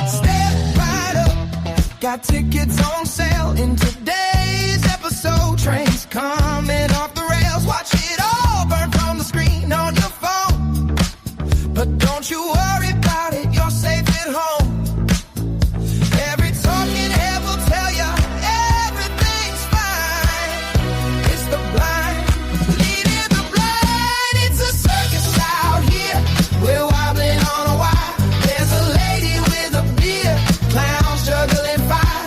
Step right up, got tickets on sale in today's episode. Trains coming off the rails, watch it all burn from the screen on your phone. But don't you worry about it, you're safe at home. Every talking head will tell you everything's fine. It's the blind leading the blind. It's a circus out here, we're wobbling on a wire. There's a lady with a beard, clowns juggling fire.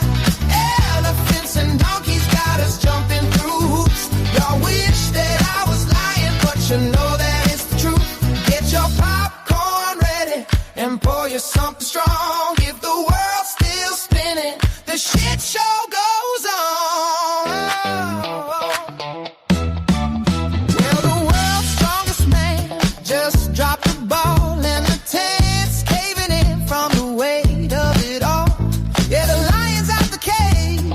Elephants and donkeys got us jumping through hoops. Y'all wish that I was lying, but you know that it's the truth. Get your popcorn ready and pour you something strong. If the world's still spinning, the shit show goes on. Well, the world's strongest man just dropped the ball, and the tent's caving in from the weight of it all. Yeah, the lion's out the cage,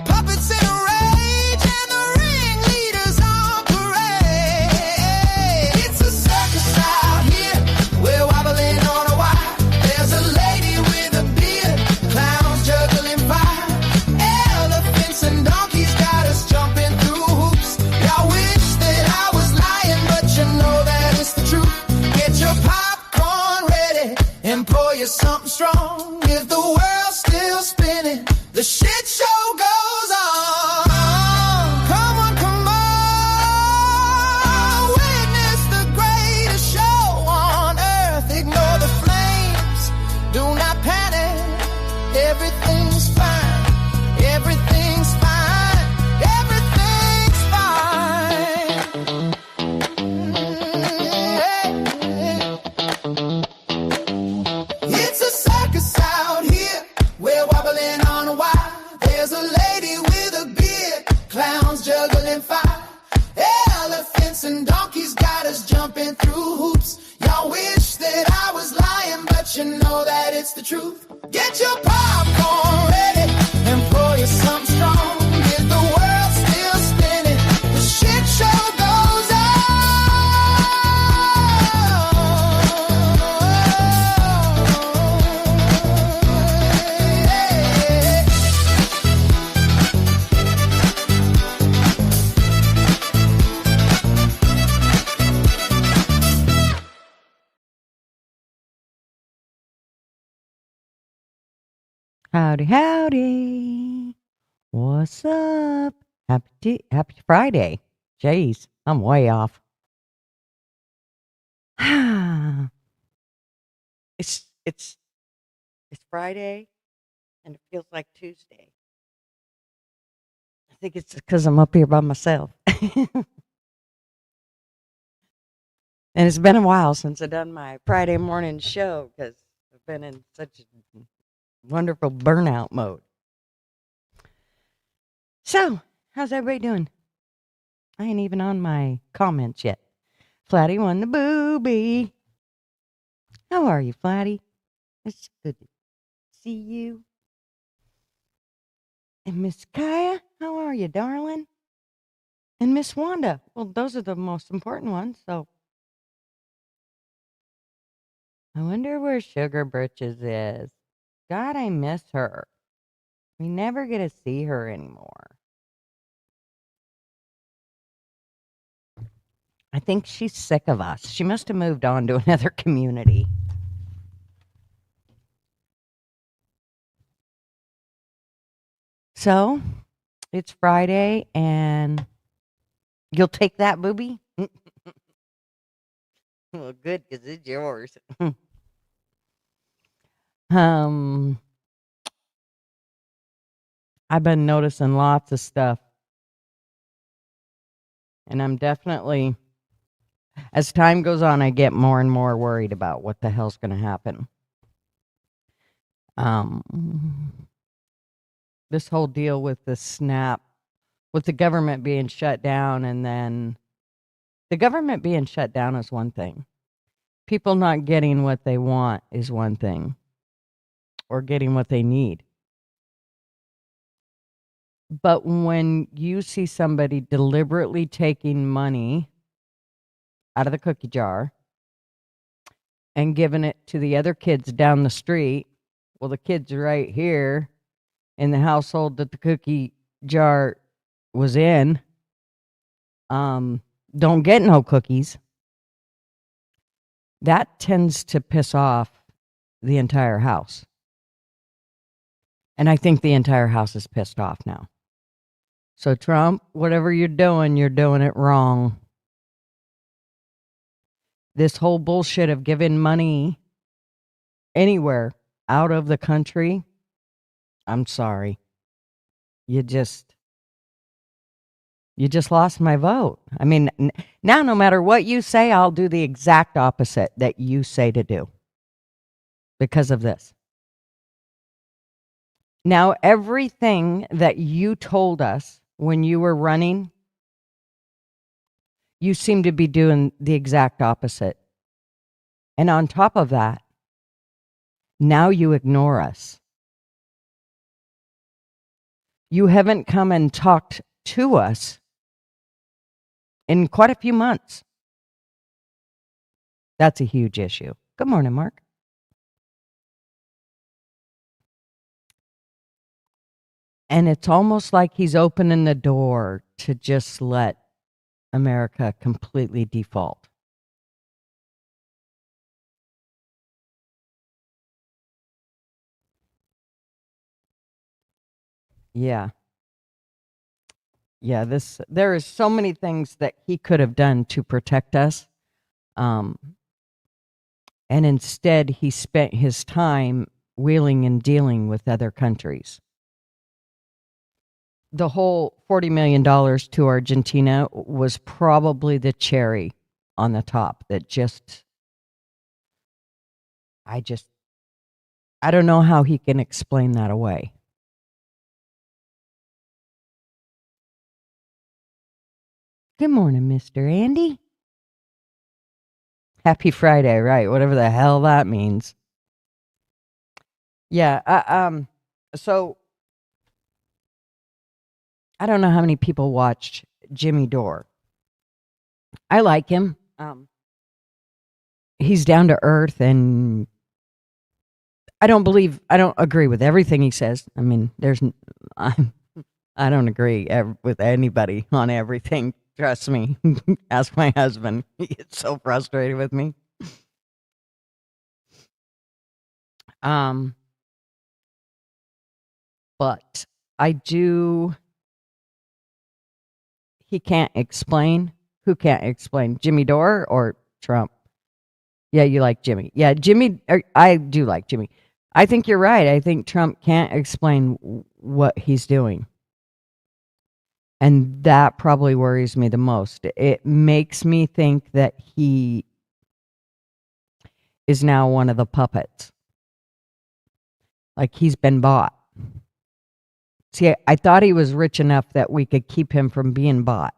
puppets in a rage, and the ringleader's on parade. It's a circus out here, we're wobbling on a wire. There's a lady with a beard, clowns juggling fire. Elephants and donkeys got us jumping through hoops. Y'all wish that I was lying, but you know that it's the truth. Get your popcorn ready and pour you something strong. If the world's still spinning, the shit show goes on. Come on, come on, witness the greatest show on earth. Ignore the flames, do not panic. Everything's fine, everything's fine, everything's fine. It's a circus out here, we're wobbling on a wire. There's a lady with a beard, clowns juggling fire. Elephants and donkeys got us jumping through hoops. Y'all wish that I was lying, but you know that it's the truth. Get your popcorn ready and pour you something strong. If the world's still spinning, the shit show goes on. Howdy, howdy. What's up? Happy Friday. Jeez, I'm way off. It's Friday, and it feels like Tuesday. I think it's because I'm up here by myself. And it's been a while since I've done my Friday morning show because I've been in such a wonderful burnout mode. So, how's everybody doing? I ain't even on my comments yet. Flatty won the booby. How are you, Flatty? It's good to see you. And Miss Kaya, how are you, darling? And Miss Wanda. Well, those are the most important ones, so. I wonder where Sugar Britches is. God, I miss her. We never get to see her anymore. I think she's sick of us. She must have moved on to another community. So, it's Friday, and you'll take that, booby? Well, good, because it's yours. I've been noticing lots of stuff. And I'm definitely, as time goes on, I get more and more worried about what the hell's going to happen. This whole deal with the snap, with the government being shut down, and then the government being shut down is one thing. People not getting what they want is one thing, or getting what they need. But when you see somebody deliberately taking money out of the cookie jar and giving it to the other kids down the street. Well, the kids right here in the household that the cookie jar was in don't get no cookies. That tends to piss off the entire house. And I think the entire house is pissed off now. So Trump, whatever you're doing it wrong. This whole bullshit of giving money anywhere out of the country, I'm sorry. You just lost my vote. I mean, now no matter what you say, I'll do the exact opposite that you say to do because of this. Now, everything that you told us when you were running, you seem to be doing the exact opposite. And on top of that, now you ignore us. You haven't come and talked to us in quite a few months. That's a huge issue. Good morning, Mark. And it's almost like he's opening the door to just let America completely default. Yeah. Yeah, there is so many things that he could have done to protect us. And instead he spent his time wheeling and dealing with other countries. The whole $40 million to Argentina was probably the cherry on the top that I don't know how he can explain that away. Good morning, Mr. Andy. Happy Friday, right? Whatever the hell that means. Yeah, so I don't know how many people watched Jimmy Dore. I like him. He's down to earth, and I don't agree with everything he says. I mean, I don't agree with anybody on everything. Trust me. Ask my husband. He gets so frustrated with me. But I do. He can't explain. Who can't explain? Jimmy Dore or Trump? Yeah, you like Jimmy. Yeah, Jimmy. I do like Jimmy. I think you're right. I think Trump can't explain what he's doing. And that probably worries me the most. It makes me think that he is now one of the puppets. Like he's been bought. See, I thought he was rich enough that we could keep him from being bought.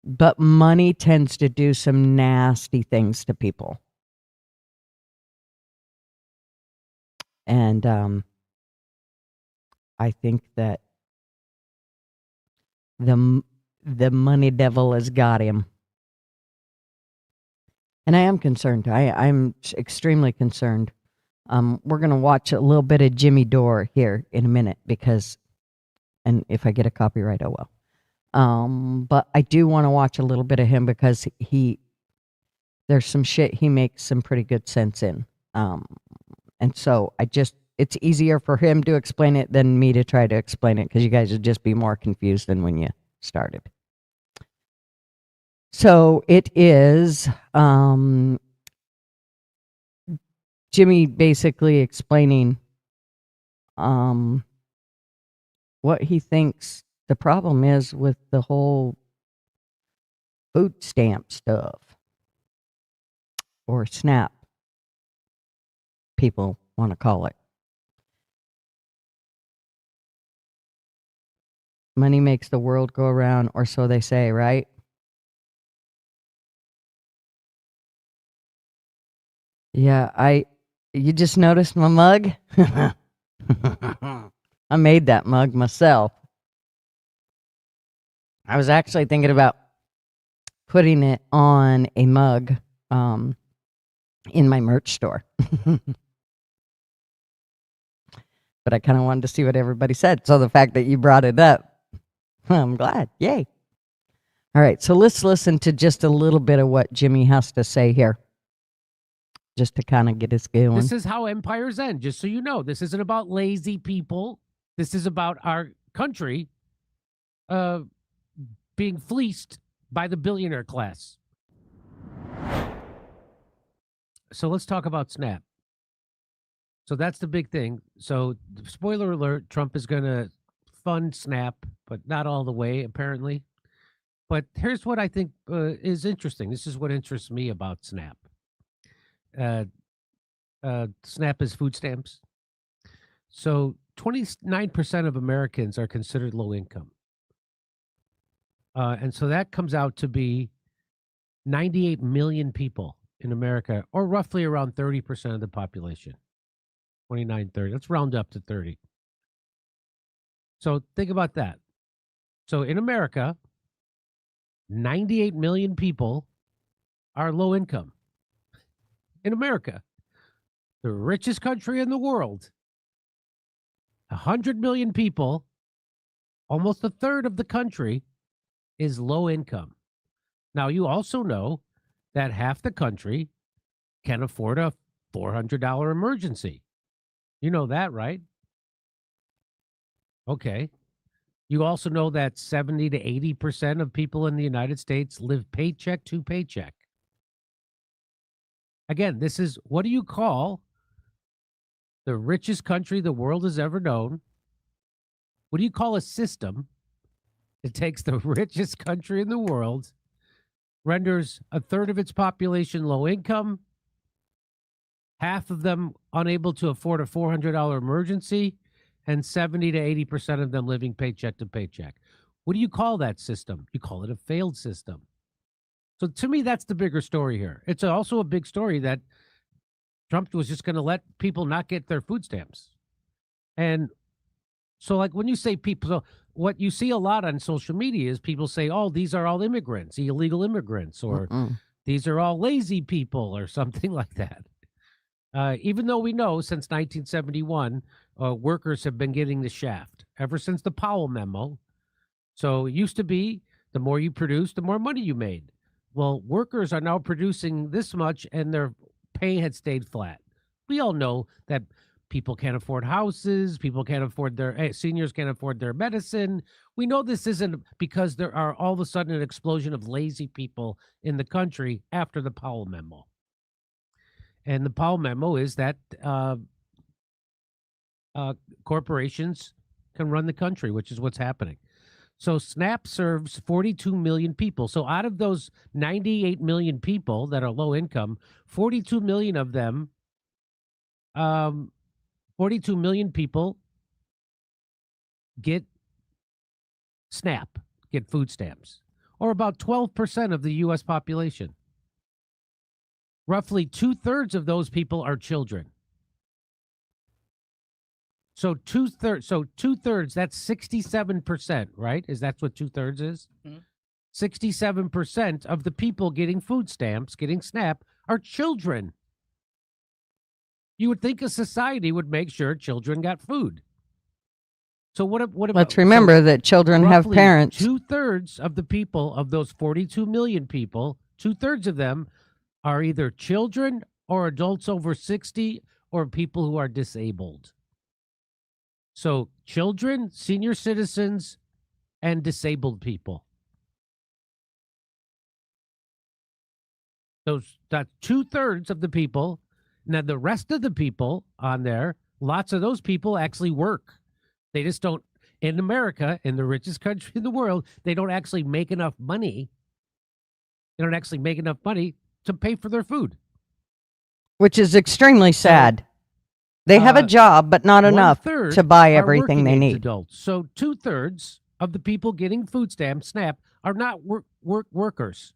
But money tends to do some nasty things to people. And I think that the money devil has got him. And I am concerned. I'm extremely concerned. We're going to watch a little bit of Jimmy Dore here in a minute and if I get a copyright, I will. But I do want to watch a little bit of him because there's some shit he makes some pretty good sense in. And so it's easier for him to explain it than me to try to explain it because you guys would just be more confused than when you started. So it is Jimmy basically explaining what he thinks the problem is with the whole food stamp stuff, or SNAP, people want to call it. Money makes the world go around, or so they say, right? Yeah, you just noticed my mug? I made that mug myself. I was actually thinking about putting it on a mug in my merch store. But I kind of wanted to see what everybody said. So the fact that you brought it up, I'm glad. Yay. All right, so let's listen to just a little bit of what Jimmy has to say here, just to kind of get us going. This is how empires end, just so you know. This isn't about lazy people. This is about our country being fleeced by the billionaire class. So let's talk about SNAP. So that's the big thing. So spoiler alert, Trump is going to fund SNAP, but not all the way, apparently. But here's what I think is interesting. This is what interests me about SNAP. SNAP is food stamps. So 29% of Americans are considered low income. And so that comes out to be 98 million people in America, or roughly around 30% of the population. 29, 30. Let's round up to 30. So think about that. So in America, 98 million people are low income. In America, the richest country in the world, 100 million people, almost a third of the country is low income. Now, you also know that half the country can afford a $400 emergency. You know that, right? Okay. You also know that 70 to 80% of people in the United States live paycheck to paycheck. Again, this is, what do you call the richest country the world has ever known? What do you call a system that takes the richest country in the world, renders a third of its population low income, half of them unable to afford a $400 emergency, and 70 to 80% of them living paycheck to paycheck? What do you call that system? You call it a failed system. So to me, that's the bigger story here. It's also a big story that Trump was just going to let people not get their food stamps. And so, like, when you say people, so what you see a lot on social media is people say, oh, these are all immigrants, illegal immigrants, or these are all lazy people, or something like that. Even though we know since 1971, workers have been getting the shaft ever since the Powell memo. So it used to be the more you produced, the more money you made. Well, workers are now producing this much and their pay had stayed flat. We all know that people can't afford houses. People can't afford seniors can't afford their medicine. We know this isn't because there are all of a sudden an explosion of lazy people in the country after the Powell memo. And the Powell memo is that corporations can run the country, which is what's happening. So SNAP serves 42 million people. So out of those 98 million people that are low income, 42 million of them, 42 million people get SNAP, get food stamps, or about 12% of the U.S. population. Roughly 2/3 of those people are children. So two-thirds, that's 67%, right? Is that what 2/3 is? 67% of the people getting food stamps, getting SNAP, are children. You would think a society would make sure children got food. So what about? Let's remember that children have parents. 2/3 of the people, of those 42 million people, 2/3 of them are either children or adults over 60 or people who are disabled. So children, senior citizens, and disabled people. That's 2/3 of the people. Now, the rest of the people on there, lots of those people actually work. They just don't, in America, in the richest country in the world, they don't actually make enough money. They don't actually make enough money to pay for their food. Which is extremely sad. They have a job, but not enough to buy everything they need. Adults. So 2/3 of the people getting food stamps, SNAP, are not workers.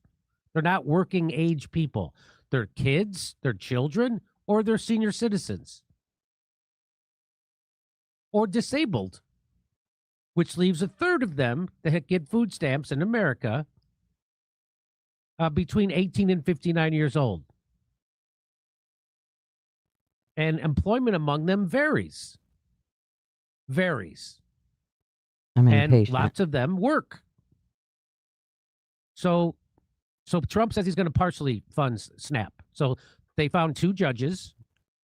They're not working age people. They're kids, they're children, or they're senior citizens. Or disabled, which leaves 1/3 of them that get food stamps in America between 18 and 59 years old. And employment among them varies. I'm And impatient. lots of them work. So Trump says he's going to partially fund SNAP. So they found 2 judges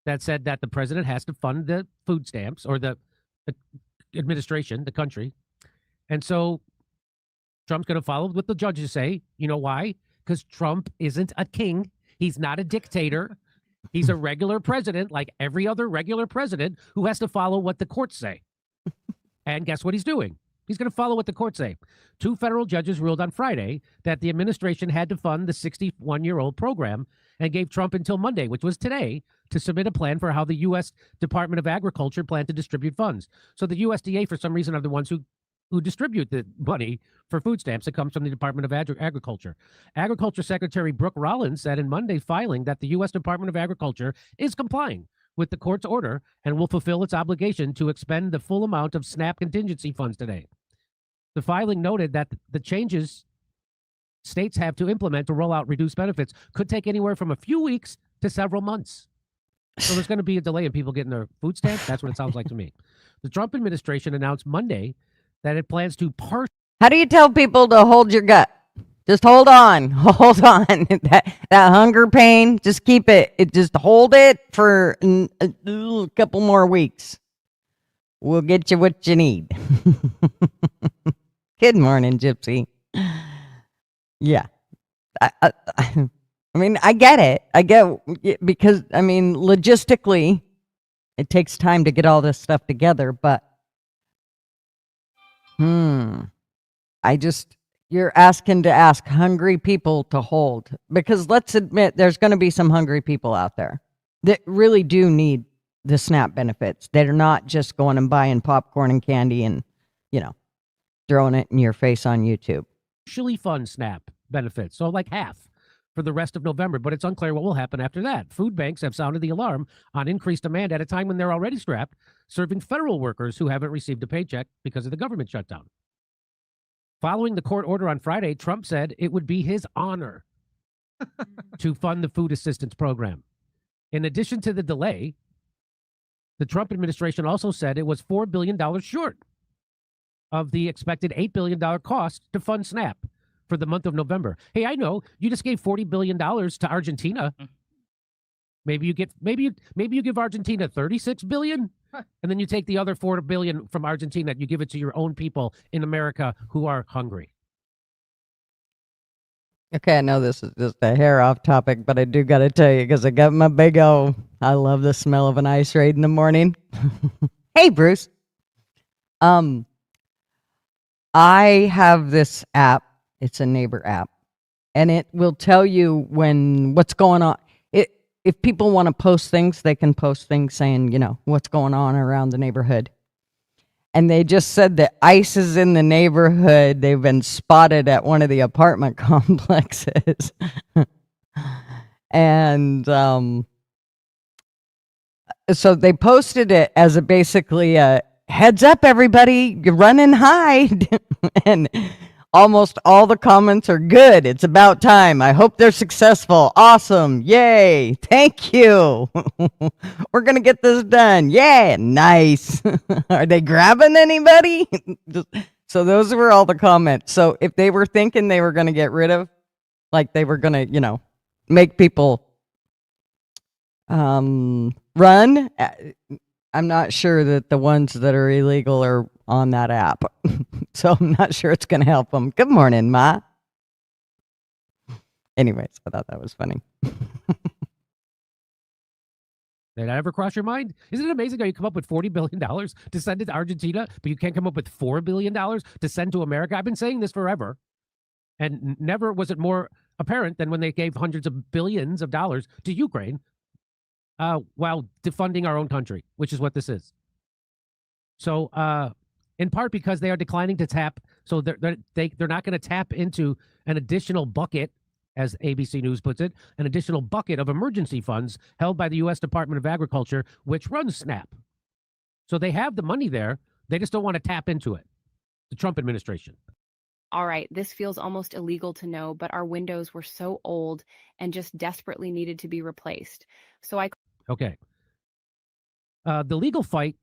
that said that the president has to fund the food stamps, or the administration, the country. And so Trump's going to follow what the judges say. You know why? Because Trump isn't a king. He's not a dictator. He's a regular president, like every other regular president, who has to follow what the courts say. And guess what he's doing? He's going to follow what the courts say. 2 federal judges ruled on Friday that the administration had to fund the 61-year-old program, and gave Trump until Monday, which was today, to submit a plan for how the U.S. Department of Agriculture planned to distribute funds. So the USDA, for some reason, are the ones who distribute the money for food stamps that comes from the Department of Agriculture. Agriculture Secretary Brooke Rollins said in Monday's filing that the U.S. Department of Agriculture is complying with the court's order and will fulfill its obligation to expend the full amount of SNAP contingency funds today. The filing noted that the changes states have to implement to roll out reduced benefits could take anywhere from a few weeks to several months. So there's going to be a delay in people getting their food stamps. That's what it sounds like to me. The Trump administration announced Monday that it plans to How do you tell people to hold your gut? Just hold on. Hold on. that hunger pain, just keep it. Just hold it for a couple more weeks. We'll get you what you need. Good morning, Gypsy. Yeah. I mean, I get it. I get it because, I mean, logistically, it takes time to get all this stuff together, but you're asking to ask hungry people to hold, because let's admit there's going to be some hungry people out there that really do need the SNAP benefits. They're not just going and buying popcorn and candy and, throwing it in your face on YouTube. Partially fund SNAP benefits, so like half for the rest of November, but it's unclear what will happen after that. Food banks have sounded the alarm on increased demand at a time when they're already strapped, serving federal workers who haven't received a paycheck because of the government shutdown. Following the court order on Friday, Trump said it would be his honor to fund the food assistance program. In addition to the delay, the Trump administration also said it was $4 billion short of the expected $8 billion cost to fund SNAP for the month of November. Hey, I know you just gave $40 billion to Argentina. Maybe you give Argentina $36 billion, and then you take the other $4 billion from Argentina and you give it to your own people in America who are hungry. Okay, I know this is just a hair off topic, but I do got to tell you, because I got my big O. I love the smell of an ice raid in the morning. Hey, Bruce. I have this app. It's a neighbor app, and it will tell you what's going on. If people want to post things, they can post things saying, what's going on around the neighborhood. And they just said that ICE is in the neighborhood. They've been spotted at one of the apartment complexes. And so they posted it as basically a heads up, everybody, you run and hide. And almost all the comments are good. It's about time. I hope they're successful. Awesome. Yay. Thank you. We're going to get this done. Yeah. Nice. Are they grabbing anybody? So those were all the comments. So if they were thinking they were going to get rid of, like they were going to, make people run, I'm not sure that the ones that are illegal are on that app. So I'm not sure it's going to help them. Good morning, Ma. Anyways, I thought that was funny. Did that ever cross your mind? Isn't it amazing how you come up with $40 billion to send to Argentina, but you can't come up with $4 billion to send to America? I've been saying this forever, and never was it more apparent than when they gave hundreds of billions of dollars to Ukraine while defunding our own country, which is what this is. So, in part because they are declining to tap, so they're not going to tap into an additional bucket, as ABC News puts it, an additional bucket of emergency funds held by the U.S. Department of Agriculture, which runs SNAP. So they have the money there. They just don't want to tap into it. The Trump administration. All right, this feels almost illegal to know, but our windows were so old and just desperately needed to be replaced. So I Okay. The legal fight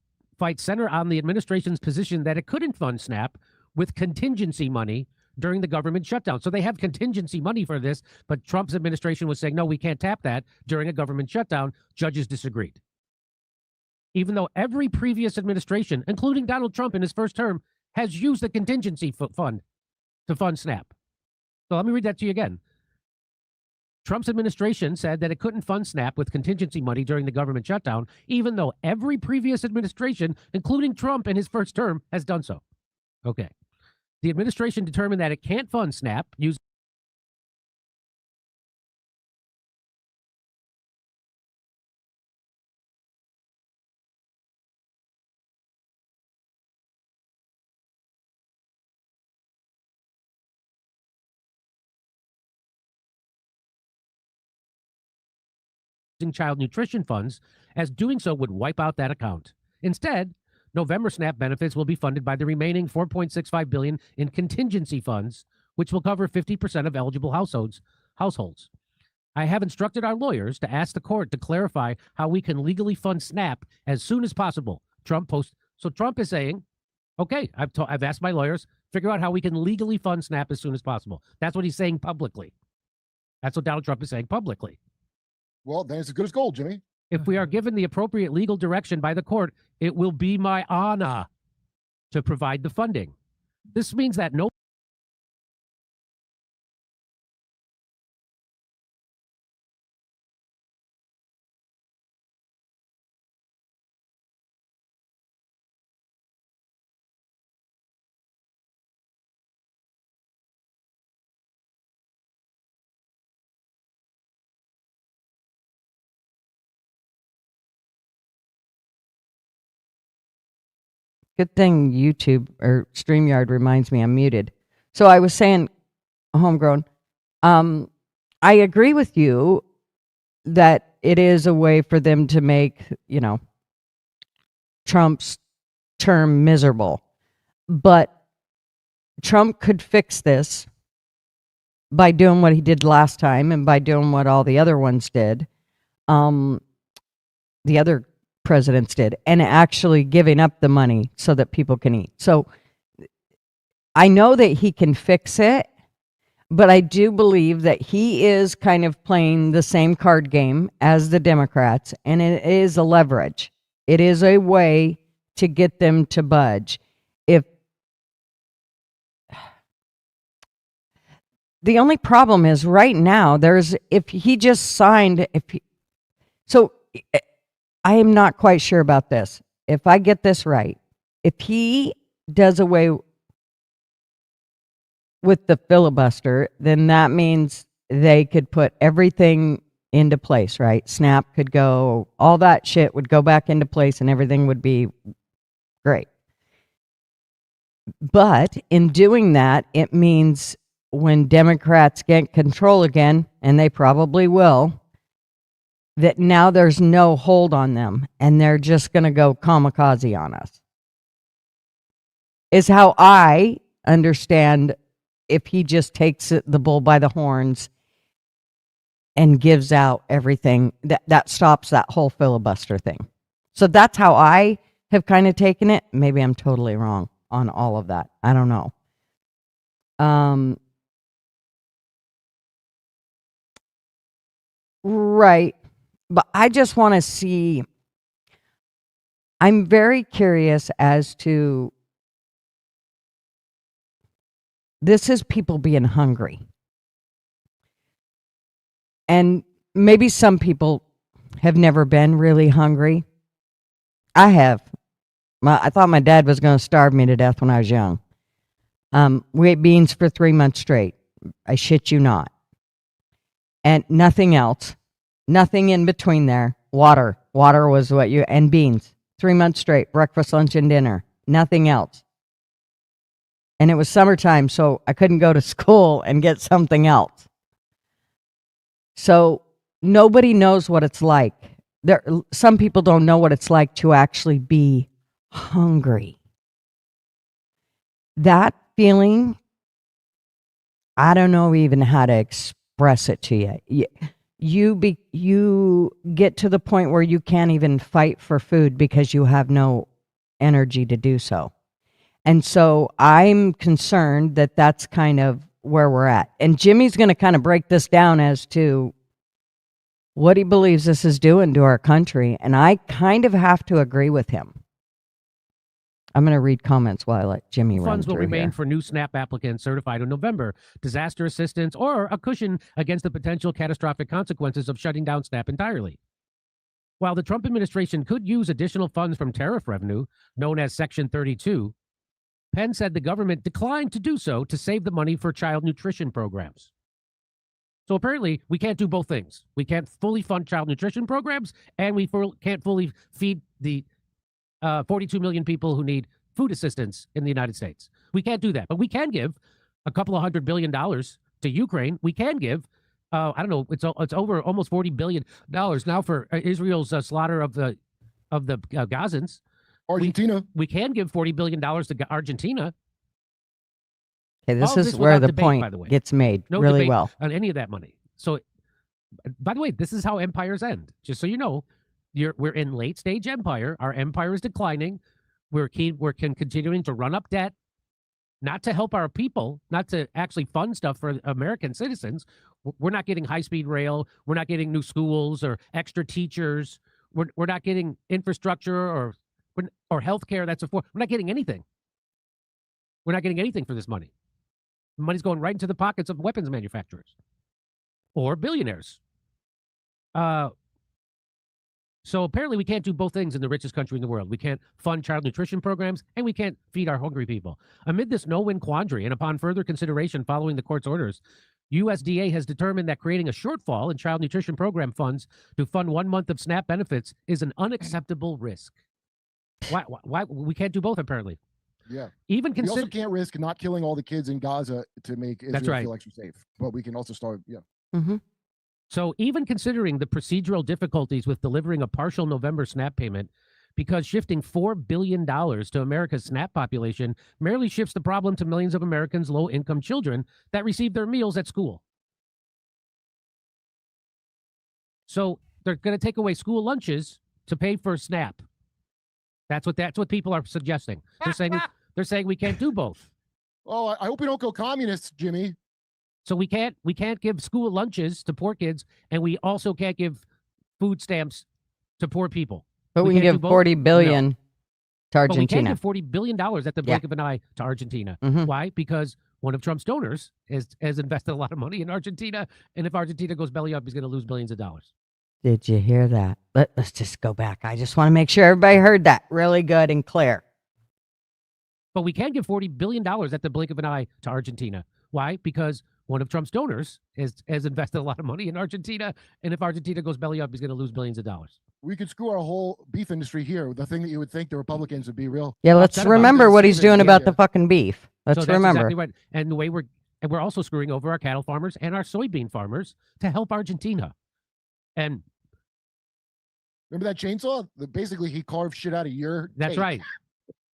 center on the administration's position that it couldn't fund SNAP with contingency money during the government shutdown. So they have contingency money for this, but Trump's administration was saying, no, we can't tap that during a government shutdown. Judges disagreed. Even though every previous administration, including Donald Trump in his first term, has used the contingency fund to fund SNAP. So let me read that to you again. Trump's administration said that it couldn't fund SNAP with contingency money during the government shutdown, even though every previous administration, including Trump in his first term, has done so. Okay. The administration determined that it can't fund SNAP using child nutrition funds, as doing so would wipe out that account. Instead, November SNAP benefits will be funded by the remaining $4.65 billion in contingency funds, which will cover 50% of eligible households. I have instructed our lawyers to ask the court to clarify how we can legally fund SNAP as soon as possible. So Trump is saying, okay, I've asked my lawyers, figure out how we can legally fund SNAP as soon as possible. That's what he's saying publicly. That's what Donald Trump is saying publicly. Well, then it's as good as gold, Jimmy. If we are given the appropriate legal direction by the court, it will be my honor to provide the funding. This means that no Good thing YouTube or StreamYard reminds me I'm muted. So I was saying, homegrown, I agree with you that it is a way for them to make, Trump's term miserable. But Trump could fix this by doing what he did last time and by doing what all the other ones did. The other presidents did, and actually giving up the money so that people can eat. So I know that he can fix it, but I do believe that he is kind of playing the same card game as the Democrats, and it is a leverage. It is a way to get them to budge. If the only problem is right now, if he just signed, I am not quite sure about this. If I get this right, if he does away with the filibuster, then that means they could put everything into place, right? SNAP could go, all that shit would go back into place and everything would be great. But in doing that, it means when Democrats get control again, and they probably will, that now there's no hold on them and they're just going to go kamikaze on us. Is how I understand if he just takes the bull by the horns and gives out everything, that stops that whole filibuster thing. So that's how I have kind of taken it. Maybe I'm totally wrong on all of that. I don't know. Right. But I just want to see, I'm very curious as to, this is people being hungry. And maybe some people have never been really hungry. I have. I thought my dad was going to starve me to death when I was young. We ate beans for 3 months straight. I shit you not. And nothing else. Nothing in between there. Water. Water was and beans. 3 months straight. Breakfast, lunch, and dinner. Nothing else. And it was summertime, so I couldn't go to school and get something else. So nobody knows what it's like. Some people don't know what it's like to actually be hungry. That feeling I don't know even how to express it to you. You get to the point where you can't even fight for food because you have no energy to do so. And so I'm concerned that that's kind of where we're at. And Jimmy's going to kind of break this down as to what he believes this is doing to our country. And I kind of have to agree with him. I'm going to read comments while I let Jimmy run Funds will through remain here. for new SNAP applicants certified in November, disaster assistance, or a cushion against the potential catastrophic consequences of shutting down SNAP entirely. While the Trump administration could use additional funds from tariff revenue, known as Section 32, Penn said the government declined to do so to save the money for child nutrition programs. So apparently, we can't do both things. We can't fully fund child nutrition programs, and we can't fully feed the 42 million people who need food assistance in the United States. We can't do that, but we can give a couple of $100 billion to Ukraine. We can give, I don't know, it's over almost $40 billion now for Israel's slaughter of the Gazans. Argentina. We can give $40 billion to Argentina. Okay, this All is this where without the debate, by the way. point gets made No really debate well. on any of that money. So, by the way, this is how empires end. Just so you know, we're in late stage empire. Our empire is declining. We're continuing to run up debt, not to help our people, not to actually fund stuff for American citizens. We're not getting high speed rail. We're not getting new schools or extra teachers. We're not getting infrastructure or healthcare that's affordable. We're not getting anything. We're not getting anything for this money. The money's going right into the pockets of weapons manufacturers or billionaires. So apparently we can't do both things in the richest country in the world. We can't fund child nutrition programs, and we can't feed our hungry people. Amid this no-win quandary, and upon further consideration following the court's orders, USDA has determined that creating a shortfall in child nutrition program funds to fund 1 month of SNAP benefits is an unacceptable risk. Why we can't do both, apparently. Yeah. Even We also consider can't risk not killing all the kids in Gaza to make Israel That's right. feel extra safe. But we can also start, yeah. Mm-hmm. So even considering the procedural difficulties with delivering a partial November SNAP payment, because shifting $4 billion to America's SNAP population merely shifts the problem to millions of Americans' low-income children that receive their meals at school. So they're going to take away school lunches to pay for SNAP. That's what people are suggesting. They're saying we can't do both. Oh, I hope we don't go communists, Jimmy. So we can't give school lunches to poor kids, and we also can't give food stamps to poor people. But we can can't give do both? $40 billion to But we can Argentina. give $40 billion at the blink of an eye to Argentina. Mhm. Why? Because one of Trump's donors has invested a lot of money in Argentina, and if Argentina goes belly up, he's going to lose billions of dollars. Did you hear that? Let's just go back. I just want to make sure everybody heard that really good and clear. But we can give $40 billion at the blink of an eye to Argentina. Why? Because one of Trump's donors has invested a lot of money in Argentina, and if Argentina goes belly up, he's going to lose billions of dollars. We could screw our whole beef industry here. The thing that you would think the Republicans would be real. Yeah, let's upset about remember this what he's even, doing about yeah. the fucking beef. Let's So that's remember. exactly right. And the way we're also screwing over our cattle farmers and our soybean farmers to help Argentina. And Remember that chainsaw? Basically, he carved shit out of your that's cake. right.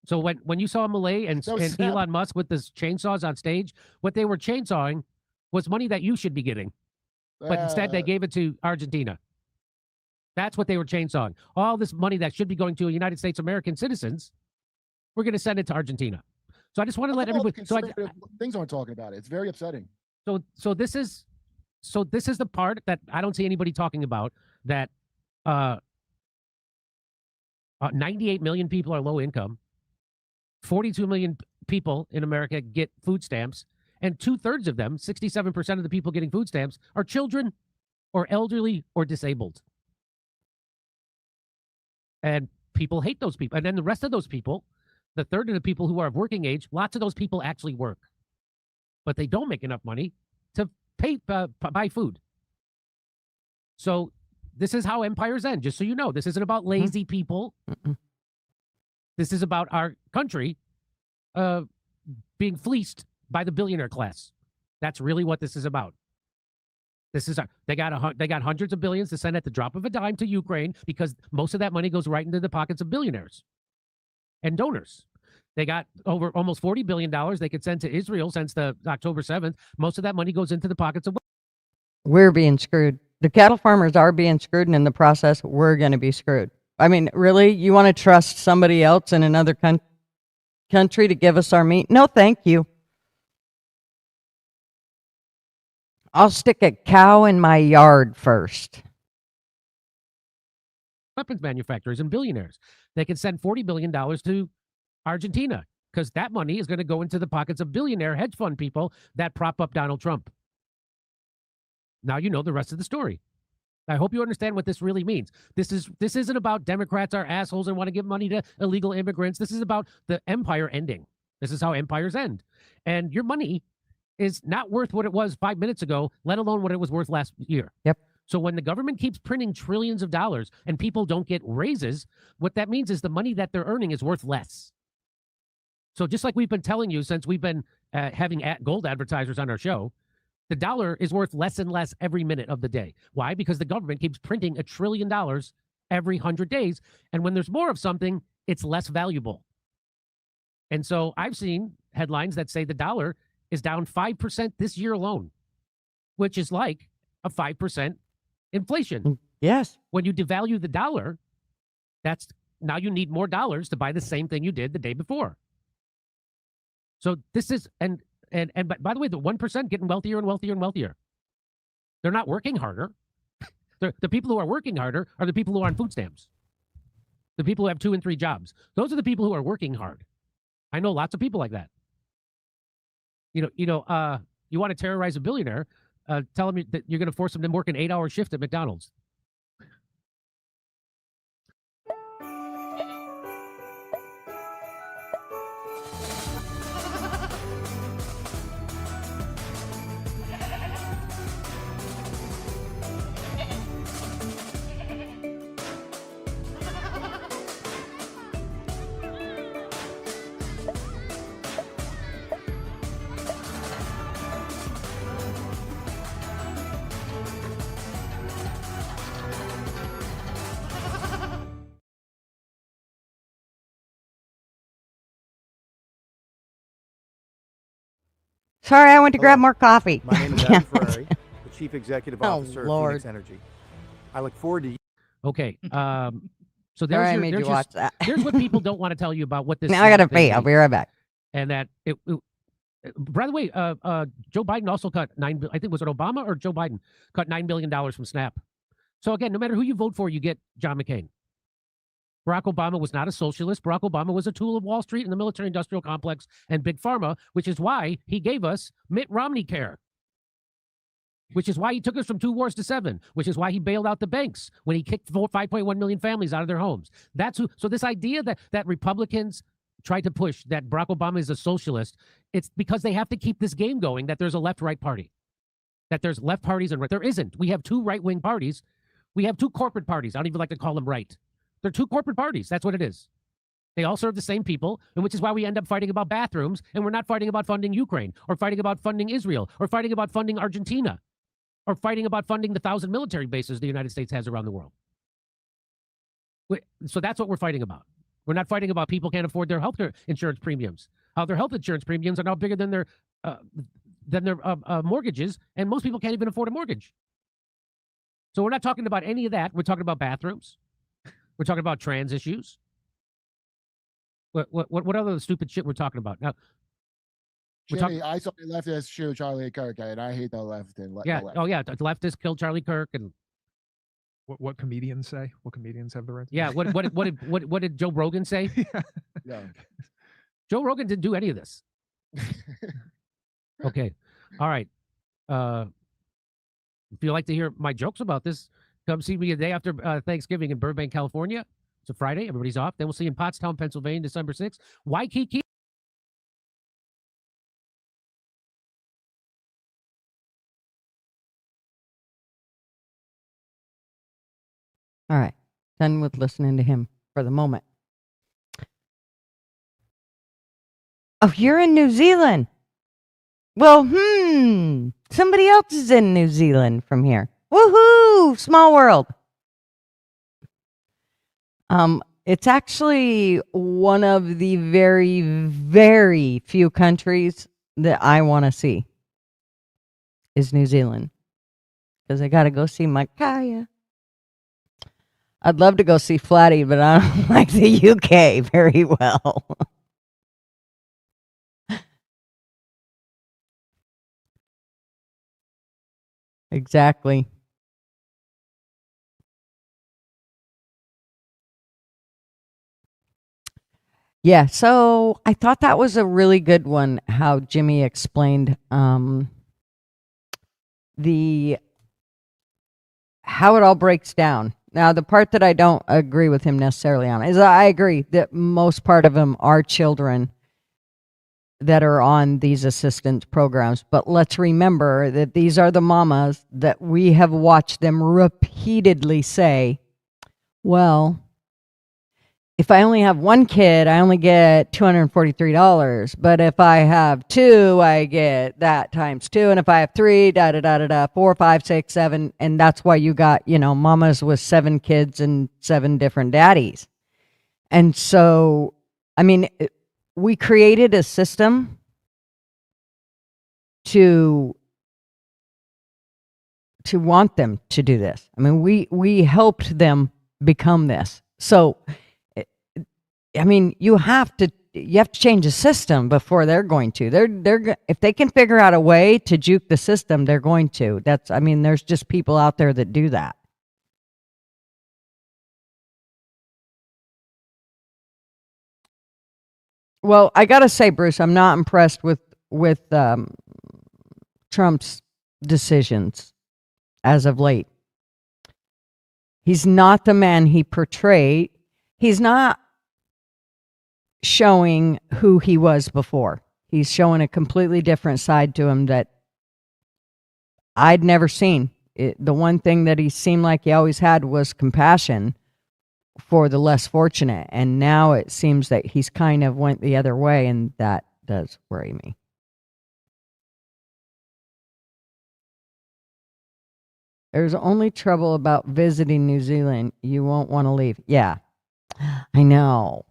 So when you saw Malay and So sad. Elon Musk with his chainsaws on stage, what they were chainsawing was money that you should be getting. But instead, they gave it to Argentina. That's what they were chainsawing. All this money that should be going to United States American citizens, we're going to send it to Argentina. So I just want to let All the everybody. So conservative things aren't talking about it. It's very upsetting. so this is the part that I don't see anybody talking about. That 98 million people are low income. 42 million people in America get food stamps. And 2/3 of them, 67% of the people getting food stamps, are children or elderly or disabled. And people hate those people. And then the rest of those people, the third of the people who are of working age, lots of those people actually work. But they don't make enough money to buy food. So this is how empires end, just so you know. This isn't about lazy people. This is about our country being fleeced by the billionaire class. That's really what this is about. They got hundreds of billions to send at the drop of a dime to Ukraine because most of that money goes right into the pockets of billionaires and donors. They got over almost $40 billion they could send to Israel since the October 7th. Most of that money goes into the pockets of. We're being screwed. The cattle farmers are being screwed, and in the process, we're going to be screwed. I mean, really? You want to trust somebody else in another country to give us our meat? No, thank you. I'll stick a cow in my yard first. Weapons manufacturers and billionaires. They can send $40 billion to Argentina because that money is going to go into the pockets of billionaire hedge fund people that prop up Donald Trump. Now you know the rest of the story. I hope you understand what this really means. This isn't about Democrats are assholes and want to give money to illegal immigrants. This is about the empire ending. This is how empires end. And your money is not worth what it was 5 minutes ago, let alone what it was worth last year. Yep. So when the government keeps printing trillions of dollars and people don't get raises, what that means is the money that they're earning is worth less. So just like we've been telling you since we've been having gold advertisers on our show, the dollar is worth less and less every minute of the day. Why? Because the government keeps printing $1 trillion every 100 days. And when there's more of something, it's less valuable. And so I've seen headlines that say the dollar is down 5% this year alone, which is like a 5% inflation. Yes. When you devalue the dollar, that's now you need more dollars to buy the same thing you did the day before. So this is, and by the way, the 1% getting wealthier and wealthier and wealthier. They're not working harder. The people who are working harder are the people who are on food stamps. The people who have 2 and 3 jobs. Those are the people who are working hard. I know lots of people like that. You want to terrorize a billionaire, tell him that you're going to force him to work an 8-hour shift at McDonald's. Sorry, I went to grab Hello. more coffee. My name is Adam Ferrari, the Chief Executive Officer of Lord. Phoenix Energy. I look forward to Okay. So Sorry, there's I your, made there's you your- watch that. Here's what people don't want to tell you about what this. Now I got to thing pee. I'll be means. right back. And that by the way, Joe Biden also cut I think was it Obama or Joe Biden cut $9 billion from SNAP. So again, no matter who you vote for, you get John McCain. Barack Obama was not a socialist. Barack Obama was a tool of Wall Street and the military-industrial complex and Big Pharma, which is why he gave us Mitt Romney care, which is why he took us from 2 wars to 7, which is why he bailed out the banks when he kicked 5.1 million families out of their homes. That's who. So this idea that Republicans try to push that Barack Obama is a socialist, it's because they have to keep this game going that there's a left-right party, that there's left parties and right. There isn't. We have 2 right-wing parties. We have 2 corporate parties. I don't even like to call them right. They're 2 corporate parties. That's what it is. They all serve the same people, and which is why we end up fighting about bathrooms, and we're not fighting about funding Ukraine, or fighting about funding Israel, or fighting about funding Argentina, or fighting about funding the 1,000 military bases the United States has around the world. So that's what we're fighting about. We're not fighting about people can't afford their health insurance premiums. How their health insurance premiums are now bigger than their mortgages, and most people can't even afford a mortgage. So we're not talking about any of that. We're talking about bathrooms. We're talking about trans issues. What other stupid shit we're talking about now? Jimmy, I saw the leftist shoot Charlie Kirk, and I hate the left. The left. Oh yeah, the leftists killed Charlie Kirk, and what comedians say? What comedians have the right? Yeah, what did Joe Rogan say? Yeah. Joe Rogan didn't do any of this. Okay, all right. If you like to hear my jokes about this, come see me a day after Thanksgiving in Burbank, California. It's a Friday. Everybody's off. Then we'll see you in Pottstown, Pennsylvania, December 6th. Waikiki. All right. Done with listening to him for the moment. Oh, you're in New Zealand. Well, somebody else is in New Zealand from here. Woohoo! Small world. It's actually one of the very, very few countries that I want to see is New Zealand. Because I got to go see my Kaya. I'd love to go see Flatty, but I don't like the UK very well. Exactly. Yeah, so I thought that was a really good one, how Jimmy explained the how it all breaks down. Now, the part that I don't agree with him necessarily on is I agree that most part of them are children that are on these assistance programs. But let's remember that these are the mamas that we have watched them repeatedly say, well, if I only have one kid, I only get $243. But if I have two, I get that times two. And if I have three, 4, 5, 6, 7. And that's why you got, mamas with 7 kids and 7 different daddies. And so, I mean, we created a system to want them to do this. I mean, we helped them become this. So, I mean, you have to change the system before they're going to. They're if they can figure out a way to juke the system, they're going to. There's just people out there that do that. Well, I got to say, Bruce, I'm not impressed with Trump's decisions as of late. He's not the man he portrayed. He's not showing who he was before. He's showing a completely different side to him that I'd never seen. The one thing that he seemed like he always had was compassion for the less fortunate. And now it seems that he's kind of went the other way, and that does worry me. There's only trouble about visiting New Zealand. You won't want to leave. Yeah, I know.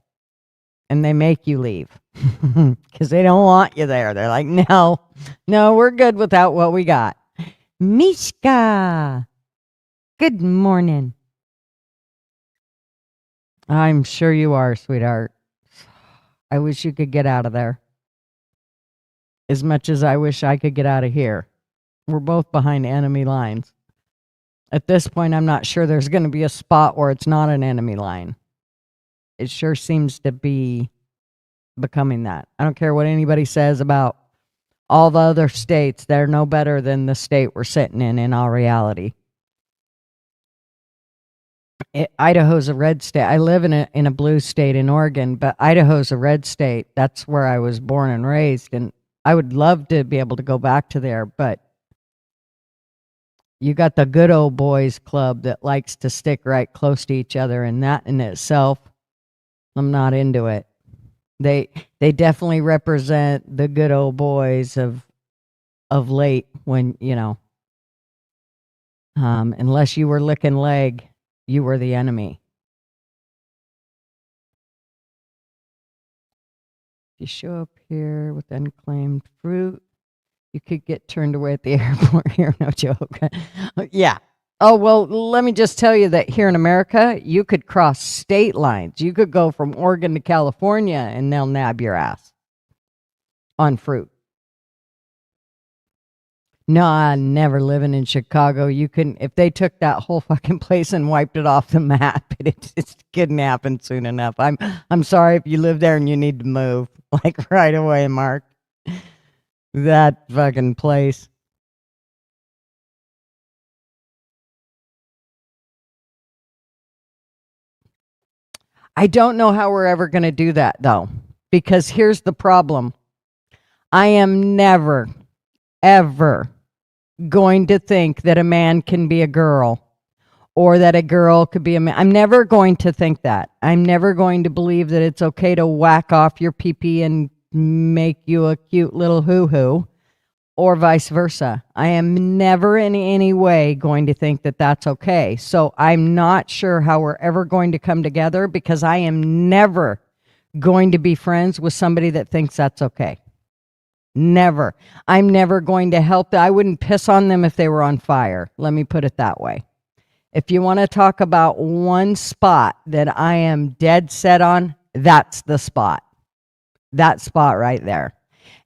And they make you leave because they don't want you there. They're like, no, we're good without what we got. Mishka, good morning. I'm sure you are, sweetheart. I wish you could get out of there. As much as I wish I could get out of here. We're both behind enemy lines. At this point, I'm not sure there's going to be a spot where it's not an enemy line. It sure seems to be becoming that. I don't care what anybody says about all the other states. They're no better than the state we're sitting in all reality. Idaho's a red state. I live in a blue state in Oregon, but Idaho's a red state. That's where I was born and raised, and I would love to be able to go back to there, but you got the good old boys club that likes to stick right close to each other, and that in itself, I'm not into it. They definitely represent the good old boys of late when, unless you were licking leg, you were the enemy. If you show up here with unclaimed fruit, you could get turned away at the airport here. No joke. Yeah. Oh, well, let me just tell you that here in America, you could cross state lines. You could go from Oregon to California and they'll nab your ass on fruit. No, I never living in Chicago. You couldn't, if they took that whole fucking place and wiped it off the map, it couldn't happen soon enough. I'm sorry if you live there and you need to move, like right away, Mark. That fucking place. I don't know how we're ever going to do that, though, because here's the problem. I am never, ever going to think that a man can be a girl or that a girl could be a man. I'm never going to think that. I'm never going to believe that it's okay to whack off your pee-pee and make you a cute little hoo-hoo, or vice versa. I am never in any way going to think that that's okay. So I'm not sure how we're ever going to come together, because I am never going to be friends with somebody that thinks that's okay. Never. I'm never going to help. I wouldn't piss on them if they were on fire. Let me put it that way. If you want to talk about one spot that I am dead set on, that's the spot. That spot right there.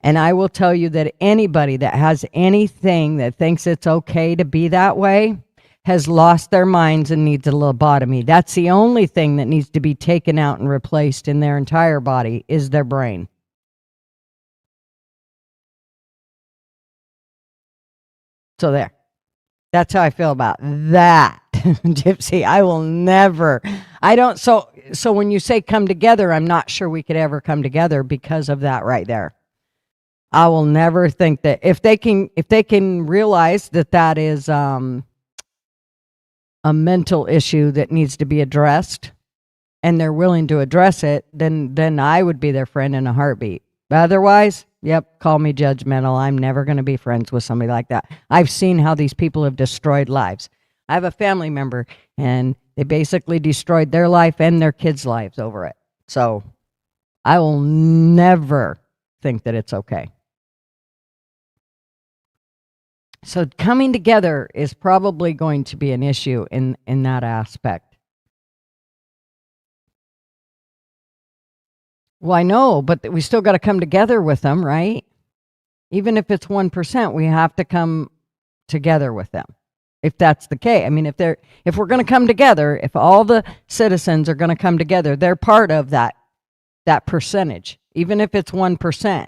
And I will tell you that anybody that has anything that thinks it's okay to be that way has lost their minds and needs a lobotomy. That's the only thing that needs to be taken out and replaced in their entire body, is their brain. So there. That's how I feel about that, Gypsy. I will never. I don't. So when you say come together, I'm not sure we could ever come together because of that right there. I will never think that if they can realize that that is a mental issue that needs to be addressed, and they're willing to address it, then I would be their friend in a heartbeat. Otherwise, yep, call me judgmental. I'm never going to be friends with somebody like that. I've seen how these people have destroyed lives. I have a family member, and they basically destroyed their life and their kids' lives over it. So I will never think that it's okay. So coming together is probably going to be an issue in that aspect. Well, I know, but we still got to come together with them, right? Even if it's 1%, we have to come together with them. If that's the case, I mean, if we're going to come together, if all the citizens are going to come together, they're part of that percentage, even if it's 1%.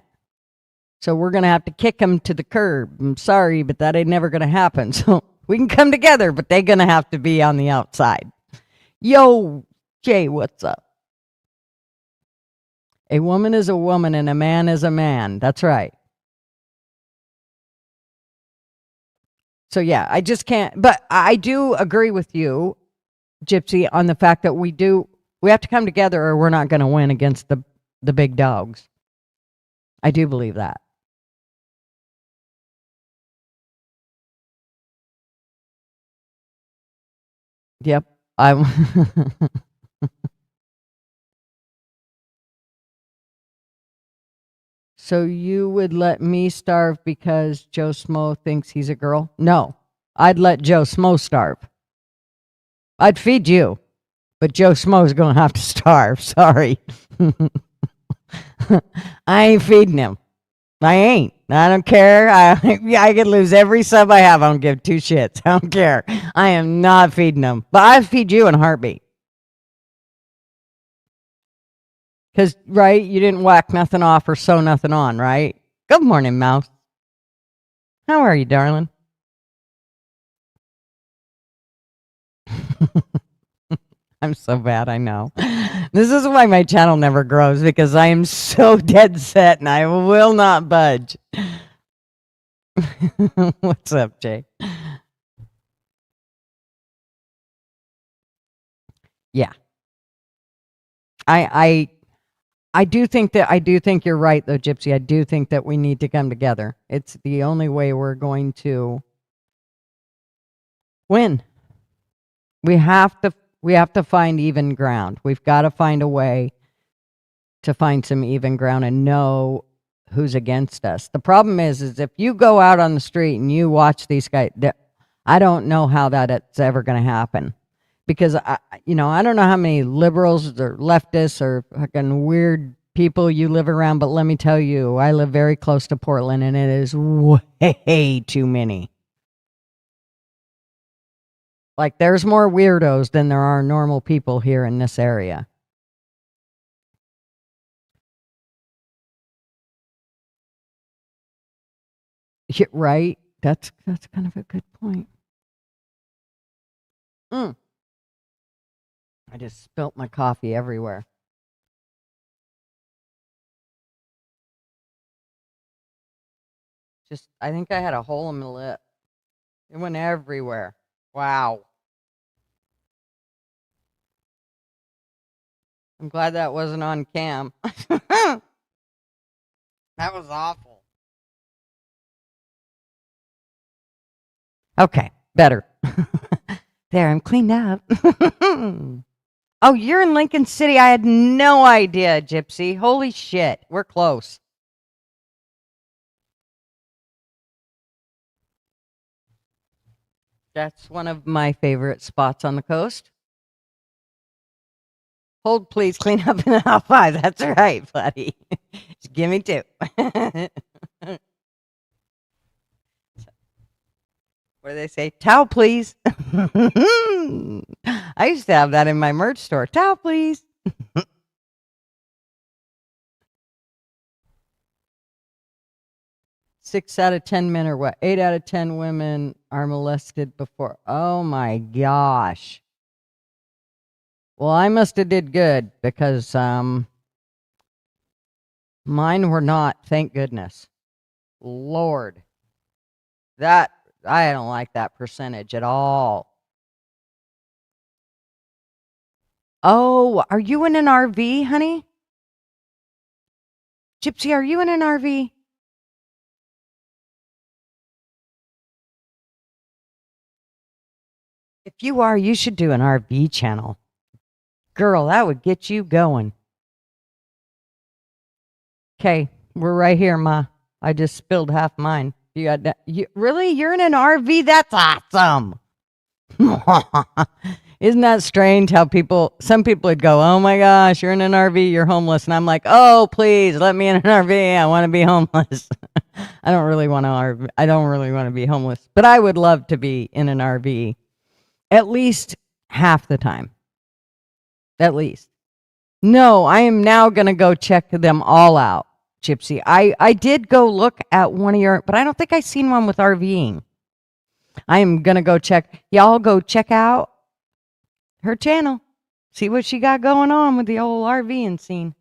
So we're going to have to kick them to the curb. I'm sorry, but that ain't never going to happen. So we can come together, but they're going to have to be on the outside. Yo, Jay, what's up? A woman is a woman and a man is a man. That's right. So yeah, I just can't, but I do agree with you, Gypsy, on the fact that we have to come together or we're not going to win against the big dogs. I do believe that. Yep. I'm So you would let me starve because Joe Smo thinks he's a girl? No, I'd let Joe Smo starve. I'd feed you, but Joe Smo's going to have to starve. Sorry. I ain't feeding him. I ain't. I don't care. I could lose every sub I have. I don't give two shits. I don't care. I am not feeding him. But I'd feed you in a heartbeat. Because, right, you didn't whack nothing off or sew nothing on, right? Good morning, Mouse. How are you, darling? I'm so bad, I know. This is why my channel never grows, because I am so dead set and I will not budge. What's up, Jay? Yeah. I do think you're right, though, Gypsy. I do think that we need to come together. It's the only way we're going to win. We have to find even ground. We've got to find a way to find some even ground and know who's against us. The problem is if you go out on the street and you watch these guys, I don't know how that's ever going to happen. Because, I don't know how many liberals or leftists or fucking weird people you live around, but let me tell you, I live very close to Portland, and it is way too many. Like, there's more weirdos than there are normal people here in this area. Yeah, right? That's kind of a good point. I just spilt my coffee everywhere. I think I had a hole in my lip. It went everywhere. Wow. I'm glad that wasn't on cam. That was awful. Okay, better. There, I'm cleaned up. Oh, you're in Lincoln City. I had no idea, Gypsy. Holy shit. We're close. That's one of my favorite spots on the coast. Hold, please. Clean up in aisle 5. That's right, buddy. Just give me 2. What do they say? Towel, please. I used to have that in my merch store. Towel, please. 6 out of 10 men are what? 8 out of 10 women are molested before. Oh my gosh. Well, I must have did good because mine were not, thank goodness. Lord. That I don't like that percentage at all. Oh, are you in an RV, honey? Gypsy, are you in an RV? If you are, you should do an RV channel. Girl, that would get you going. Okay, we're right here, Ma. I just spilled half mine. You got that? Really? You're in an RV? That's awesome. Isn't that strange how some people would go, oh my gosh, you're in an RV, you're homeless. And I'm like, oh, please let me in an RV. I want to be homeless. I don't really want to be homeless, but I would love to be in an RV at least half the time. At least. No, I am now going to go check them all out, Gypsy. I did go look at one of your, but I don't think I seen one with RVing. I am going to go check. Y'all go check out her channel. See what she got going on with the old RVing scene.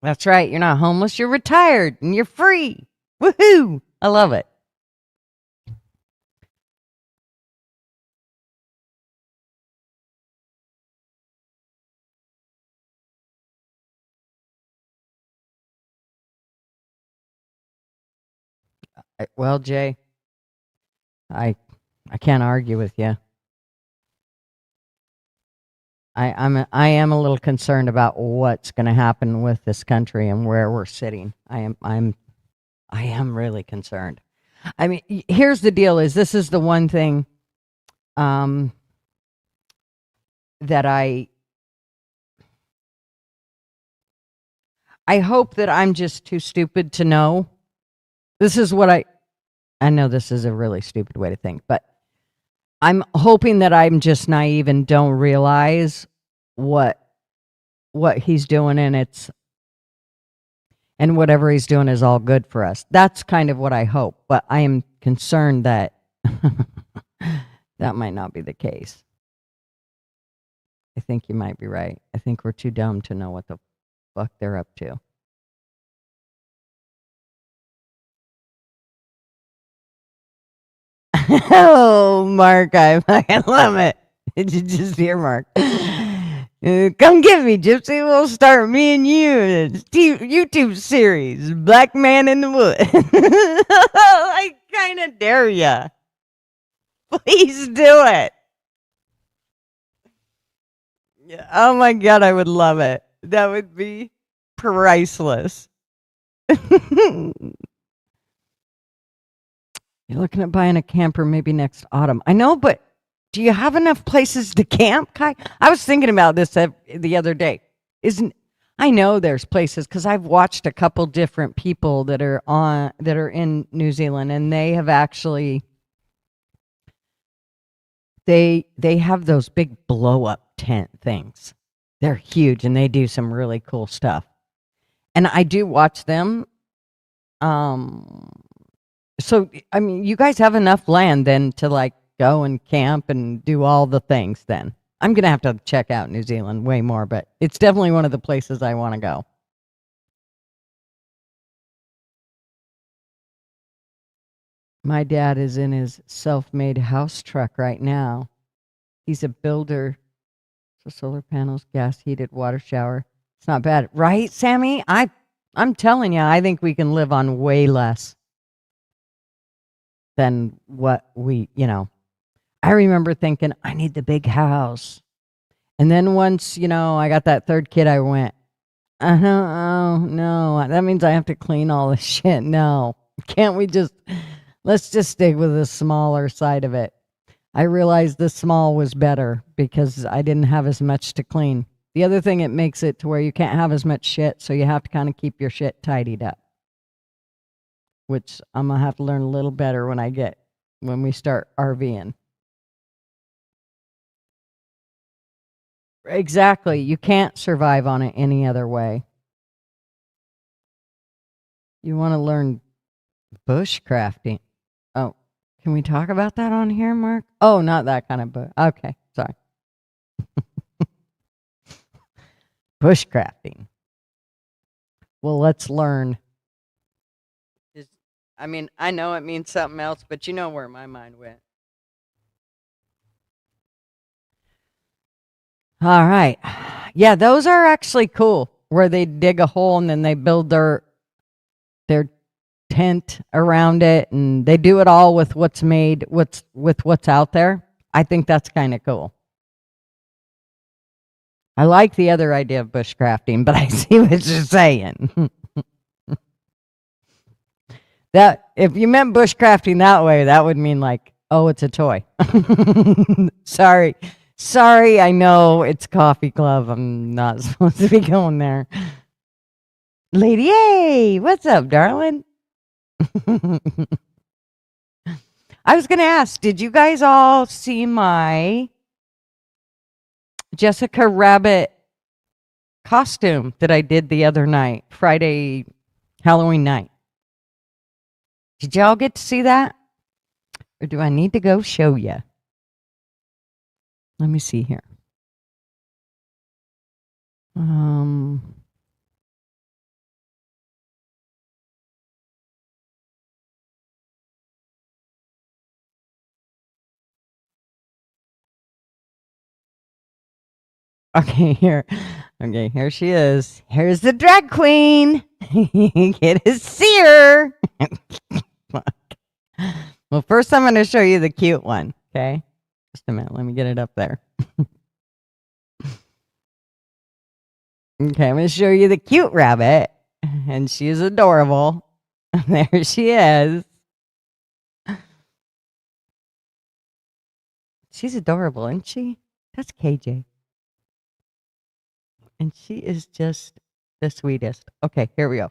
That's right. You're not homeless. You're retired and you're free. Woohoo. I love it. Well, Jay, I can't argue with you. I am a little concerned about what's going to happen with this country and where we're sitting. I am really concerned. I mean, here's the deal: this is the one thing that I hope that I'm just too stupid to know. This is what I know this is a really stupid way to think, but I'm hoping that I'm just naive and don't realize what he's doing, and whatever he's doing is all good for us. That's kind of what I hope, but I am concerned that that might not be the case. I think you might be right. I think we're too dumb to know what the fuck they're up to. Oh, Mark, I love it. Did you just hear Mark? Come get me, Gypsy. We'll start me and you a YouTube series, Black Man in the Wood. I kind of dare ya. Please do it. Yeah. Oh my God, I would love it. That would be priceless. You're looking at buying a camper maybe next autumn. I know, but do you have enough places to camp, Kai? I was thinking about this the other day. I know there's places because I've watched a couple different people that are in New Zealand, and they have actually they have those big blow up tent things. They're huge and they do some really cool stuff. And I do watch them. So, I mean, you guys have enough land then to like go and camp and do all the things then. I'm going to have to check out New Zealand way more, but it's definitely one of the places I want to go. My dad is in his self-made house truck right now. He's a builder. So solar panels, gas heated water shower. It's not bad. Right, Sammy? I'm telling you, I think we can live on way less. than what I remember thinking, I need the big house. And then once, I got that third kid, I went, oh, no, that means I have to clean all this shit. No, can't we let's just stick with the smaller side of it. I realized the small was better because I didn't have as much to clean. The other thing, it makes it to where you can't have as much shit, so you have to kind of keep your shit tidied up, which I'm going to have to learn a little better when we start RVing. Exactly. You can't survive on it any other way. You want to learn bushcrafting. Oh, can we talk about that on here, Mark? Oh, not that kind of bush. Okay, sorry. Bushcrafting. Well, let's learn. I know it means something else, but you know where my mind went. All right. Yeah, those are actually cool, where they dig a hole and then they build their tent around it, and they do it all with what's out there. I think that's kind of cool. I like the other idea of bushcrafting, but I see what you're saying. That if you meant bushcrafting that way, that would mean like, oh, it's a toy. Sorry, I know it's coffee club. I'm not supposed to be going there. Lady A, what's up, darling? I was going to ask, did you guys all see my Jessica Rabbit costume that I did the other night, Friday, Halloween night? Did y'all get to see that? Or do I need to go show you? Let me see here. Okay, here she is. Here's the drag queen. Get to see her. Fuck. Well, first I'm going to show you the cute one. Okay, just a minute. Let me get it up there. Okay, I'm going to show you the cute rabbit, and she's adorable. There she is. She's adorable, isn't she? That's KJ. And she is just the sweetest. Okay, here we go.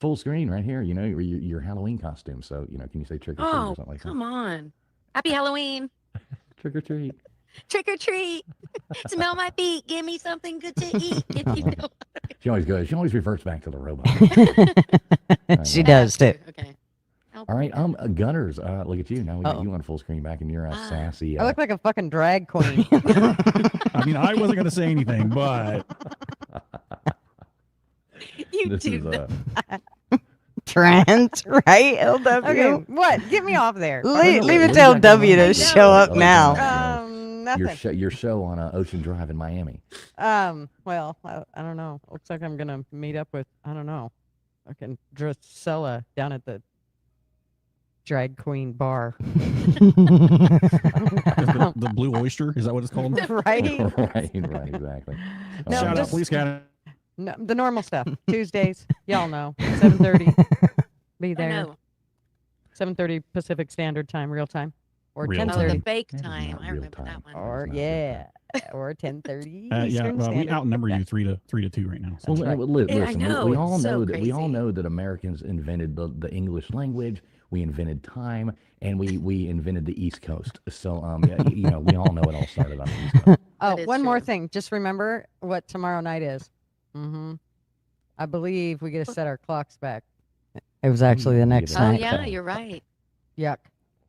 Full screen right here, your Halloween costume. So, can you say trick or treat or something like that? Come on. Happy Halloween. Trick or treat. Trick or treat. Smell my feet. Give me something good to eat. If you don't. She always goes. She always reverts back to the robot. She does too. Okay. All right, Gutter'S. Look at you. Now we got you on full screen back in your sassy. I look like a fucking drag queen. I wasn't going to say anything, but You this do. is Trans, right? LW. Okay, what? Get me off there. Leave it to LW to show up now. Nothing. your show on Ocean Drive in Miami. Well, I don't know. Looks like I'm gonna meet up with fucking Drusilla down at the drag queen bar. the Blue Oyster, is that what it's called? Right? right, exactly. No, Shout out, just- Police Academy. No, the normal stuff. Tuesdays, y'all know. 7:30. Be I there. know. 7:30 Pacific Standard Time, real time, or Real Oh, the 10:30, fake That is time. not I real remember time. that one. or It's not real or 10:30 Yeah, Eastern we Standard. outnumber you 3-2 right now. So. Well, right. listen, know, we all it's so know that we all crazy. know that Americans invented the English language. We invented time, and we invented the East Coast. So, we all know it all started on the East Coast. Oh, That is one more true. thing. Just remember what tomorrow night is. I believe we get to set our clocks back. It was actually the you next get Oh, night. yeah, you're right. Yuck.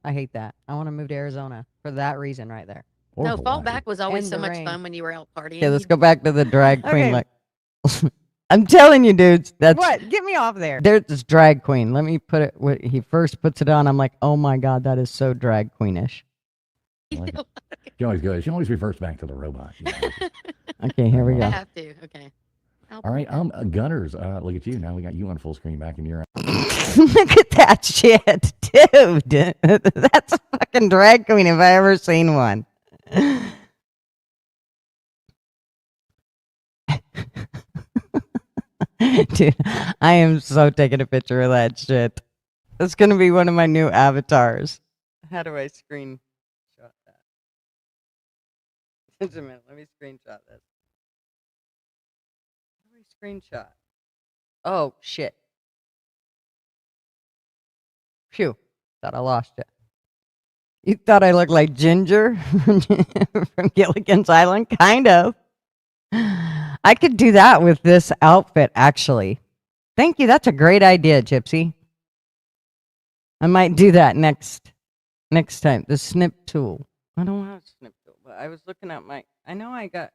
I hate that. I want to move to Arizona for that reason right there. Or No, fall Hawaii. back was always In so the much rain. fun when you were out partying. Okay, let's go back to the drag queen. Okay. I'm telling you, dudes. That's What? Get me off there. There's this drag queen. Let me put it. When he first puts it on, I'm like, oh my god, that is so drag queenish. She always goes. She always reverts back to the robot. Okay, here we I go. have to. Okay. All right, Gutter'S. Look at you. Now we got you on full screen back in your. Look at that shit, dude. That's a fucking drag queen if I ever seen one. Dude, I am so taking a picture of that shit. It's going to be one of my new avatars. How do I screenshot that? Just a minute. Let me screenshot this. How do I screenshot? Oh, shit. Phew. Thought I lost it. You thought I looked like Ginger from Gilligan's Island? Kind of. I could do that with this outfit, actually. Thank you. That's a great idea, Gypsy. I might do that next time. The snip tool. I don't have a snip tool, but I was looking at my. I know I can't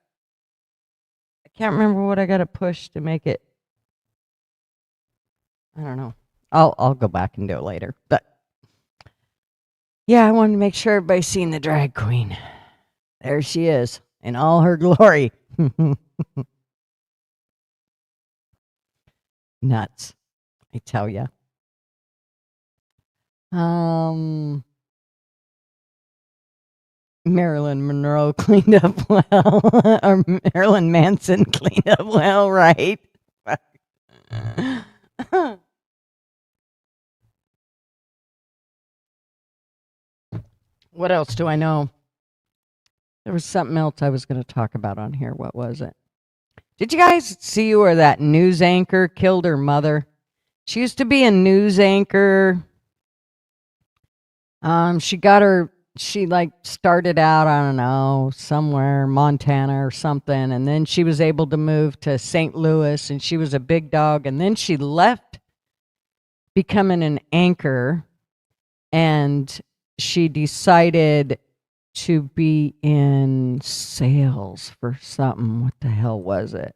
remember what I got to push to make it. I don't know. I'll go back and do it later. But yeah, I wanted to make sure everybody's seen the drag queen. There she is in all her glory. Nuts, I tell ya. Marilyn Monroe cleaned up well, or Marilyn Manson cleaned up well, right? What else do I know? There was something else I was going to talk about on here. What was it? Did you guys see where that news anchor killed her mother? She used to be a news anchor. She like started out, I don't know, somewhere, Montana or something. And then she was able to move to St. Louis and she was a big dog. And then she left becoming an anchor and she decided to be in sales for something. What the hell was it?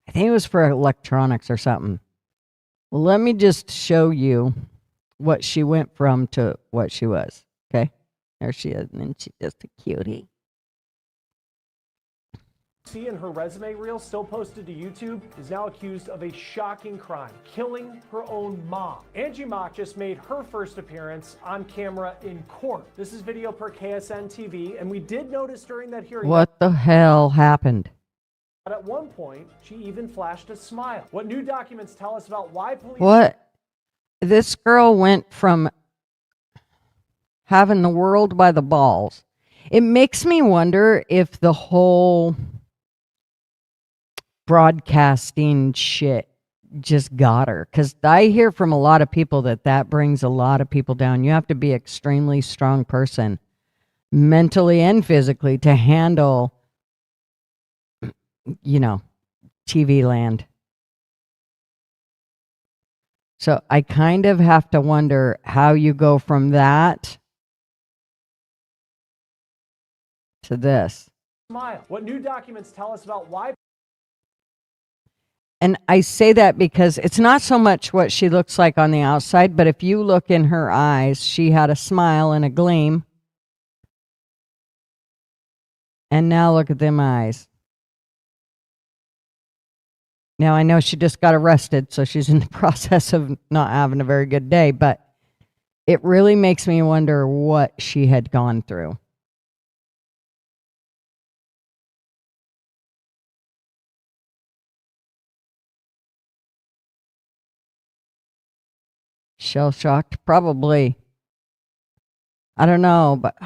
I think it was for electronics or something. Well, let me just show you what she went from to what she was. Okay? There she is, and then she's just a cutie. See in her resume reel, still posted to YouTube, is now accused of a shocking crime, killing her own mom. Angie Mock just made her first appearance on camera in court. This is video per KSN TV, and we did notice during that hearing What the hell happened? that at one point, she even flashed a smile. What new documents tell us about why police... What? This girl went from having the world by the balls. It makes me wonder if the whole broadcasting shit just got her. Because I hear from a lot of people that brings a lot of people down. You have to be an extremely strong person, mentally and physically, to handle, TV land. So I kind of have to wonder how you go from that to this. Smile. What new documents tell us about why... And I say that because it's not so much what she looks like on the outside, but if you look in her eyes, she had a smile and a gleam. And now look at them eyes. Now, I know she just got arrested, so she's in the process of not having a very good day, but it really makes me wonder what she had gone through. Shell-shocked? Probably. I don't know, but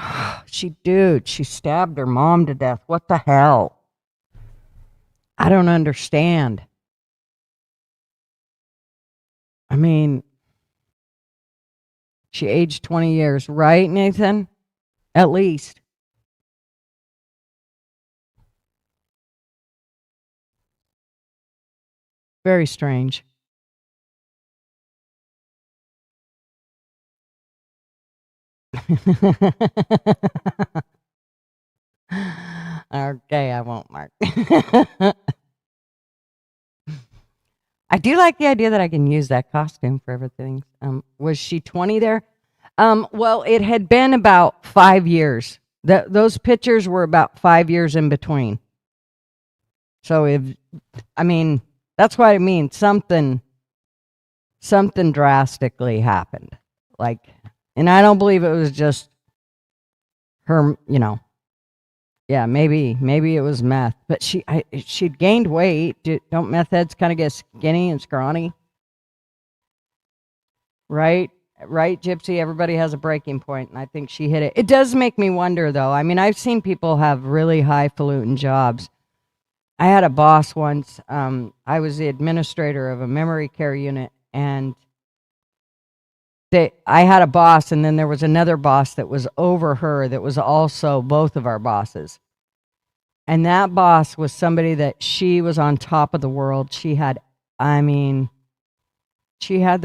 she stabbed her mom to death. What the hell? I don't understand. I mean, she aged 20 years, right, Nathan? At least. Very strange. Okay, I won't, Mark. I do like the idea that I can use that costume for everything. Was she 20 there? Well, it had been about 5 years. Those pictures were about 5 years in between. So that's what I mean. Something something drastically happened. Like, and I don't believe it was just her, you know. Yeah, maybe it was meth, but she'd gained weight. Don't meth heads kind of get skinny and scrawny? Right, Gypsy. Everybody has a breaking point, and I think she hit it. It does make me wonder, though. I mean, I've seen people have really highfalutin jobs. I had a boss once. I was the administrator of a memory care unit, and I had a boss, and then there was another boss that was over her that was also both of our bosses. And that boss was somebody that she was on top of the world. She had the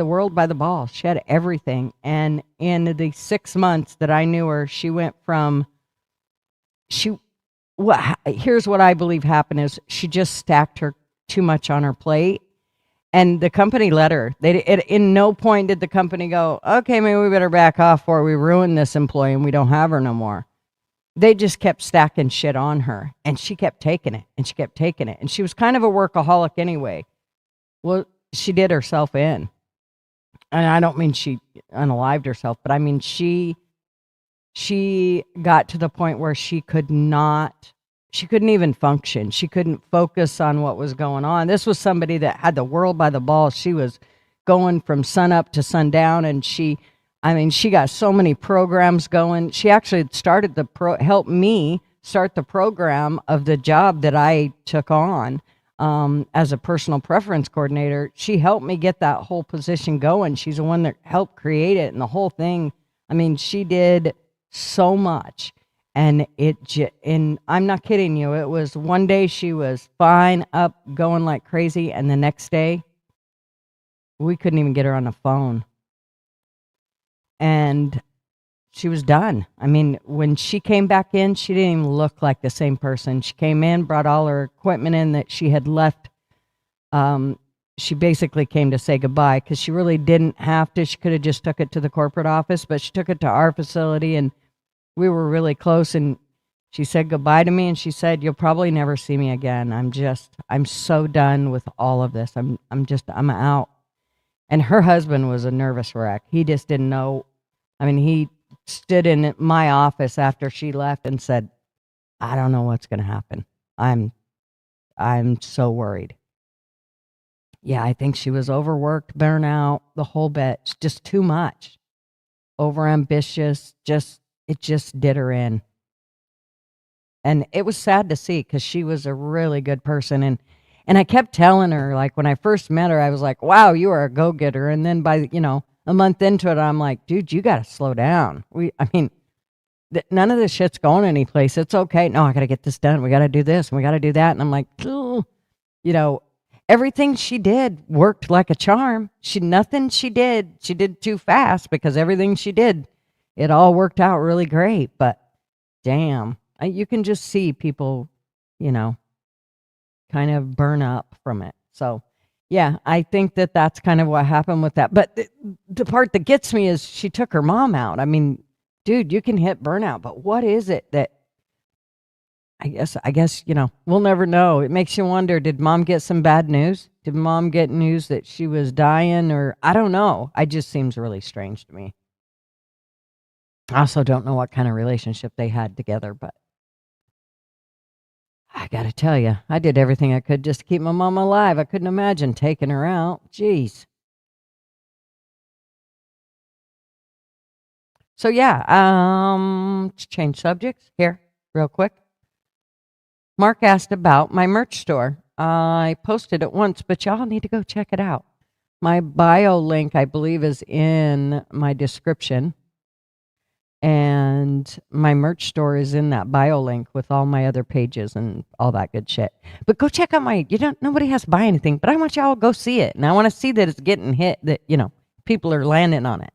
world by the balls. She had everything. And in the 6 months that I knew her, she went from, here's what I believe happened is she just stacked her too much on her plate. And the company let her. In no point did the company go, okay, maybe we better back off or we ruin this employee and we don't have her no more. They just kept stacking shit on her, and she kept taking it, and she kept taking it. And she was kind of a workaholic anyway. Well, she did herself in. And I don't mean she unalived herself, but I mean she got to the point where she couldn't even function. She couldn't focus on what was going on. This was somebody that had the world by the balls. She was going from sun up to sundown, and she got so many programs going. She actually started helped me start the program of the job that I took on as a personal preference coordinator. She helped me get that whole position going. She's the one that helped create it and the whole thing. I mean, she did so much. And I'm not kidding you. It was one day she was fine, up, going like crazy. And the next day, we couldn't even get her on the phone. And she was done. I mean, when she came back in, she didn't even look like the same person. She came in, brought all her equipment in that she had left. She basically came to say goodbye because she really didn't have to. She could have just took it to the corporate office, but she took it to our facility, and we were really close. And she said goodbye to me, and she said, "You'll probably never see me again. I'm so done with all of this. I'm out." And her husband was a nervous wreck. He just didn't know. I mean, he stood in my office after she left and said, "I don't know what's going to happen. I'm so worried." Yeah, I think she was overworked, burnout, the whole bit. Just too much. Overambitious. It just did her in. And it was sad to see because she was a really good person. And I kept telling her, like, when I first met her, I was like, wow, you are a go-getter. And then by, a month into it, I'm like, dude, you got to slow down. None of this shit's going anyplace. It's okay. No, I got to get this done. We got to do this and we got to do that. And I'm like, everything she did worked like a charm. Nothing she did too fast because everything she did, it all worked out really great. But damn, you can just see people, kind of burn up from it. So yeah, I think that's kind of what happened with that. But the part that gets me is she took her mom out. I mean, dude, you can hit burnout, but what is it that I guess, we'll never know. It makes you wonder, did mom get some bad news? Did mom get news that she was dying, or I don't know. It just seems really strange to me. I also don't know what kind of relationship they had together, but I got to tell you, I did everything I could just to keep my mom alive. I couldn't imagine taking her out. Jeez. So yeah, to change subjects here real quick. Mark asked about my merch store. I posted it once, but y'all need to go check it out. My bio link, I believe, is in my description. And my merch store is in that bio link with all my other pages and all that good shit. But go check out nobody has to buy anything, but I want y'all to go see it. And I want to see that it's getting hit, that, people are landing on it.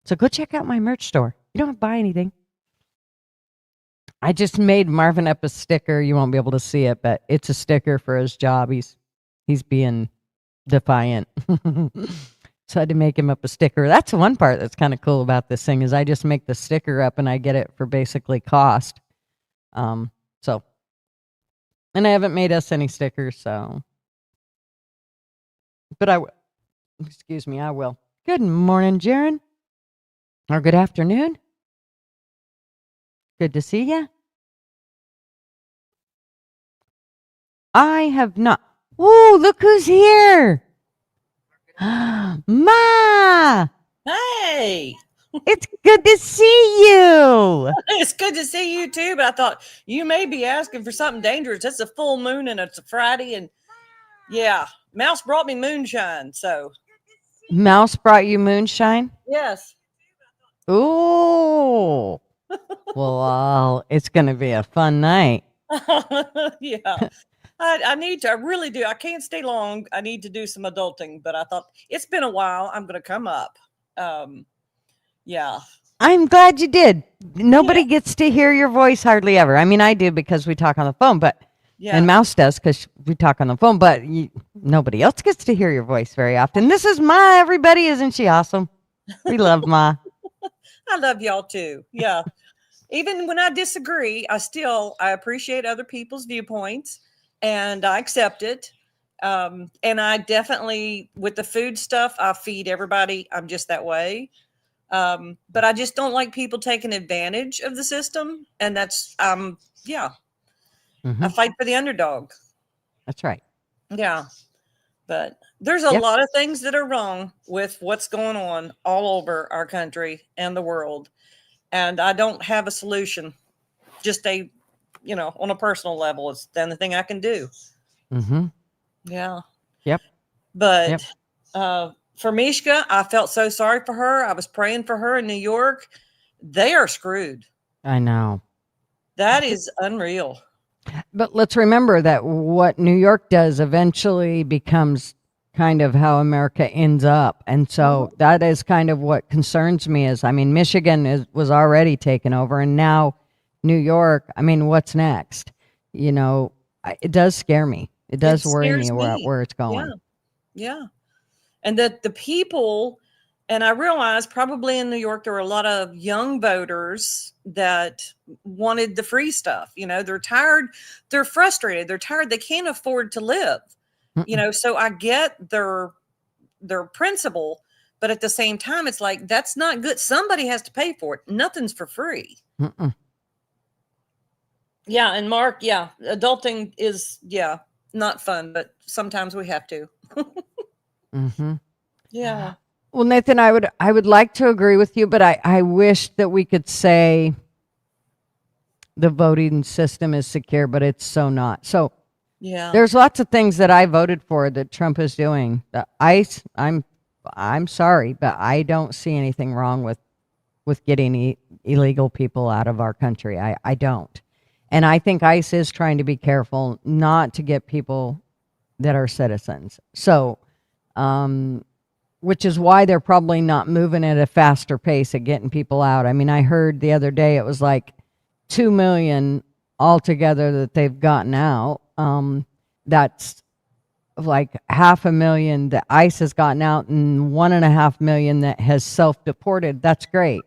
So go check out my merch store. You don't have to buy anything. I just made Marvin up a sticker. You won't be able to see it, but it's a sticker for his job. He's being defiant. So I had to make him up a sticker. That's the one part that's kind of cool about this thing is I just make the sticker up and I get it for basically cost. And I haven't made us any stickers, so. But Excuse me, I will. Good morning, Jaron. Or good afternoon. Good to see you. I have not. Ooh, look who's here. Ma! Hey, It's good to see you. it's good to see you too. But I thought you may be asking for something dangerous. It's a full moon and it's a Friday, and yeah, Mouse brought me moonshine. So Mouse brought you moonshine? yes, Ooh. Well, it's going to be a fun night. yeah. I need to. I really do. I can't stay long. I need to do some adulting. But I thought it's been a while. I'm going to come up. Yeah. I'm glad you did. Nobody gets to hear your voice hardly ever. I mean, I do because we talk on the phone, but and Mouse does because we talk on the phone, but nobody else gets to hear your voice very often. This is Ma, everybody. Isn't she awesome? We love Ma. I love y'all too. Yeah. Even when I disagree, I appreciate other people's viewpoints and I accept it. And I definitely, with the food stuff, I feed everybody. I'm just that way. But I just don't like people taking advantage of the system. And that's, yeah. I fight for the underdog. That's right. Yeah. But there's a lot of things that are wrong with what's going on all over our country and the world. And I don't have a solution. Just on a personal level, it's the only thing I can do. Yeah. Yep. But for Mishka, I felt so sorry for her. I was praying for her in New York. They are screwed. I know. That is unreal. But let's remember that what New York does eventually becomes kind of how America ends up. And so that is kind of what concerns me is, I mean, Michigan was already taken over and now New York, I mean, what's next? It does scare me. It does worry me where it's going. Yeah. And that the people, and I realize probably in New York, there are a lot of young voters that wanted the free stuff. They're tired. They're frustrated. They're tired. They can't afford to live. So I get their principle, but at the same time, it's like, that's not good. Somebody has to pay for it. Nothing's for free. Yeah. And Mark, adulting is, not fun, but sometimes we have to. Yeah. Well, Nathan, I would like to agree with you, but I wish that we could say the voting system is secure, but it's so not. So there's lots of things that I voted for that Trump is doing. The ICE, I'm sorry, but I don't see anything wrong with getting illegal people out of our country. I don't. And I think ICE is trying to be careful not to get people that are citizens. So, which is why they're probably not moving at a faster pace at getting people out. I mean, I heard the other day it was like 2 million altogether that they've gotten out. That's like 500,000 that ICE has gotten out and 1.5 million that has self-deported. That's great.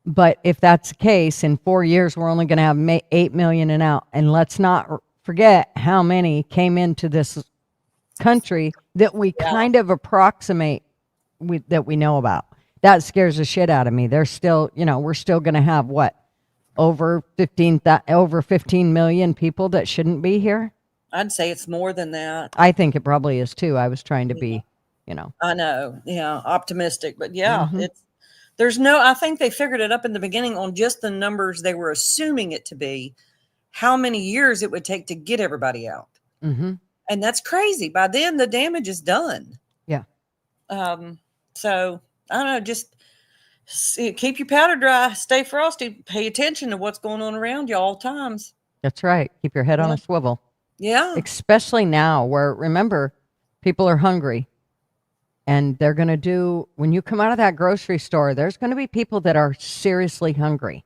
But if that's the case, in 4 years, we're only going to have 8 million and out. And let's not forget how many came into this country that we kind of approximate that we know about. That scares the shit out of me. There's still, we're still going to have over 15 million people that shouldn't be here. I'd say it's more than that. I think it probably is too. I was trying to be, I know, optimistic, but I think they figured it up in the beginning on just the numbers they were assuming it to be, how many years it would take to get everybody out. And that's crazy. By then the damage is done. Yeah. So I don't know, just keep your powder dry, stay frosty, pay attention to what's going on around you all times. That's right. Keep your head on a swivel. Yeah. Especially now where, remember, people are hungry and they're going to when you come out of that grocery store, there's going to be people that are seriously hungry.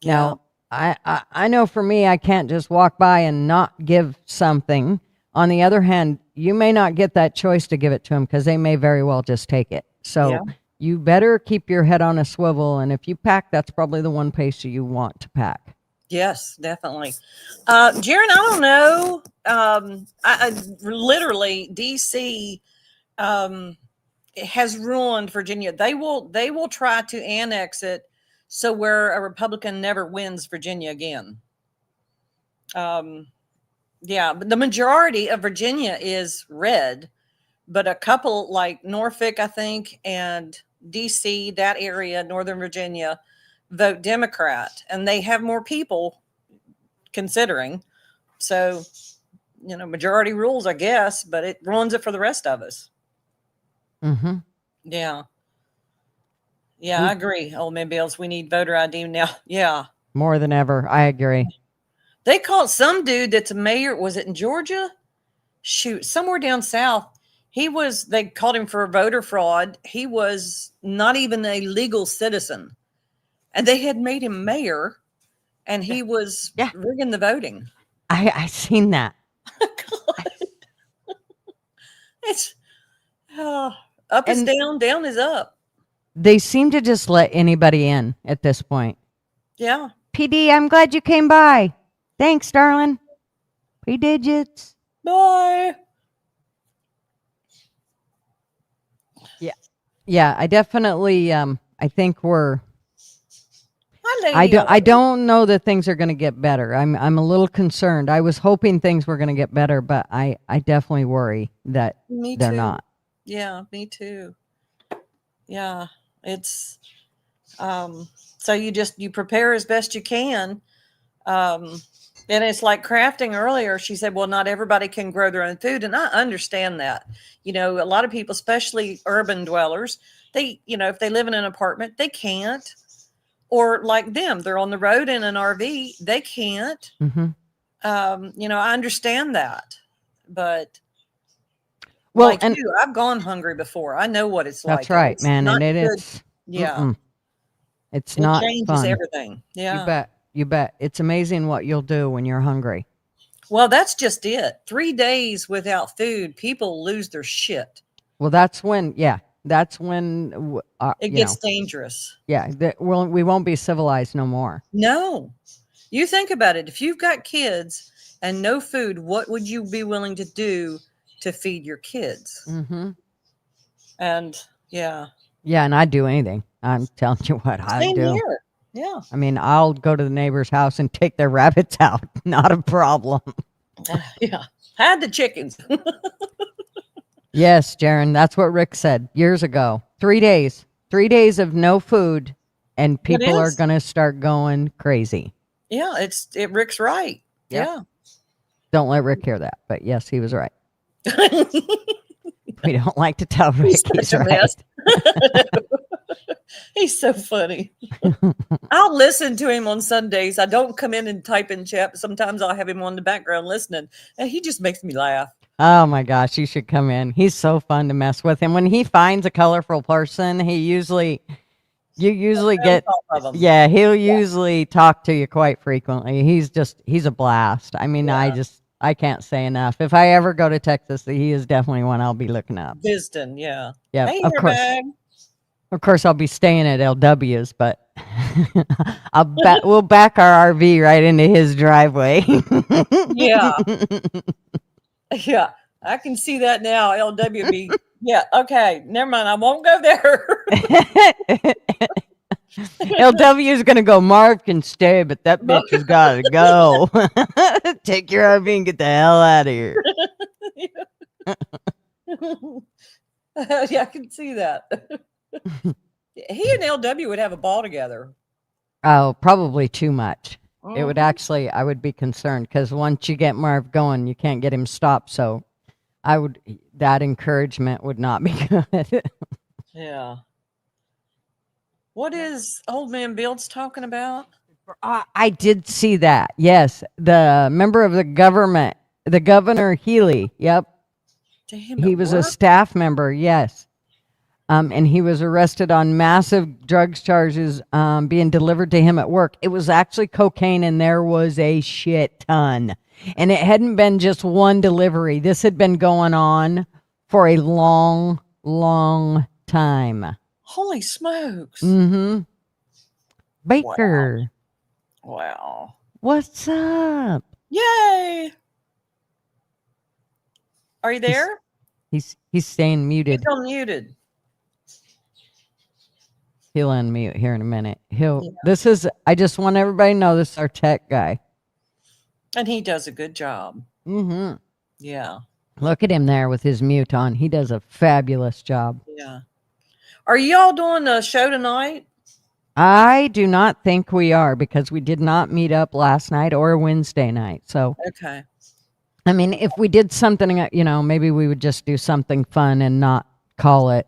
Yeah. Now, I know for me, I can't just walk by and not give something. On the other hand, you may not get that choice to give it to them because they may very well just take it. So you better keep your head on a swivel. And if you pack, that's probably the one place you want to pack. Yes, definitely. Jaron, I don't know. I literally DC it has ruined Virginia. They will try to annex it so where a Republican never wins Virginia again. Yeah, but the majority of Virginia is red, but a couple like Norfolk, I think, and DC, that area, Northern Virginia, vote Democrat, and they have more people considering. So, majority rules, I guess, but it ruins it for the rest of us. Mm-hmm. Yeah. Yeah, I agree. Old man Bills, we need voter ID now. Yeah. More than ever. I agree. They called some dude that's a mayor. Was it in Georgia? Shoot, somewhere down south. They called him for voter fraud. He was not even a legal citizen. And they had made him mayor, and he was rigging the voting. I seen that. It's up is down, down is up. They seem to just let anybody in at this point. Yeah. PD, I'm glad you came by. Thanks, darling. P-digits. Bye. Yeah. Yeah, I definitely I think I don't know that things are going to get better. I'm a little concerned. I was hoping things were going to get better, but I definitely worry that they're not. Yeah, me too. Yeah, it's so you prepare as best you can. And it's like crafting earlier. She said, well, not everybody can grow their own food. And I understand that. A lot of people, especially urban dwellers, they, if they live in an apartment, they can't. Or like them, they're on the road in an RV, they can't. Mm-hmm. I understand that. But well, like you, I've gone hungry before. I know what it's like. That's right, man. And it's yeah. It's not changes fun. Everything. Yeah. You bet. It's amazing what you'll do when you're hungry. Well, that's just it. 3 days without food, people lose their shit. Well, that's when it gets dangerous. Yeah. We won't be civilized no more. No. You think about it. If you've got kids and no food, what would you be willing to do to feed your kids? Mm-hmm. And yeah. Yeah, and I'd do anything. I'm telling you what I'd do. Here. Yeah. I mean, I'll go to the neighbor's house and take their rabbits out. Not a problem. Yeah. Had the chickens. Yes, Jaron, that's what Rick said years ago. 3 days. 3 days of no food, and people are going to start going crazy. Yeah, Rick's right. Yep. Yeah. Don't let Rick hear that, but yes, he was right. We don't like to tell Rick he's right. He's so funny. I'll listen to him on Sundays. I don't come in and type in chat, but sometimes I'll have him on the background listening, and he just makes me laugh. Oh my gosh, you should come in. He's so fun to mess with. And when he finds a colorful person, you usually get, he'll usually talk to you quite frequently. He's a blast. I mean, I can't say enough. If I ever go to Texas, he is definitely one I'll be looking up. Viston, yeah. Yeah, hey, of course. Of course, I'll be staying at LW's, but we'll back our RV right into his driveway. Yeah. Yeah, I can see that now. LWB. Yeah, okay. Never mind. I won't go there. LW is going to go, Marv can stay, but that bitch has got to go. Take your RV and get the hell out of here. Yeah, I can see that. He and LW would have a ball together. Oh, probably too much. It would actually, I would be concerned because once you get Marv going, you can't get him stopped. So that encouragement would not be good. Yeah. What is Old Man Bill's talking about? I did see that. Yes. The member of the government, the Governor Healy. Yep. Damn, he was a staff member. Yes. And he was arrested on massive drugs charges being delivered to him at work. It was actually cocaine, and there was a shit ton. And it hadn't been just one delivery. This had been going on for a long, long time. Holy smokes. Mm-hmm. Baker. Wow. What's up? Yay. Are you there? He's staying muted. He's unmuted. He'll unmute here in a minute. I just want everybody to know this is our tech guy. And he does a good job. Mm-hmm. Yeah. Look at him there with his mute on. He does a fabulous job. Yeah. Are y'all doing a show tonight? I do not think we are because we did not meet up last night or Wednesday night. So, okay. I mean, if we did something, maybe we would just do something fun and not call it,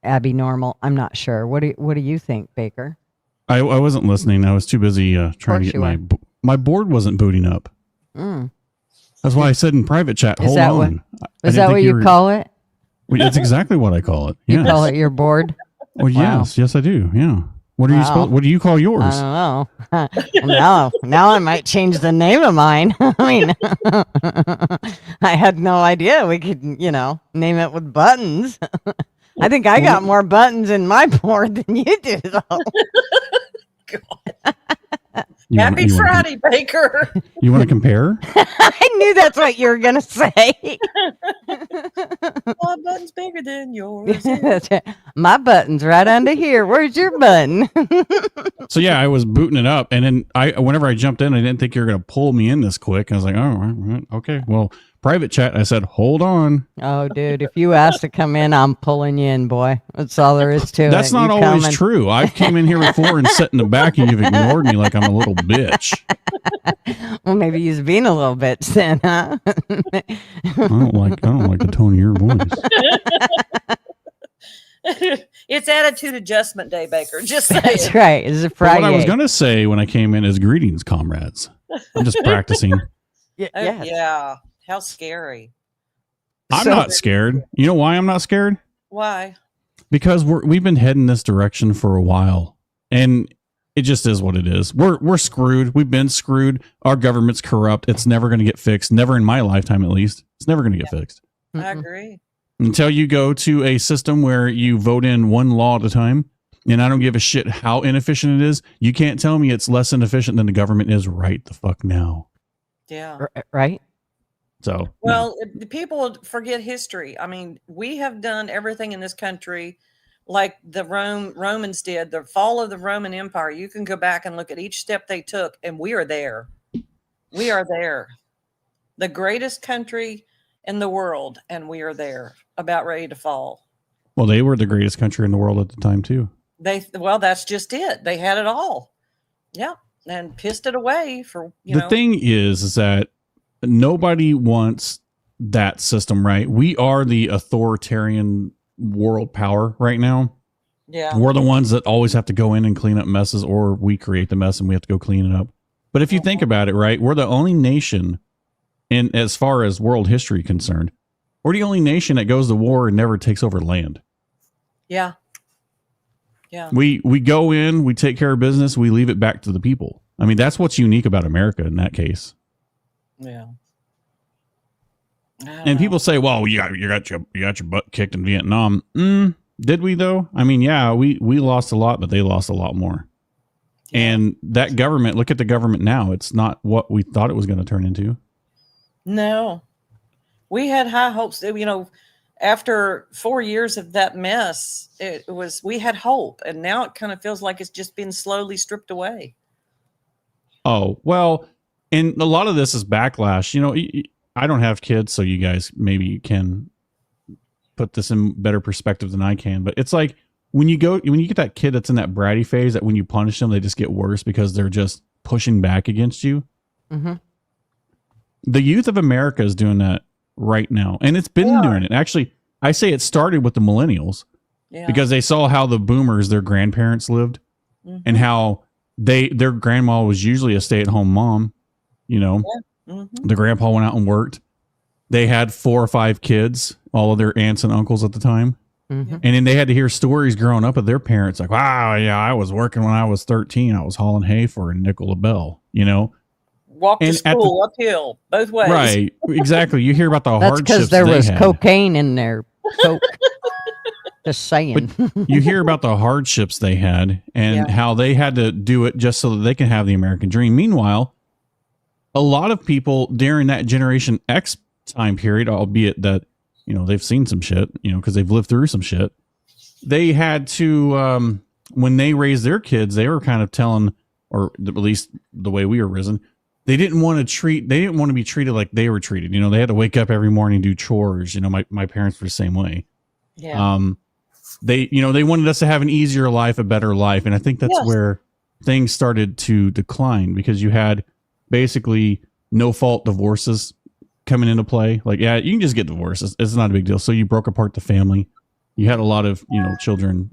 Abby normal. I'm not sure. What do you think, Baker? I wasn't listening. I was too busy trying to get my board wasn't booting up. That's why I said in private chat, hold on. Is that what you call it? It's exactly what I call it. You call it your board? Well, yes, I do. Yeah. What do you call yours? I don't know. Now I might change the name of mine. I mean, I had no idea we could, name it with buttons. I think I got more buttons in my board than you do, though. God. Happy Friday, Baker. You want to compare? I knew that's what you were going to say. My button's bigger than yours. My button's right under here. Where's your button? So yeah, I was booting it up, and then whenever I jumped in, I didn't think you were going to pull me in this quick. I was like, oh, okay. Well, private chat, I said, hold on. Oh, dude, if you ask to come in, I'm pulling you in, boy. That's all there is to it. That's not always true. I've came in here before and sat in the back, and you've ignored me like I'm a little bitch. Well, maybe he's being a little bitch then, huh? I don't like the tone of your voice. It's attitude adjustment day, Baker. Just saying. That's right. It's a Friday. What I was going to say when I came in is greetings, comrades. I'm just practicing. Yeah. How scary. I'm not scared. You know why I'm not scared? Why? Because we've been heading this direction for a while, and it just is what it is. We're screwed. We've been screwed. Our government's corrupt. It's never going to get fixed. Never in my lifetime, at least. It's never going to get fixed. I agree. Until you go to a system where you vote in one law at a time, and I don't give a shit how inefficient it is. You can't tell me it's less inefficient than the government is right the fuck now. Yeah. Right? So, well, people forget history. I mean, we have done everything in this country like the Romans did, the fall of the Roman Empire. You can go back and look at each step they took, and we are there. We are there. The greatest country in the world, and we are there, about ready to fall. Well, they were the greatest country in the world at the time, too. That's just it. They had it all. Yeah. And pissed it away for, The thing is that nobody wants that system, right? We are the authoritarian world power right now. Yeah. We're the ones that always have to go in and clean up messes, or we create the mess and we have to go clean it up. But if you think about it, right, we're the only nation in as far as world history concerned, we're the only nation that goes to war and never takes over land. Yeah. Yeah. We go in, we take care of business, we leave it back to the people. I mean, that's what's unique about America in that case. Yeah. And people say, "Well, you got your butt kicked in Vietnam." Did we though? I mean, yeah, we lost a lot, but they lost a lot more. Yeah. And that government, look at the government now. It's not what we thought it was going to turn into. No, we had high hopes. After 4 years of that mess, we had hope, and now it kind of feels like it's just been slowly stripped away. Oh, well, and a lot of this is backlash. I don't have kids, so you guys maybe can put this in better perspective than I can. But it's like when you get that kid that's in that bratty phase, that when you punish them, they just get worse because they're just pushing back against you. Mm-hmm. The youth of America is doing that right now, and it's been doing it. Actually, I say it started with the millennials because they saw how the boomers, their grandparents lived, and how their grandma was usually a stay-at-home mom. The grandpa went out and worked. They had 4 or 5 kids, all of their aunts and uncles at the time. Mm-hmm. And then they had to hear stories growing up of their parents like, wow, yeah, I was working when I was 13. I was hauling hay for a nickel a bell, Walk to school uphill both ways. Right. Exactly. You hear about the hardships. That's because there was cocaine in there. Coke. Just saying. But you hear about the hardships they had and how they had to do it just so that they can have the American dream. Meanwhile, a lot of people during that Generation X time period, albeit that, they've seen some shit, because they've lived through some shit. They had to when they raised their kids, they were kind of telling, or at least the way we were risen, they didn't want to be treated like they were treated. They had to wake up every morning, do chores. My parents were the same way. Yeah. They wanted us to have an easier life, a better life. And I think that's where things started to decline, because you had basically no fault divorces coming into play. Like, yeah, you can just get divorced. It's not a big deal. So you broke apart the family. You had a lot of, children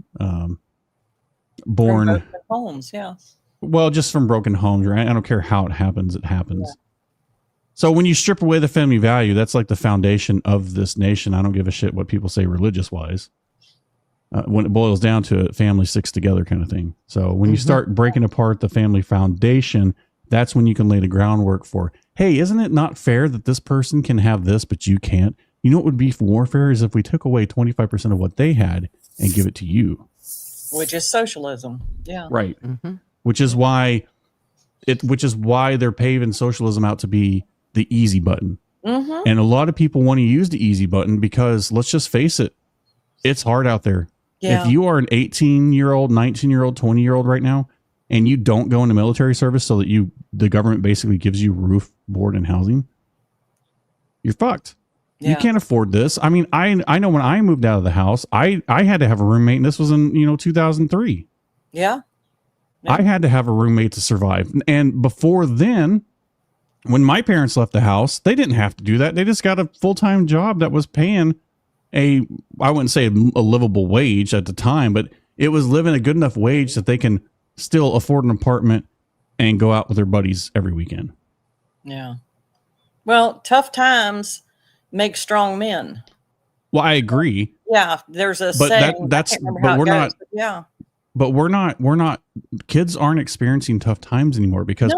born From broken homes. Yeah. Well, just from broken homes, right? I don't care how it happens. It happens. Yeah. So when you strip away the family value, that's like the foundation of this nation. I don't give a shit what people say religious wise. When it boils down to it, family sticks together kind of thing. So when you start breaking apart the family foundation, that's when you can lay the groundwork for, hey, isn't it not fair that this person can have this, but you can't? You know what would be warfare is if we took away 25% of what they had and give it to you. Which is socialism. Yeah. Right. Which is why they're paving socialism out to be the easy button. And a lot of people want to use the easy button because, let's just face it, it's hard out there. Yeah. If you are an 18-year-old, 19-year-old, 20-year-old right now, and you don't go into military service so that the government basically gives you roof, board, and housing, you're fucked. Yeah. You can't afford this. I mean, I know when I moved out of the house, I had to have a roommate, and this was in 2003. Yeah. I had to have a roommate to survive. And before then, when my parents left the house, they didn't have to do that. They just got a full-time job that was paying I wouldn't say a livable wage at the time, but it was living a good enough wage that they can still afford an apartment and go out with their buddies every weekend. Yeah. Well, tough times make strong men. Well, I agree. Yeah. There's a saying. But we're not, kids aren't experiencing tough times anymore because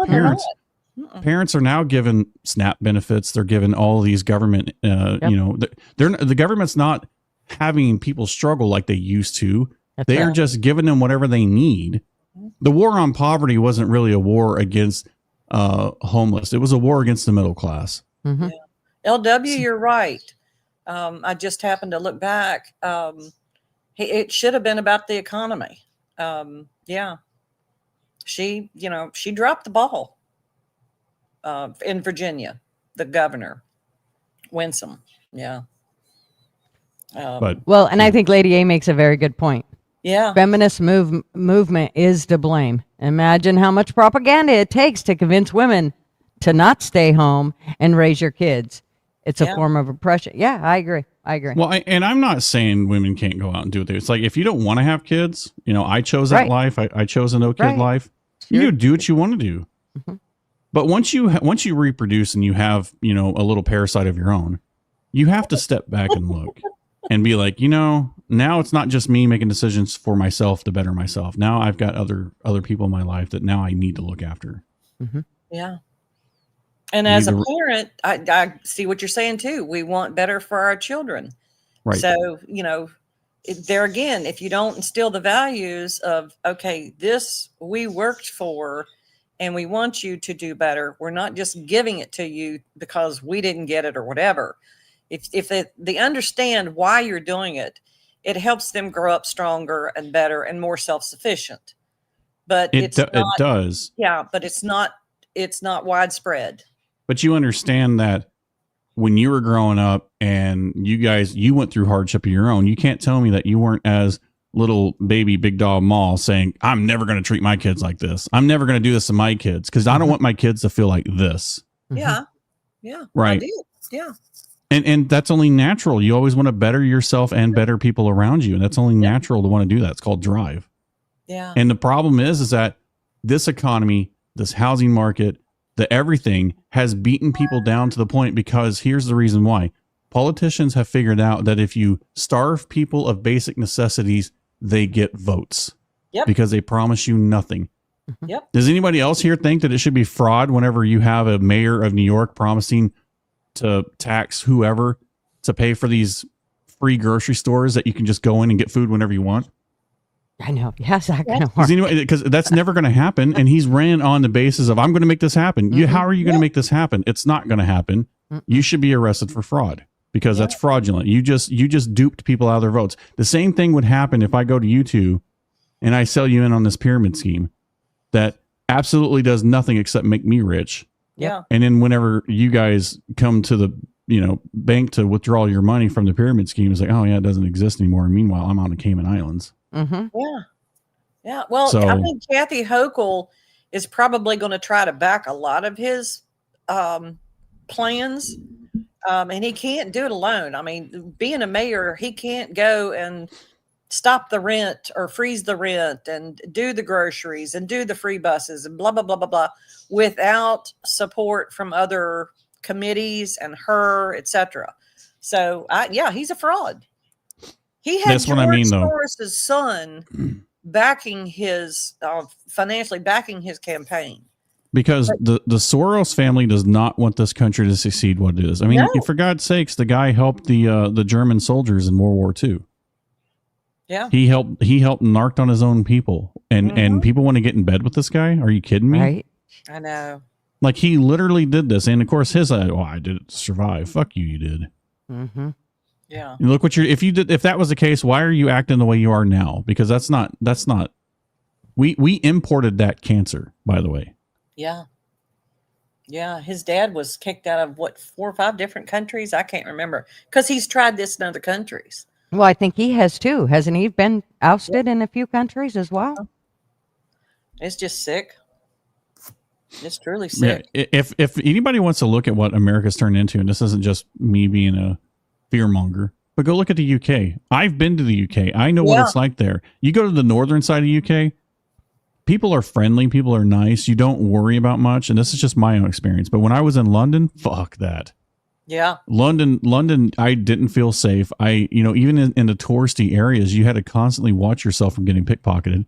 parents are now given SNAP benefits. They're given all these government, the government's not having people struggle like they used to. They are just giving them whatever they need. The war on poverty wasn't really a war against homeless. It was a war against the middle class. Yeah. LW, you're right. I just happened to look back. It should have been about the economy. She dropped the ball in Virginia, the governor, Winsome. Yeah. And I think Lady A makes a very good point. Yeah. Feminist movement is to blame. Imagine how much propaganda it takes to convince women to not stay home and raise your kids. It's a form of oppression. Yeah, I agree. Well, and I'm not saying women can't go out and do it. It's like, if you don't want to have kids, I chose that life. I chose a no kid life. Sure. You do what you want to do. But once you reproduce and you have, a little parasite of your own, you have to step back and look and be like, now it's not just me making decisions for myself to better myself. Now I've got other people in my life that now I need to look after. Yeah. And as a parent, I see what you're saying too. We want better for our children. Right. So, there again, if you don't instill the values of, okay, this we worked for and we want you to do better. We're not just giving it to you because we didn't get it or whatever. If they understand why you're doing it, it helps them grow up stronger and better and more self-sufficient. But it does. Yeah, but it's not widespread. But you understand that when you were growing up and you went through hardship of your own, you can't tell me that you weren't as little baby big dog Maul saying, I'm never going to treat my kids like this. I'm never going to do this to my kids because I don't want my kids to feel like this. Yeah. Yeah. Right. I do. Yeah. And that's only natural. You always want to better yourself and better people around you. And that's only natural to want to do that. It's called drive. Yeah. And the problem is that this economy, this housing market, the everything has beaten people down to the point, because here's the reason why. Politicians have figured out that if you starve people of basic necessities, they get votes. Yep. Because they promise you nothing. Yep. Does anybody else here think that it should be fraud whenever you have a mayor of New York promising to tax whoever to pay for these free grocery stores that you can just go in and get food whenever you want? I know. How's that going to work? Because that's never going to happen. And he's ran on the basis of, I'm going to make this happen. How are you going to make this happen? It's not going to happen. You should be arrested for fraud because that's fraudulent. You just duped people out of their votes. The same thing would happen if I go to YouTube and I sell you in on this pyramid scheme that absolutely does nothing except make me rich. Yeah. And then whenever you guys come to the, bank to withdraw your money from the pyramid scheme, it's like, oh yeah, it doesn't exist anymore. And meanwhile, I'm on the Cayman Islands. Mm-hmm. Yeah. Yeah. Well, So- I think Kathy Hochul is probably going to try to back a lot of his plans. And he can't do it alone. I mean, being a mayor, he can't go and stop the rent or freeze the rent and do the groceries and do the free buses and blah, blah, blah, blah, blah, without support from other committees and her, etc. So, he's a fraud. He had That's what I mean, though. Soros's son backing his, financially backing his campaign. Because the Soros family does not want this country to succeed what it is. I mean, No. for God's sakes, the guy helped the German soldiers in World War II. Yeah. He helped narked on his own people. And people want to get in bed with this guy? Are you kidding me? Right. I know. Like, he literally did this. And of course his I did it to survive. Fuck you did. Mm-hmm. Yeah. And look what if that was the case, why are you acting the way you are now? Because that's not we imported that cancer, by the way. Yeah. Yeah. His dad was kicked out of 4 or 5 different countries. I can't remember because he's tried this in other countries. Well, I think he has too. Hasn't he been ousted in a few countries as well? It's just sick. It's truly sick. Yeah, if anybody wants to look at what America's turned into, and this isn't just me being a fearmonger, but go look at the UK. I've been to the UK. I know what it's like there. You go to the northern side of the UK, people are friendly, people are nice. You don't worry about much, and this is just my own experience. But when I was in London, fuck that. Yeah. London, I didn't feel safe. Even in the touristy areas, you had to constantly watch yourself from getting pickpocketed.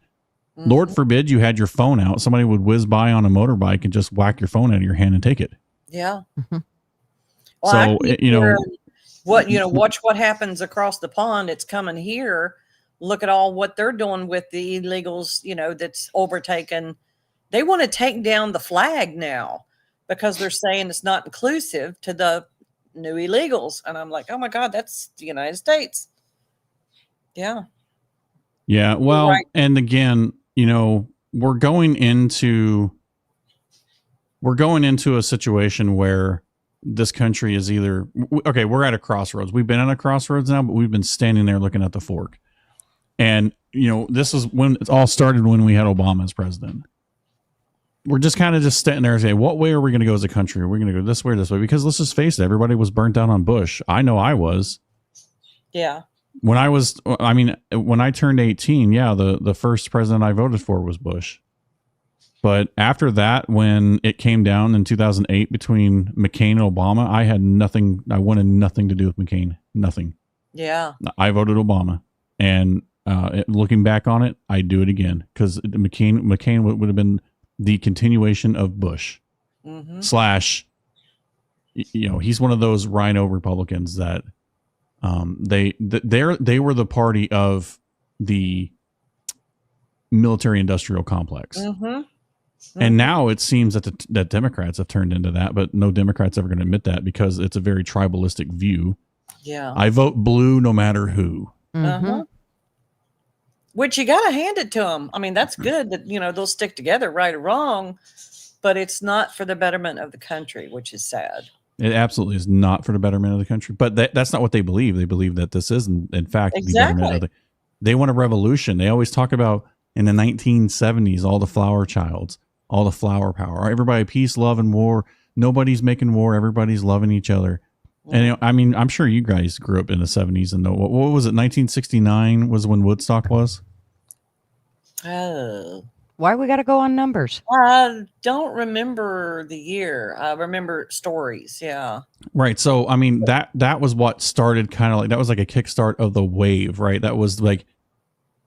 Mm-hmm. Lord forbid you had your phone out. Somebody would whiz by on a motorbike and just whack your phone out of your hand and take it. Yeah. Mm-hmm. Well, So, watch what happens across the pond. It's coming here. Look at all what they're doing with the illegals, that's overtaken. They want to take down the flag now because they're saying it's not inclusive to the new illegals. And I'm like, oh my God, that's the United States. Yeah. Yeah. Well, Right. And again, we're going into a situation where this country is either, okay, we're at a crossroads. We've been at a crossroads now, but we've been standing there looking at the fork. And, this is when it all started when we had Obama as president. We're just kind of just sitting there and saying, what way are we going to go as a country? Are we going to go this way or this way? Because let's just face it, everybody was burnt out on Bush. I know I was. Yeah. When I turned 18, the first president I voted for was Bush. But after that, when it came down in 2008 between McCain and Obama, I wanted nothing to do with McCain. Nothing. Yeah. I voted Obama. And looking back on it, I'd do it again because McCain would have been the continuation of Bush. Mm-hmm. / he's one of those rhino Republicans that they were the party of the military industrial complex. Mm-hmm. Mm-hmm. And now it seems that Democrats have turned into that, but no Democrat's ever going to admit that because it's a very tribalistic view. Yeah. I vote blue no matter who. Mm-hmm. Uh-huh. Which you got to hand it to them. I mean, that's good that, they'll stick together, right or wrong, but it's not for the betterment of the country, which is sad. It absolutely is not for the betterment of the country, but that's not what they believe. They believe that this is, in fact, the betterment of they want a revolution. They always talk about in the 1970s, all the flower childs, all the flower power, everybody, peace, love, and war. Nobody's making war. Everybody's loving each other. And I'm sure you guys grew up in the 70s and know what was it? 1969 was when Woodstock was. Oh, why we got to go on numbers? I don't remember the year. I remember stories. Yeah. Right. So, that was what started kind of like, that was like a kickstart of the wave, right? That was like,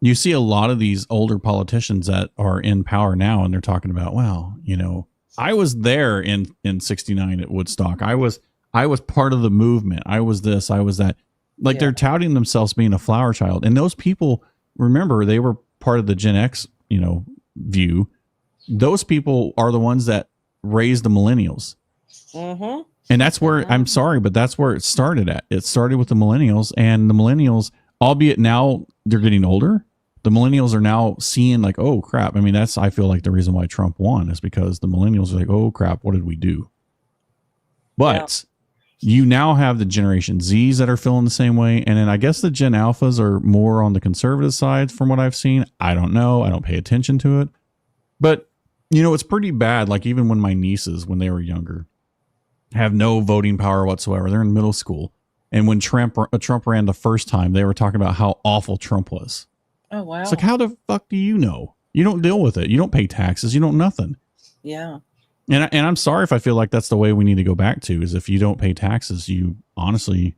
you see a lot of these older politicians that are in power now, and they're talking about, well, I was there in 69 at Woodstock. I was part of the movement. I was this, I was that. Like they're touting themselves being a flower child. And those people, remember, they were part of the Gen X, view. Those people are the ones that raised the millennials. Mm-hmm. And that's where, I'm sorry, but that's where it started at. It started with the millennials, and the millennials, albeit now they're getting older, the millennials are now seeing like, oh crap. I mean, that's, I feel like the reason why Trump won is because the millennials are like, oh crap, what did we do? But you now have the Generation Zs that are feeling the same way. And then I guess the Gen Alphas are more on the conservative side from what I've seen. I don't know. I don't pay attention to it. But, you know, it's pretty bad. Like even when my nieces, when they were younger, have no voting power whatsoever. They're in middle school. And when Trump ran the first time, they were talking about how awful Trump was. Oh, wow. It's like, how the fuck do you know? You don't deal with it. You don't pay taxes. You don't nothing. Yeah. And I'm sorry if I feel like that's the way we need to go back to, is if you don't pay taxes, you honestly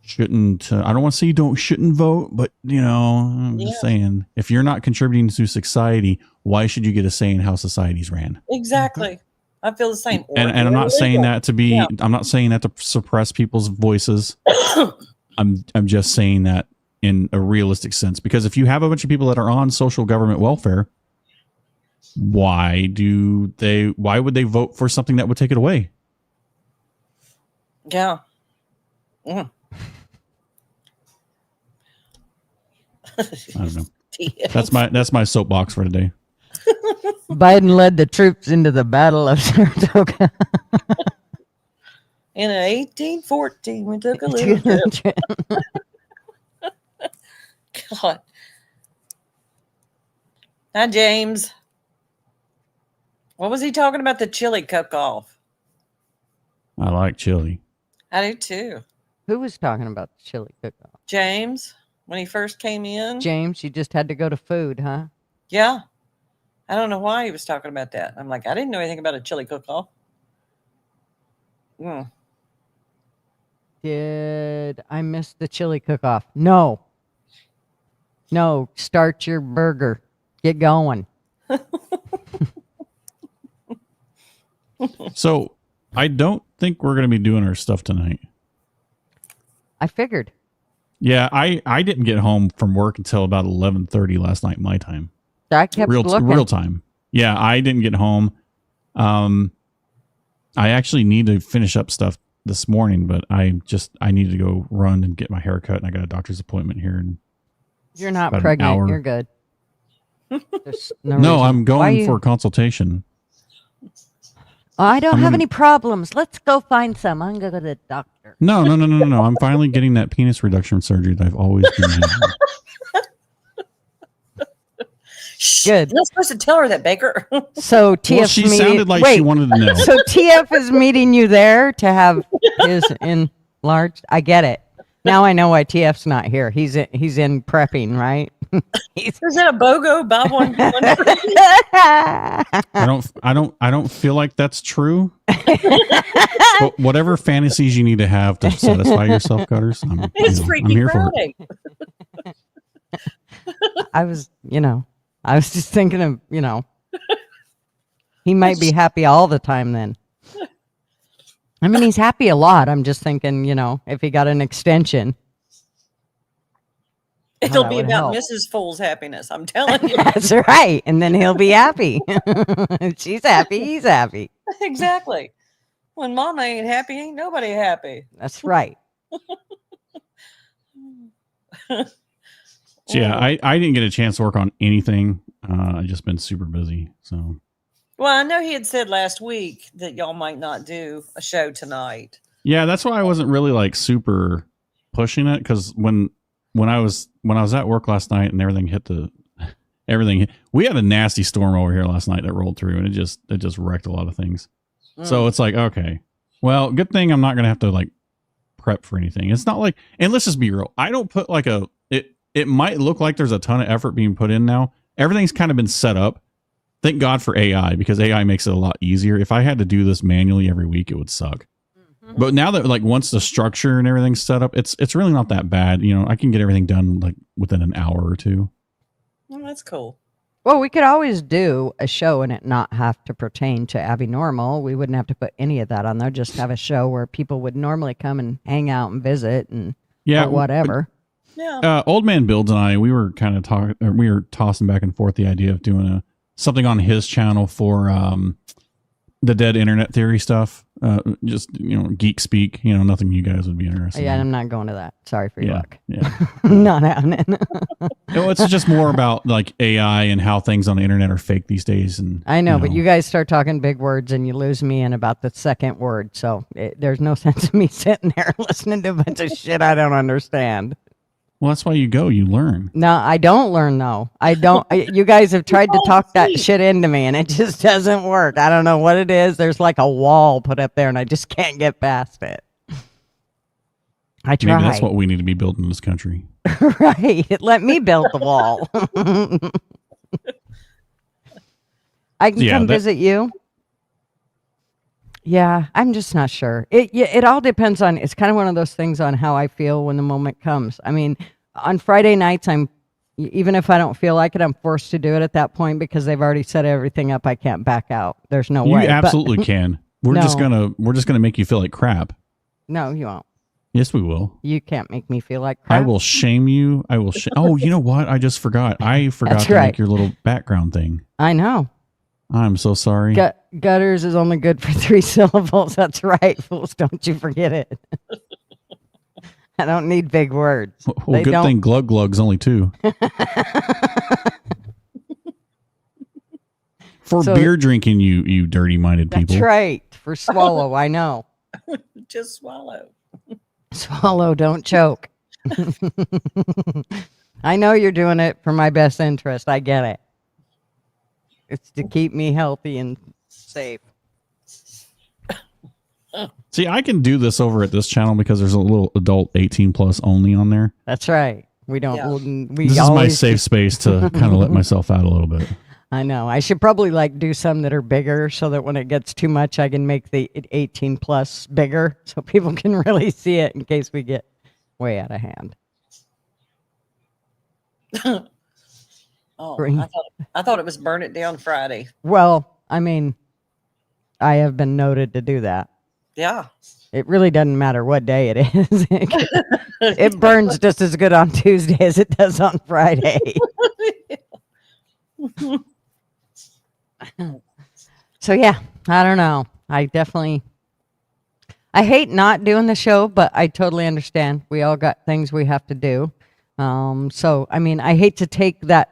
shouldn't. I don't want to say you shouldn't vote, but, you know, I'm just saying, if you're not contributing to society, why should you get a say in how society's ran? Exactly. I feel the same. And I'm not saying that to be, I'm not saying that to suppress people's voices. I'm just saying that in a realistic sense, because if you have a bunch of people that are on social government welfare, why would they vote for something that would take it away? Yeah. Mm. I don't know. That's my soapbox for today. Biden led the troops into the Battle of Saratoga. In 1814, we took a little trip. God. Hi, James. What was he talking about? The chili cook-off. I like chili. I do too. Who was talking about the chili cook-off? James, when he first came in. James, you just had to go to food, huh? Yeah. I don't know why he was talking about that. I'm like, I didn't know anything about a chili cook-off. Mm. Did I miss the chili cook-off? No. No, start your burger. Get going. So I don't think we're going to be doing our stuff tonight. I figured. Yeah, I didn't get home from work until about 11:30 last night, my time. I kept looking. Real time. Yeah, I didn't get home. I actually need to finish up stuff this morning, but I need to go run and get my hair cut, and I got a doctor's appointment here. And you're not pregnant. You're good. No, I'm going for a consultation. I don't have any problems. Let's go find some. I'm going to go to the doctor. No. I'm finally getting that penis reduction surgery that I've always been having. Good. You're not supposed to tell her that, Baker. So TF, she sounded like she wanted to know. So TF is meeting you there to have his enlarged. I get it. Now I know why TF's not here. He's in prepping, right? Is that a BOGO Bob one? I don't feel like that's true. But whatever fantasies you need to have to satisfy yourself, Gutters, It's Freaky Friday. I was just thinking of, he might be happy all the time then. I mean, he's happy a lot. I'm just thinking, if he got an extension. It'll be about Mrs. Fool's happiness. I'm telling you. That's right. And then he'll be happy. She's happy. He's happy. Exactly. When Mama ain't happy, ain't nobody happy. That's right. So yeah, I didn't get a chance to work on anything. I've just been super busy. So. Well, I know he had said last week that y'all might not do a show tonight. Yeah, that's why I wasn't really like super pushing it, because when I was at work last night and everything hit, we had a nasty storm over here last night that rolled through, and it just wrecked a lot of things. So it's like, okay, well, good thing I'm not gonna have to like prep for anything. It's not like, and let's just be real, I don't put like it might look like there's a ton of effort being put in now. Everything's kind of been set up. Thank God for AI, because AI makes it a lot easier. If I had to do this manually every week, it would suck. Mm-hmm. But now that like once the structure and everything's set up, it's really not that bad. I can get everything done like within an hour or two. Well, that's cool. Well, we could always do a show and it not have to pertain to Abby Normal. We wouldn't have to put any of that on there. Just have a show where people would normally come and hang out and visit and or whatever. Yeah. Old Man Builds and I, we were kind of tossing back and forth the idea of doing something on his channel for the dead internet theory stuff. Just geek speak. Nothing you guys would be interested. Yeah, in. I'm not going to that. Sorry for your luck. Yeah. Not happening. It's just more about like AI and how things on the internet are fake these days. And I know, but you guys start talking big words and you lose me in about the second word. So there's no sense of me sitting there listening to a bunch of shit I don't understand. Well, that's why you go. You learn. No, I don't learn though. I don't. You guys have tried to talk that shit into me, and it just doesn't work. I don't know what it is. There's like a wall put up there, and I just can't get past it. I try. Maybe that's what we need to be building in this country. Right. Let me build the wall. I can come visit you. Yeah, I'm just not sure. It all depends on. It's kind of one of those things on how I feel when the moment comes. I mean, on Friday nights, even if I don't feel like it, I'm forced to do it at that point because they've already set everything up. I can't back out. There's no way. You absolutely can. We're just gonna make you feel like crap. No, you won't. Yes, we will. You can't make me feel like crap. I will shame you. I will. Oh, you know what? I just forgot. I forgot to make your little background thing. I know. I'm so sorry. Gutter's is only good for 3 syllables. That's right, fools. Don't you forget it. I don't need big words. Well, good thing glug glug's only 2. For beer drinking, you dirty-minded people. That's right. For swallow, I know. Just swallow. Swallow, don't choke. I know you're doing it for my best interest. I get it. It's to keep me healthy and safe. See, I can do this over at this channel because there's a little adult 18 plus only on there. That's right. We don't. Yeah. This is my safe space to kind of let myself out a little bit. I know. I should probably do some that are bigger so that when it gets too much, I can make the 18 plus bigger so people can really see it in case we get way out of hand. Oh, I thought it was Burn It Down Friday. Well, I mean, I have been noted to do that. Yeah. It really doesn't matter what day it is. It burns just as good on Tuesday as it does on Friday. So, yeah, I don't know. I hate not doing the show, but I totally understand. We all got things we have to do. So, I mean, I hate to take that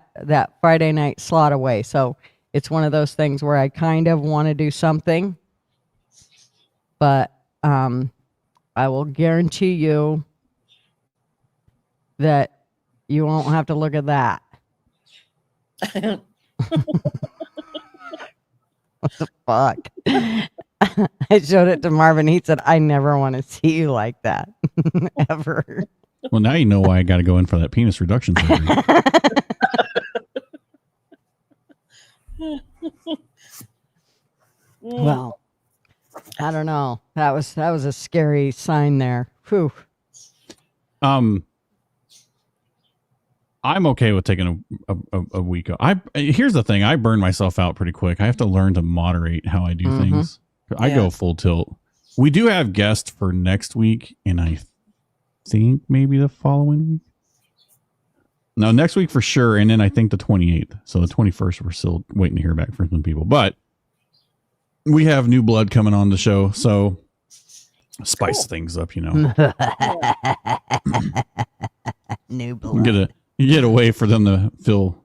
Friday night slot away. So it's one of those things where I kind of want to do something, but I will guarantee you that you won't have to look at that. What the fuck? I showed it to Marvin. He said, I never want to see you like that. Ever. Well, now you know why I got to go in for that penis reduction surgery. Well, I don't know. That was a scary sign there. Whew. I'm okay with taking a week off. Here's the thing. I burn myself out pretty quick. I have to learn to moderate how I do things. I go full tilt. We do have guests for next week, and I think maybe the following week. No, next week for sure, and then I think the 28th. So the 21st, we're still waiting to hear back from some people. But we have new blood coming on the show, so spice things up, you know. New blood. Get a way for them to feel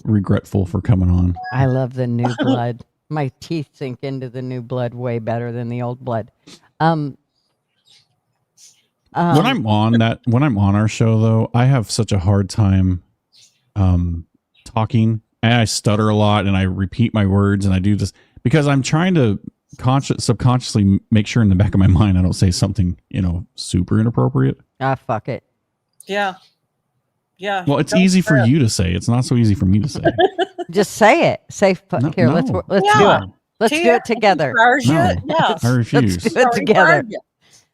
regretful for coming on. I love the new blood. My teeth sink into the new blood way better than the old blood. When I'm on our show though, I have such a hard time talking, and I stutter a lot, and I repeat my words, and I do this because I'm trying to subconsciously make sure in the back of my mind I don't say something, super inappropriate. Fuck it. Yeah. Yeah. Well, it's easy for you to say. It's not so easy for me to say. Just say it. Say here. Let's do it. Let's do it together. No, I refuse. Let's do it together.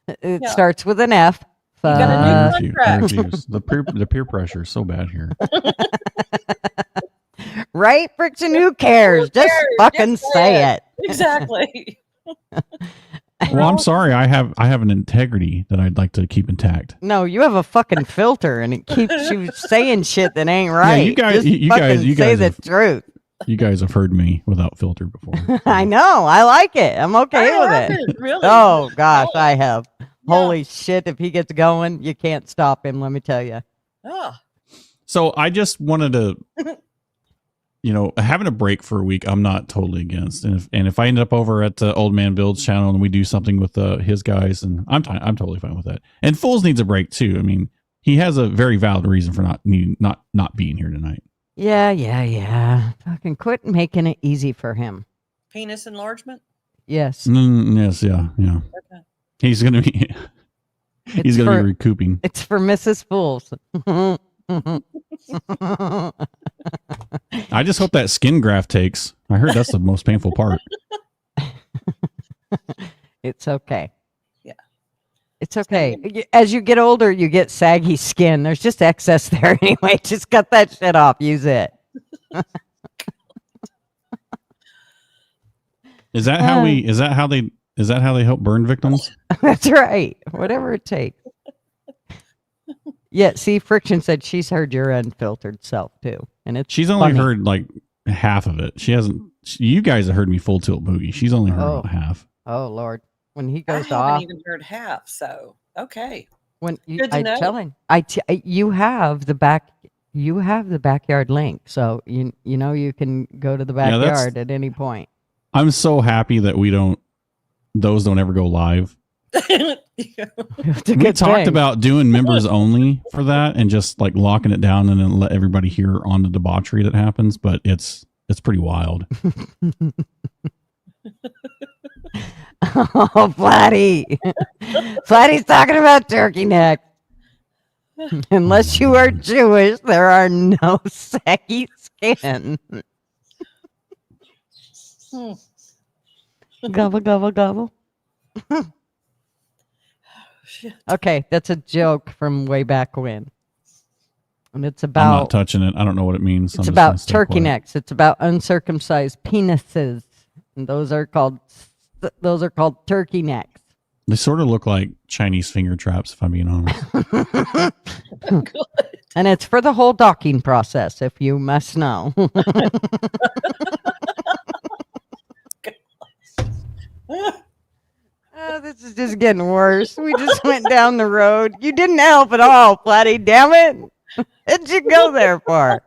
It starts with an F. I refuse. The peer pressure is so bad here. Right, Friction? Who cares? Just fucking say it. Exactly. Well, I'm sorry. I have an integrity that I'd like to keep intact. No, you have a fucking filter, and it keeps you saying shit that ain't right. Yeah, you guys say the truth. You guys have heard me without filter before. I know. I like it. I'm okay I with haven't, it. really. Oh gosh, Oh, I have. Holy shit! If he gets going, you can't stop him. Let me tell you. Oh. So I just wanted to, having a break for a week, I'm not totally against. And if I end up over at Old Man Build's channel and we do something with his guys, and I'm totally fine with that. And Fools needs a break too. I mean, he has a very valid reason for not being here tonight. Yeah. Fucking quit making it easy for him. Penis enlargement? Yes. Yes, yeah. Okay. He's gonna be be recouping. It's for Mrs. Fools. I just hope that skin graft takes. I heard that's the most painful part. It's okay. Yeah. It's okay. As you get older, you get saggy skin. There's just excess there anyway. Just cut that shit off. Use it. Is that how they help burn victims? That's right. Whatever it takes. Yeah, see, Friction said she's heard your unfiltered self too. And she's only heard like half of it. She hasn't. You guys have heard me full tilt boogie. She's only heard about half. Oh Lord. When he I goes haven't off. even heard half, so okay. When Good to I'm know. telling you have the backyard link. So you you can go to the backyard at any point. I'm so happy that those don't ever go live. We talked about doing members only for that and just like locking it down and then let everybody hear on the debauchery that happens, but it's pretty wild. Oh, Flatty. Flatty's talking about turkey neck. Unless you are Jewish, there are no saggy skin. Gobble, gobble, gobble. Okay, that's a joke from way back when. And it's about... I'm not touching it. I don't know what it means. It's about turkey necks. It's about uncircumcised penises. And those are called turkey necks. They sort of look like Chinese finger traps, if I'm being honest. And it's for the whole docking process, if you must know. Oh, this is just getting worse. We just went down the road. You didn't help at all, Flatty. Damn it. What'd you go there for?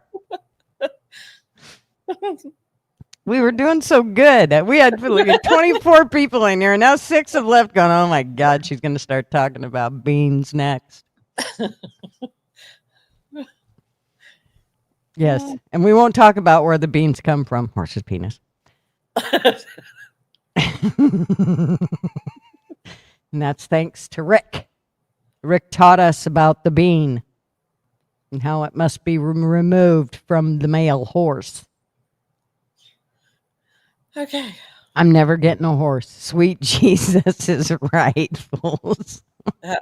We were doing so good. We had like 24 people in here, and now 6 have left going, oh my God, she's going to start talking about beans next. Yes, and we won't talk about where the beans come from. Horse's penis. And that's thanks to Rick. Rick taught us about the bean and how it must be removed from the male horse. Okay. I'm never getting a horse. Sweet Jesus is right, fools.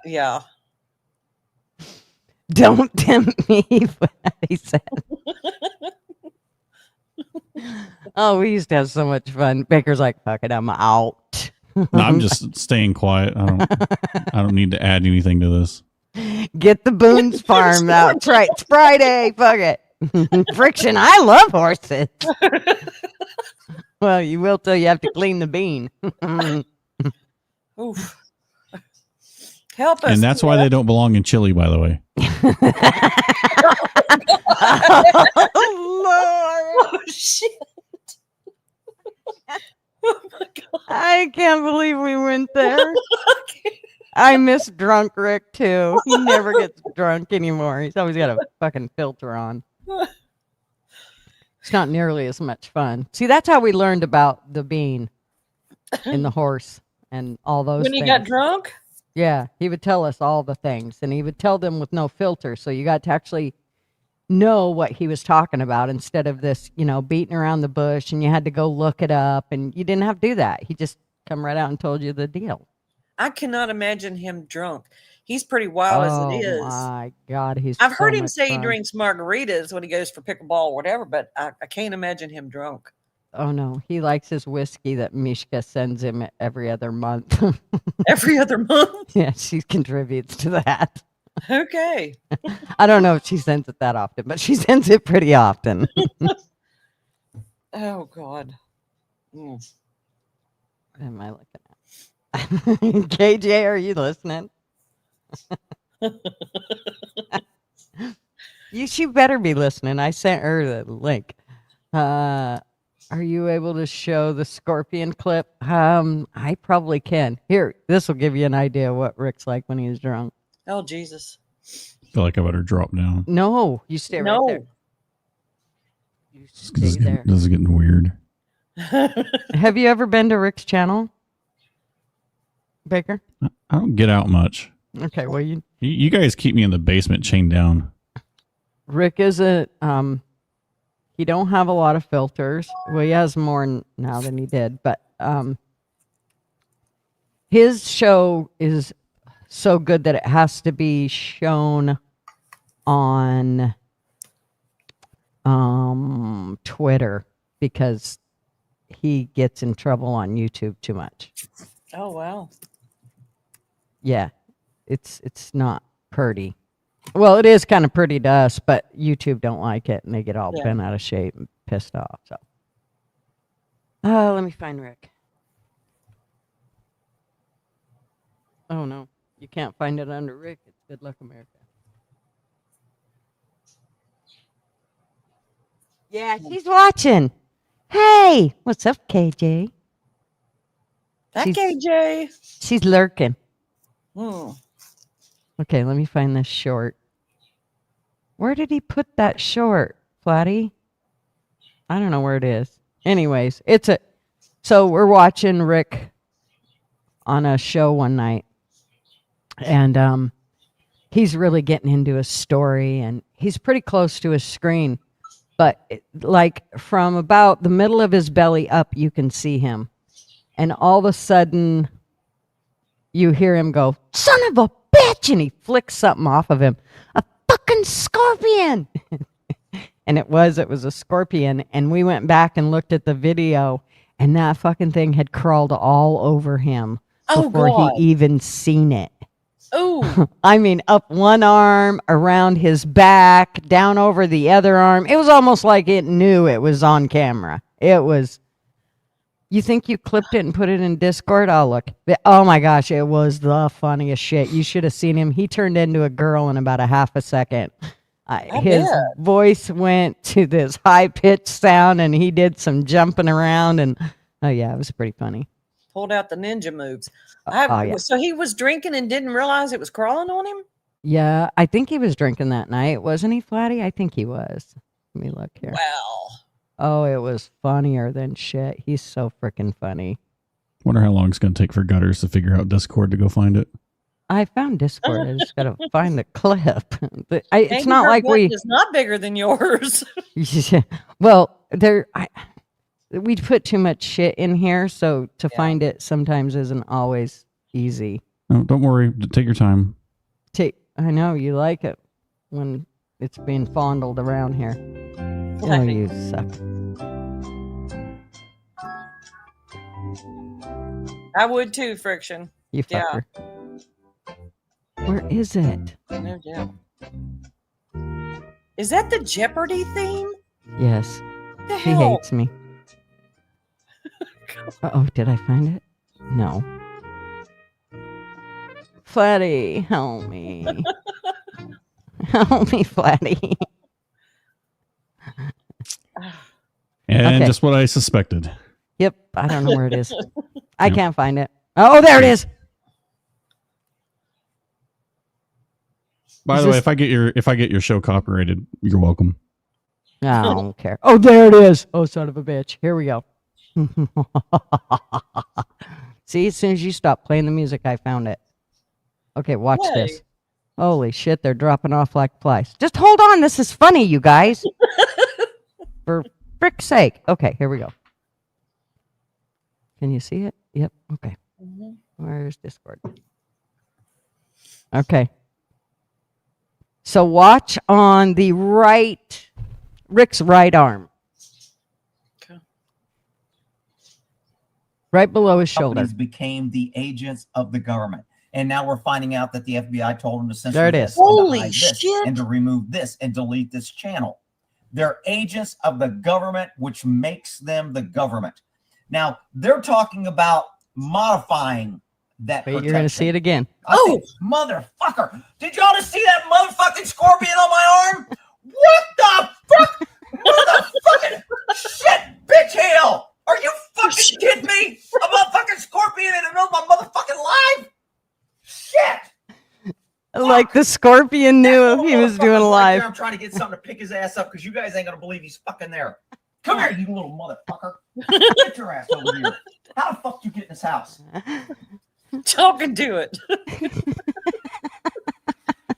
Yeah. Don't tempt me, he said. Oh, we used to have so much fun. Baker's like, fuck it, I'm out. No, I'm just staying quiet. I don't need to add anything to this. Get the Boone's farm out. That's right. It's Friday. Fuck it. Friction. I love horses. Well, you will till you have to clean the bean. Oof. Help us. And that's why they don't belong in Chile, by the way. Oh, Lord. Oh, shit. Oh, my God. I can't believe we went there. I miss drunk Rick, too. He never gets drunk anymore. He's always got a fucking filter on. It's not nearly as much fun. See, that's how we learned about the bean and the horse and all those when things. he got drunk? Yeah, he would tell us all the things, and he would tell them with no filter, so you got to actually know what he was talking about instead of this, beating around the bush, and you had to go look it up, and you didn't have to do that. He just come right out and told you the deal. I cannot imagine him drunk. He's pretty wild as it is. Oh, my God, I've heard him much say fun. he drinks margaritas when he goes for pickleball or whatever, but I can't imagine him drunk. Oh, no. He likes his whiskey that Mishka sends him every other month. Every other month? Yeah, she contributes to that. Okay. I don't know if she sends it that often, but she sends it pretty often. Oh God. What am I looking at? KJ, are you listening? She better be listening. I sent her the link. Are you able to show the scorpion clip? I probably can. Here, this will give you an idea of what Rick's like when he's drunk. Oh Jesus. I feel like I better drop down. No, you stay right there. You This is stay there. this is getting weird. Have you ever been to Rick's channel, Baker? I don't get out much. Okay, well You guys keep me in the basement chained down. Rick is he don't have a lot of filters. Well, he has more now than he did, but his show is so good that it has to be shown on Twitter because he gets in trouble on YouTube too much. Oh wow. Yeah. It's not pretty. Well, it is kind of pretty to us, but YouTube don't like it and they get all bent out of shape and pissed off. So let me find Rick. Oh no, you can't find it under Rick. It's Good Luck America. Yeah, she's watching. Hey, what's up, KJ? That KJ. She's lurking. Hmm. Okay, let me find this short. Where did he put that short, Flatty? I don't know where it is. Anyways, so we're watching Rick on a show one night. And he's really getting into his story and he's pretty close to his screen. But like from about the middle of his belly up, you can see him. And all of a sudden, you hear him go, "Son of a bitch!" And he flicks something off of him. A fucking scorpion! And it was a scorpion. And we went back and looked at the video, and that fucking thing had crawled all over him before he even seen it. Oh, I mean, up one arm, around his back, down over the other arm. It was almost like it knew it was on camera. It was. You think you clipped it and put it in Discord? Oh, look. Oh, my gosh. It was the funniest shit. You should have seen him. He turned into a girl in about a half a second. His voice went to this high-pitched sound, and he did some jumping around. And, oh, yeah, it was pretty funny. Pulled out the ninja moves. Yeah. So he was drinking and didn't realize it was crawling on him? Yeah, I think he was drinking that night. Wasn't he, Flatty? I think he was. Let me look here. Wow. Oh, it was funnier than shit. He's so freaking funny. Wonder how long it's going to take for Gutter'S to figure out Discord to go find it. I found Discord. I just got to find the clip. It's not like It's not bigger than yours. Well, we put too much shit in here, so to find it sometimes isn't always easy. No, don't worry. Take your time. I know you like it when it's being fondled around here. Oh, you suck. I would too, Friction. You fucker. Where is it? No doubt. Is that the Jeopardy theme? Yes. The She hell? hates me. Uh-oh, did I find it? No. Flatty, help me. Help me, Flatty. And just what I suspected. Yep, I don't know where it is. I can't find it. Oh, there it is. By the way, if I get your show copyrighted, you're welcome. I don't care. Oh, there it is. Oh, son of a bitch. Here we go. See, as soon as you stop playing the music, I found it. Okay, watch this. Holy shit, they're dropping off like flies. Just hold on. This is funny, you guys. For frick's sake. Okay, here we go. Can you see it? Yep. Okay. Where's Discord? Okay. So watch on the right, Rick's right arm. Okay. Right below his shoulder. Companies became the agents of the government. And now we're finding out that the FBI told them to censor There it this is. and to Holy hide this shit. and to remove this and delete this channel. They're agents of the government, which makes them the government. Now, they're talking about modifying that Wait, you're going to see it again. Oh, motherfucker. Did y'all just see that motherfucking scorpion on my arm? What the fuck? Motherfucking shit, bitch hell. Are you fucking kidding me? A motherfucking scorpion in the middle of my motherfucking life? Shit. Like the scorpion knew he was doing Right live. there, I'm trying to get something to pick his ass up because you guys ain't going to believe he's fucking there. Come here, you little motherfucker. Get your ass over here. How the fuck you get in this house? Talking to it.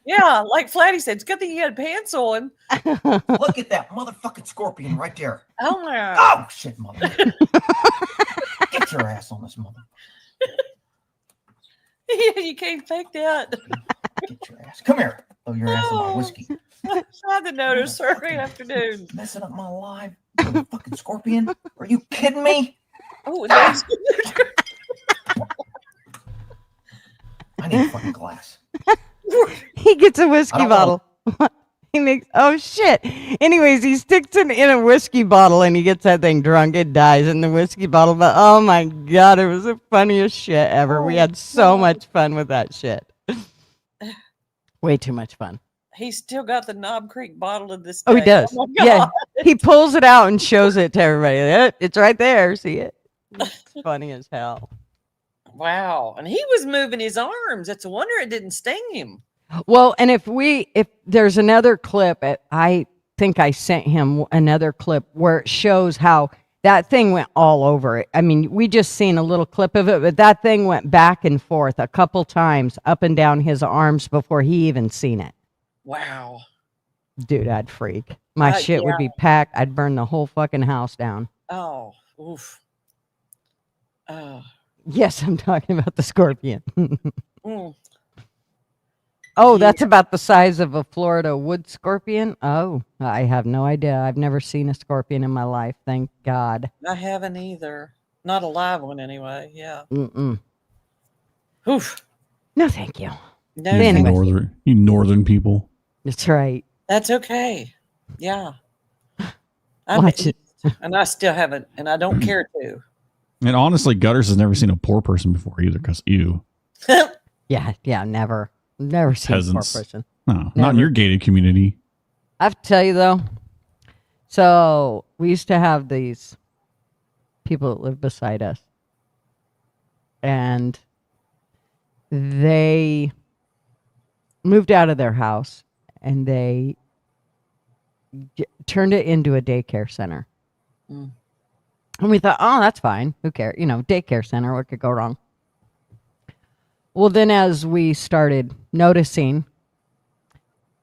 Yeah, like Flatty said, it's good that you had pants on. Look at that motherfucking scorpion right there. Oh my. Oh shit, mother. Get your ass on this mother. Yeah, you can't fake that. Get your ass. Come here. Throw your ass in my whiskey. I had to notice every afternoon. Messing up my life. Fucking scorpion. Are you kidding me? Oh, there's I need a fucking glass. He gets a whiskey bottle. He makes, oh shit. Anyways, he sticks it in a whiskey bottle and he gets that thing drunk. It dies in the whiskey bottle. But oh my God, it was the funniest shit ever. We had so much fun with that shit. Way too much fun. He's still got the Knob Creek bottle of this. Oh, he day. does. Oh my Yeah. God. He pulls it out and shows it to everybody. It's right there. See it? It's funny as hell. Wow. And he was moving his arms. It's a wonder it didn't sting him. Well, and if there's another clip, I think I sent him another clip where it shows how that thing went all over it. I mean, we just seen a little clip of it, but that thing went back and forth a couple times up and down his arms before he even seen it. Wow. Dude, I'd freak. My shit would be packed. I'd burn the whole fucking house down. Oh, oof. Oh. Yes, I'm talking about the scorpion. Mm. Oh, that's about the size of a Florida wood scorpion? Oh, I have no idea. I've never seen a scorpion in my life. Thank God. I haven't either. Not a live one anyway. Yeah. Mm-mm. Oof. No, thank you. No, You anyway. northern people. That's right. That's okay. Yeah. Watch it. And I still haven't, and I don't care to. And honestly, Gutter'S has never seen a poor person before either, because Yeah, never. Never seen peasants. a poor person. No, not in your gated community. I have to tell you, though. So, we used to have these people that lived beside us. And they moved out of their house. And they turned it into a daycare center. Mm. And we thought, oh, that's fine. Who cares? Daycare center, what could go wrong? Well, then as we started noticing,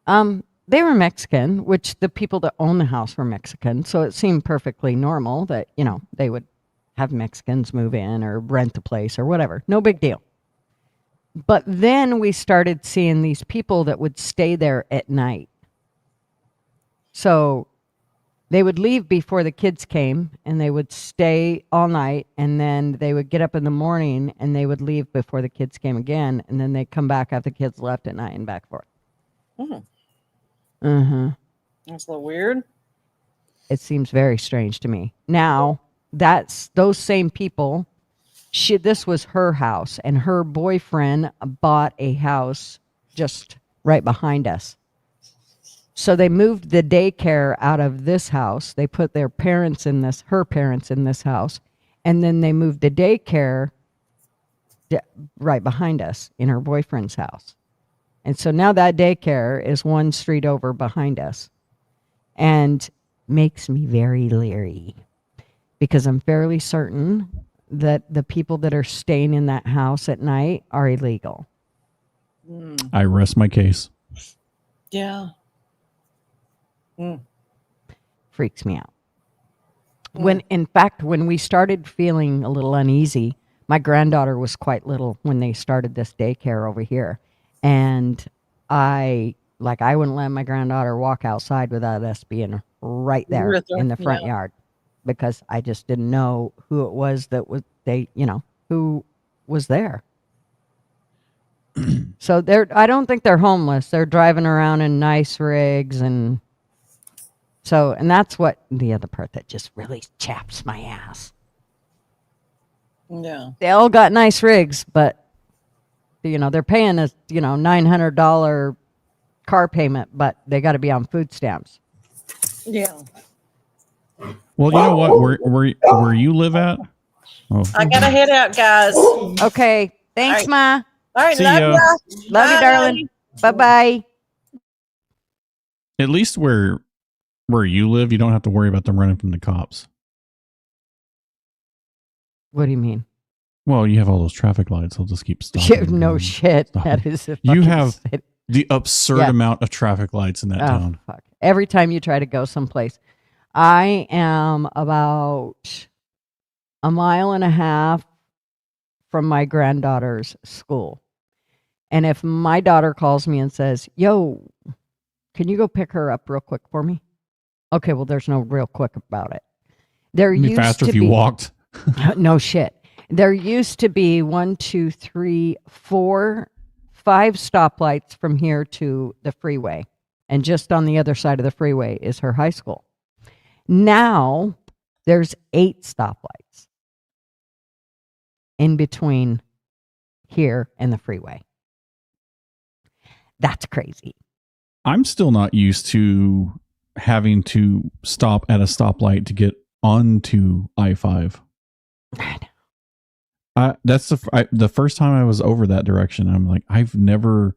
they were Mexican, which the people that own the house were Mexican. So it seemed perfectly normal that, they would have Mexicans move in or rent the place or whatever. No big deal. But then we started seeing these people that would stay there at night. So they would leave before the kids came and they would stay all night, and then they would get up in the morning and they would leave before the kids came again, and then they'd come back after the kids left at night and back forth. Mm-hmm. That's a little weird. It seems very strange to me. Now, that's those same people. This was her house, and her boyfriend bought a house just right behind us. So they moved the daycare out of this house. They put her parents in this house. And then they moved the daycare right behind us in her boyfriend's house. And so now that daycare is one street over behind us. And makes me very leery. Because I'm fairly certain that the people that are staying in that house at night are illegal. I rest my case. Yeah. Freaks me out. In fact, when we started feeling a little uneasy, my granddaughter was quite little when they started this daycare over here. And I wouldn't let my granddaughter walk outside without us being right there in the front yard, because I just didn't know who it was who was there. So I don't think they're homeless. They're driving around in nice rigs, and So, and that's what the other part that just really chaps my ass. Yeah. They all got nice rigs, but they're paying a $900 car payment, but they got to be on food stamps. Yeah. Well, you know what? Where you live at? Oh. I gotta head out, guys. Okay. Thanks, Ma. All right, See love ya. ya. Love you, Bye. darling. Bye-bye. At least where you live, you don't have to worry about them running from the cops. What do you mean? Well, you have all those traffic lights. They'll just keep stopping. No shit. Stopping. That is a You fucking have city. the absurd amount of traffic lights in that town. Fuck. Every time you try to go someplace. I am about a mile and a half from my granddaughter's school. And if my daughter calls me and says, yo, can you go pick her up real quick for me? Okay, well, there's no real quick about it. It'd be faster if you walked. No shit. There used to be 1, 2, 3, 4, 5 stoplights from here to the freeway. And just on the other side of the freeway is her high school. Now there's 8 stoplights in between here and the freeway. That's crazy. I'm still not used to having to stop at a stoplight to get onto I-5. That's the first time I was over that direction. I'm like, I've never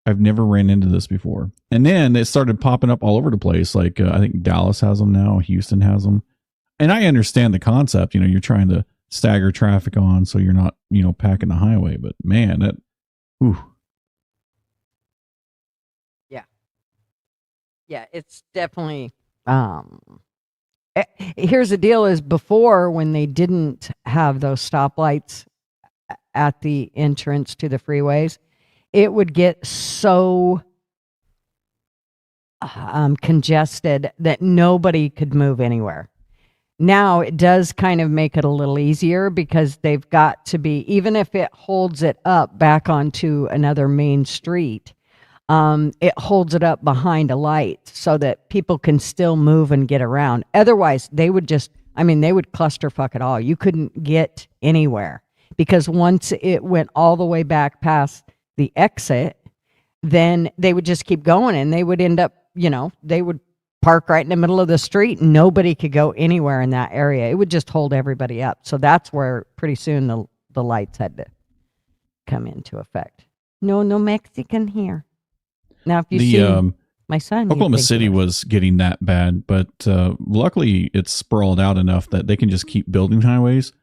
ran into this before. And then it started popping up all over the place. Like I think Dallas has them now, Houston has them. And I understand the concept. You're trying to stagger traffic on so you're not, packing the highway. But man, that, ooh. Yeah, it's definitely here's the deal is before when they didn't have those stoplights at the entrance to the freeways, it would get so congested that nobody could move anywhere. Now it does kind of make it a little easier because they've got to be, even if it holds it up back onto another main street, it holds it up behind a light so that people can still move and get around. Otherwise, they would clusterfuck it all. You couldn't get anywhere because once it went all the way back past the exit, then they would just keep going and they would end up, they would park right in the middle of the street and nobody could go anywhere in that area. It would just hold everybody up. So that's where pretty soon the lights had to come into effect. No Mexican here. Now, if you see my son, Oklahoma City was getting that bad, but luckily it's sprawled out enough that they can just keep building highways.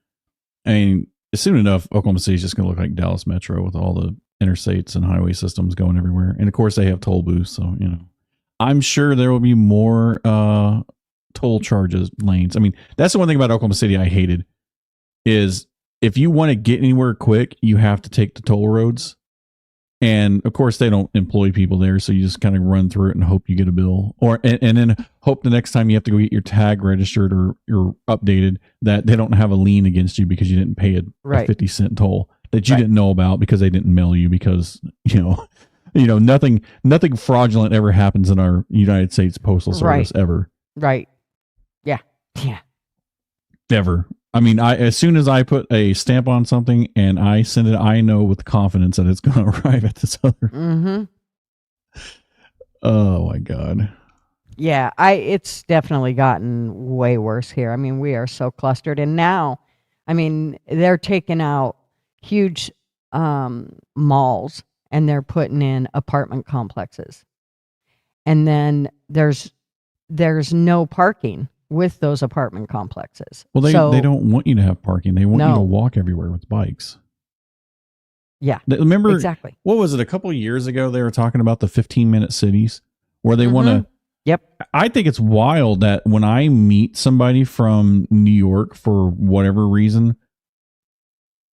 I mean, soon enough, Oklahoma City is just going to look like Dallas Metro with all the interstates and highway systems going everywhere. And of course, they have toll booths, so I'm sure there will be more toll charges lanes. I mean, that's the one thing about Oklahoma City I hated is if you want to get anywhere quick, you have to take the toll roads. And of course, they don't employ people there, so you just kind of run through it and hope you get a bill, and then hope the next time you have to go get your tag registered or updated that they don't have a lien against you because you didn't pay a 50-cent toll that you didn't know about because they didn't mail you because nothing fraudulent ever happens in our United States Postal Service ever. Right. Yeah. Ever. I mean, as soon as I put a stamp on something and I send it, I know with confidence that it's going to arrive at this other. Mm-hmm. Oh my God. Yeah, it's definitely gotten way worse here. I mean, we are so clustered, and now, I mean, they're taking out huge malls and they're putting in apartment complexes, and then there's no parking with those apartment complexes. Well, they don't want you to have parking. They want you to walk everywhere with bikes. Yeah. Remember exactly. What was it? A couple of years ago, they were talking about the 15-minute cities where they want to. Yep. I think it's wild that when I meet somebody from New York for whatever reason,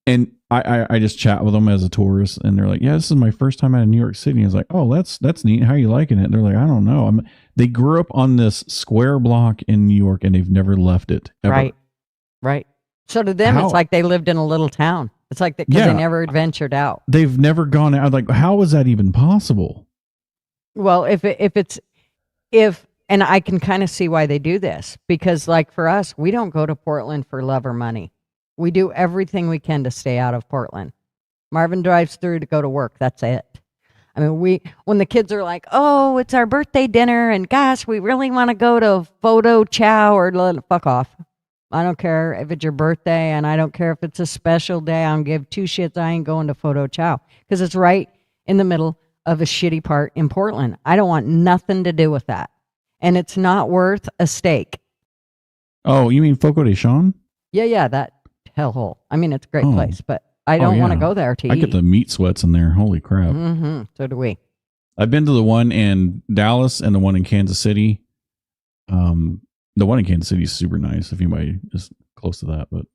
and I just chat with them as a tourist, and they're like, "Yeah, this is my first time out of New York City." I was like, "Oh, that's neat. How are you liking it?" And they're like, "I don't know. They grew up on this square block in New York, and they've never left it ever." Right. So to them, it's like they lived in a little town. It's like because they never ventured out. They've never gone out. Like, how is that even possible? Well, if and I can kind of see why they do this, because like for us, we don't go to Portland for love or money. We do everything we can to stay out of Portland. Marvin drives through to go to work. That's it. I mean, when the kids are like, oh, it's our birthday dinner and gosh, we really want to go to photo chow or fuck off. I don't care if it's your birthday and I don't care if it's a special day. I don't give two shits. I ain't going to photo chow because it's right in the middle of a shitty part in Portland. I don't want nothing to do with that. And it's not worth a steak. Oh, you mean Fogo de Chão? Yeah, that hellhole. I mean, it's a great place, but I don't want to go there to eat. I get the meat sweats in there. Holy crap. Mm-hmm. So do we. I've been to the one in Dallas and the one in Kansas City. The one in Kansas City is super nice if anybody is close to that. But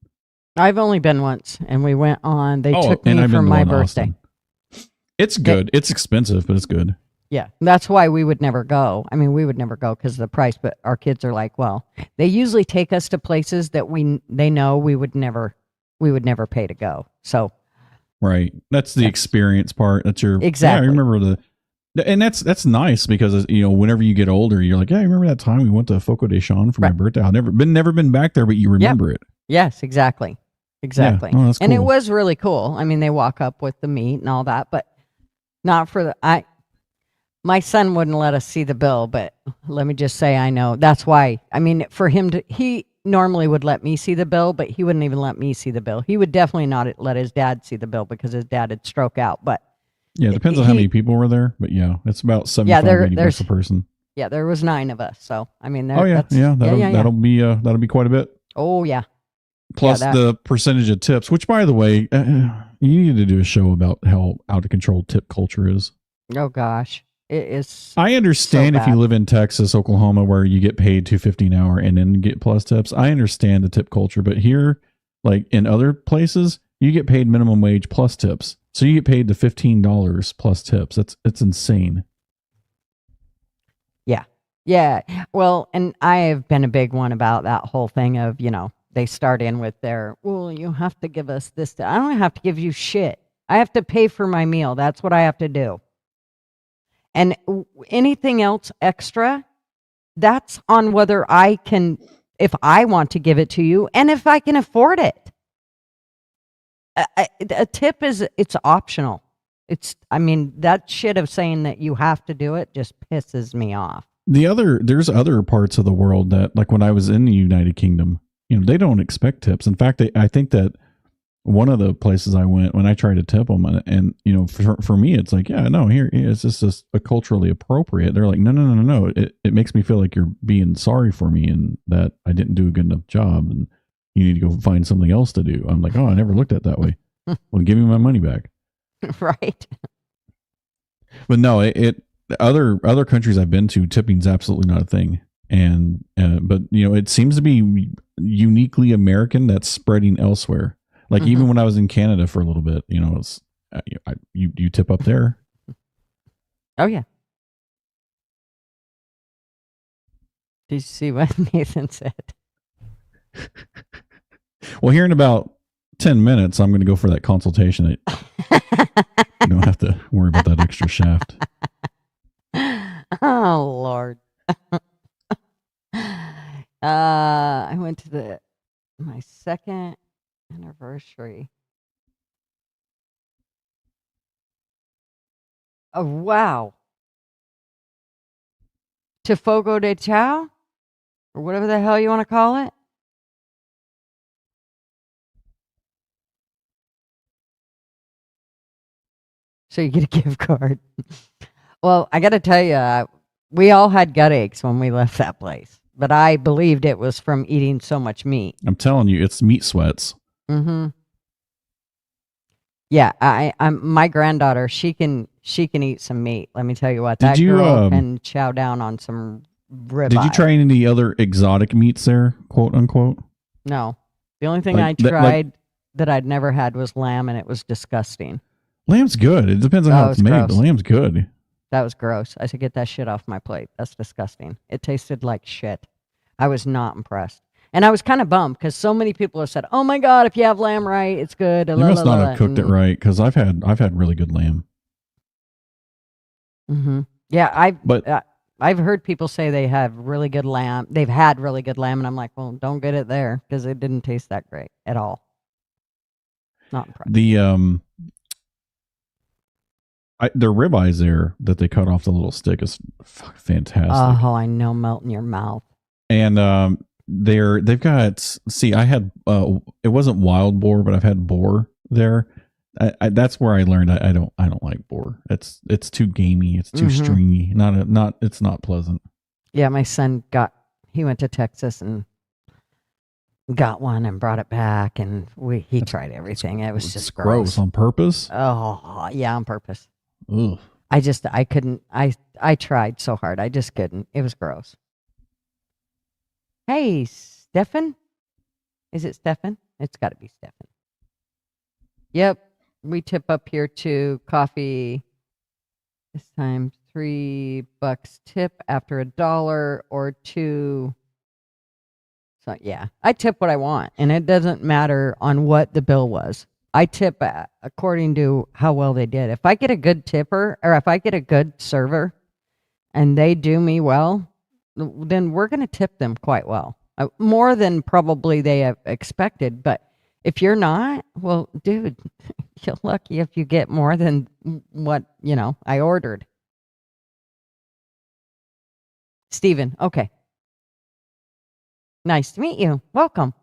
I've only been once, and we went on. They took and me I've for been to my one in birthday. Austin. It's good. It's expensive, but it's good. Yeah, that's why we would never go. I mean, we would never go because of the price. But our kids are like, well, they usually take us to places that they know we would never pay to go. So, right, that's the experience part. That's your exactly. Yeah, I remember and that's nice because whenever you get older, you're like, yeah, I remember that time we went to Fogo de Chão for my birthday. I've never been back there, but you remember it. Yes, exactly. Yeah. Oh, that's cool. And it was really cool. I mean, they walk up with the meat and all that, but not for my son wouldn't let us see the bill, but let me just say, I know that's why. I mean, for him he normally would let me see the bill, but he wouldn't even let me see the bill. He would definitely not let his dad see the bill because his dad had stroke out. But yeah, it depends on how many people were there. But yeah, it's about 75 $80 a person. Yeah, there was 9 of us. So I mean, that'll be quite a bit. Oh yeah. Plus the percentage of tips, which by the way, you need to do a show about how out of control tip culture is. Oh gosh. It is. I understand if you live in Texas, Oklahoma, where you get paid $2.50 an hour and then get plus tips. I understand the tip culture, but here, like in other places, you get paid minimum wage plus tips. So you get paid the $15 plus tips. It's insane. Yeah. Well, and I have been a big one about that whole thing of, they start in with well, you have to give us this. I don't have to give you shit. I have to pay for my meal. That's what I have to do. And anything else extra, that's on whether if I want to give it to you and if I can afford it. A tip it's optional. That shit of saying that you have to do it just pisses me off. There's other parts of the world that, like when I was in the United Kingdom, they don't expect tips. In fact, I think that one of the places I went when I tried to tip them and for me, it's like, yeah, no, here it's just a culturally appropriate. They're like, no. It makes me feel like you're being sorry for me and that I didn't do a good enough job and you need to go find something else to do. I'm like, oh, I never looked at it that way. Well, give me my money back. Right. But no, other countries I've been to, tipping's absolutely not a thing. And, but it seems to be uniquely American that's spreading elsewhere. Like even when I was in Canada for a little bit, it's you tip up there. Oh yeah. Did you see what Nathan said? Well, here in about 10 minutes, I'm going to go for that consultation. You don't have to worry about that extra shaft. Oh Lord. I went to my second anniversary. Oh wow. To Fogo de Chão? Or whatever the hell you want to call it. So you get a gift card. Well, I got to tell you, we all had gut aches when we left that place. But I believed it was from eating so much meat. I'm telling you, it's meat sweats. Mm-hmm. Yeah, I'm my granddaughter. She can eat some meat. Let me tell you what. That girl can chow down on some ribeye. Did you try any of the other exotic meats there, quote unquote? No. The only thing I tried that I'd never had was lamb, and it was disgusting. Lamb's good. It depends on how it's made, but lamb's good. That was gross. I said, get that shit off my plate. That's disgusting. It tasted like shit. I was not impressed. And I was kind of bummed because so many people have said, oh my God, if you have lamb right, it's good. You must not have cooked it right because I've had really good lamb. Mm-hmm. Yeah, I've heard people say they have really good lamb. They've had really good lamb, and I'm like, well, don't get it there because it didn't taste that great at all. Not impressed. The ribeyes there that they cut off the little stick is fantastic. Oh, I know, melt in your mouth. And they've got. See, I had it wasn't wild boar, but I've had boar there. That's where I learned I don't like boar. It's too gamey. It's too stringy. It's not pleasant. Yeah, my son he went to Texas and got one and brought it back, and he tried everything. It was just gross on purpose. Oh yeah, on purpose. Ugh. I couldn't. I tried so hard. I just couldn't. It was gross. Hey, Stefan, is it Stefan? It's got to be Stefan. Yep. We tip up here to coffee. This time $3 tip after $1 or $2. So yeah, I tip what I want, and it doesn't matter on what the bill was. I tip according to how well they did. If I get a good tipper, or if I get a good server, and they do me well, then we're going to tip them quite well, more than probably they have expected. But if you're not, well, dude, you're lucky if you get more than what, I ordered. Steven, okay. Nice to meet you. Welcome.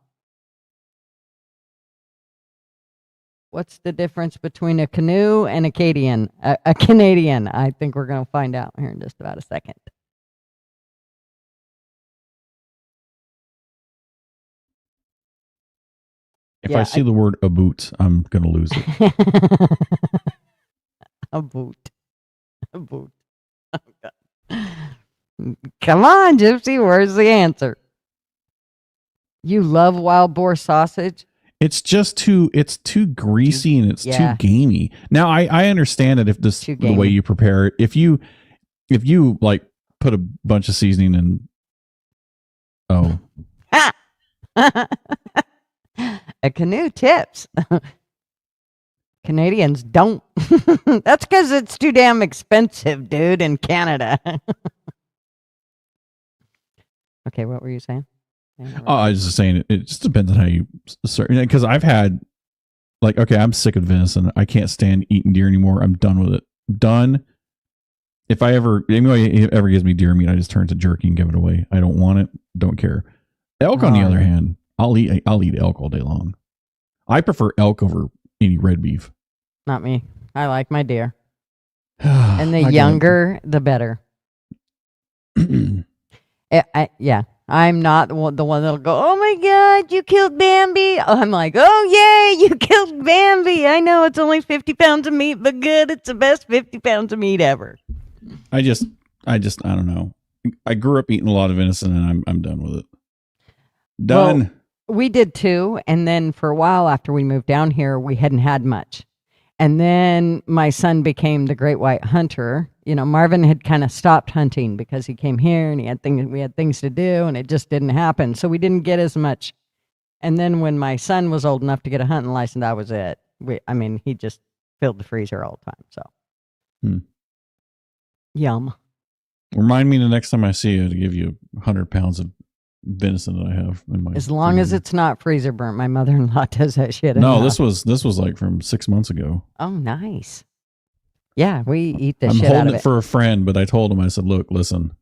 What's the difference between a canoe and a Canadian? A Canadian. I think we're going to find out here in just about a second. If I see the word a boot, I'm going to lose it. A boot. A boot. Oh, God. Come on, Gypsy. Where's the answer? You love wild boar sausage? It's just too greasy and it's too gamey. Now I understand it if the way you prepare it. If you like put a bunch of seasoning in. A canoe tips. Canadians don't. That's because it's too damn expensive, dude, in Canada. Okay, what were you saying? Oh, I was just saying it just depends on how you start. Because I've had, I'm sick of venison. I can't stand eating deer anymore. I'm done with it. Done. If anybody ever gives me deer meat, I just turn it to jerky and give it away. I don't want it. Don't care. Elk, on the other hand, I'll eat elk all day long. I prefer elk over any red beef. Not me. I like my deer. And the younger, the better. Yeah. I'm not the one that'll go, oh my God, you killed Bambi. I'm like, oh yay, you killed Bambi. I know it's only 50 pounds of meat, but good. It's the best 50 pounds of meat ever. I don't know. I grew up eating a lot of venison and I'm done with it. Done. Well, we did too. And then for a while after we moved down here, we hadn't had much. And then my son became the great white hunter. Marvin had kind of stopped hunting because he came here and we had things to do and it just didn't happen. So we didn't get as much. And then when my son was old enough to get a hunting license, that was it. He just filled the freezer all the time. So, Yum. Remind me the next time I see you to give you 100 pounds of venison that I have in my. As long as it's not freezer burnt. My mother-in-law does that shit. No, this was like from 6 months ago. Oh, nice. Yeah, we eat the shit out of it. I'm holding it for a friend, but I told him, I said, look, listen,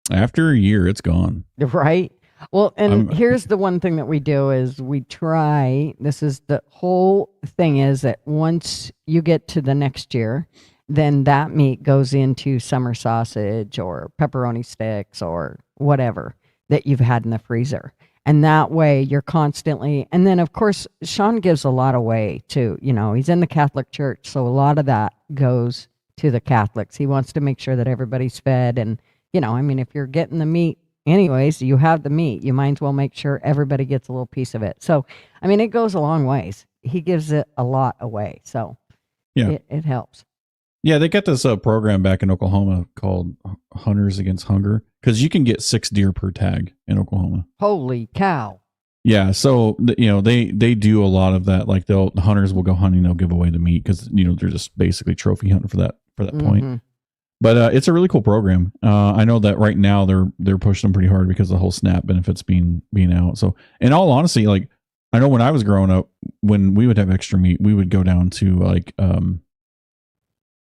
after a year, it's gone. Right. Well, and here's the one thing that we do is we try, this is the whole thing is that once you get to the next year, then that meat goes into summer sausage or pepperoni sticks or whatever that you've had in the freezer. And that way you're constantly, and then of course, Sean gives a lot away too. He's in the Catholic Church. So a lot of that goes to the Catholics. He wants to make sure that everybody's fed. And, if you're getting the meat anyways, you have the meat, you might as well make sure everybody gets a little piece of it. So, it goes a long ways. He gives it a lot away. So yeah, it helps. Yeah, they got this program back in Oklahoma called Hunters Against Hunger because you can get 6 deer per tag in Oklahoma. Holy cow! Yeah, so they do a lot of that. Like the hunters will go hunting, they'll give away the meat because they're just basically trophy hunting for that point. But it's a really cool program. I know that right now they're pushing them pretty hard because the whole SNAP benefits being out. So in all honesty, like I know when I was growing up, when we would have extra meat, we would go down to like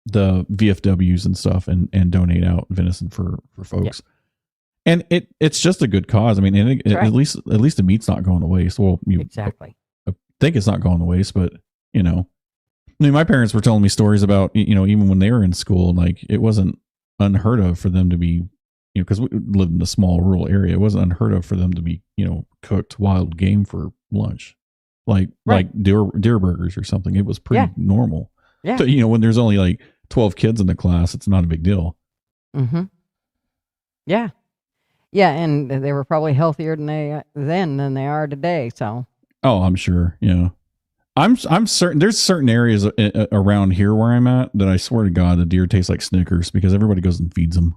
the VFWs and stuff and donate out venison for folks. And it's just a good cause. I mean, and Right. at least the meat's not going to waste. Well, Exactly. I think it's not going to waste, but you know, I mean, my parents were telling me stories about, you know, even when they were in school, like it wasn't unheard of for them to be, you know, because we lived in a small rural area. It wasn't unheard of for them to be, you know, cooked wild game for lunch, like deer burgers or something. It was pretty normal. Yeah. So, you know, when there's only like 12 kids in the class, it's not a big deal. Mm-hmm. Yeah. Yeah, and they were probably healthier than they are today. So. Oh, I'm sure. Yeah. I'm certain there's certain areas around here where I'm at that I swear to God the deer taste like Snickers because everybody goes and feeds them.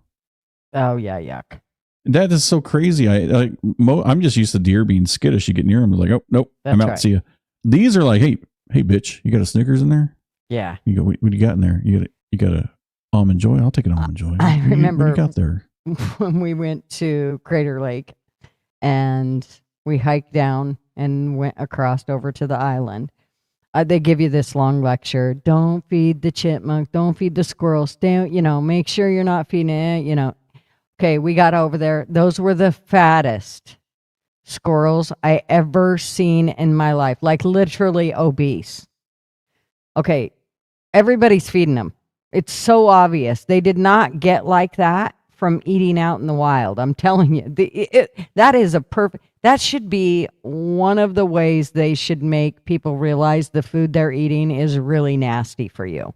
Oh yeah, yuck. That is so crazy. I'm just used to deer being skittish. You get near them, they're like, oh nope, I'm out. right. See ya. These are like, hey bitch, you got a Snickers in there? Yeah. You go. What do you got in there? You got a almond joy? I'll take an almond joy. I remember what do you got there when we went to Crater Lake and we hiked down and went across over to the island. They give you this long lecture. Don't feed the chipmunk. Don't feed the squirrel. Stay, you know, make sure you're not feeding it, you know. Okay, we got over there. Those were the fattest squirrels I ever seen in my life. Like literally obese. Okay, everybody's feeding them. It's so obvious. They did not get like that from eating out in the wild. I'm telling you, that is a perfect. That should be one of the ways they should make people realize the food they're eating is really nasty for you.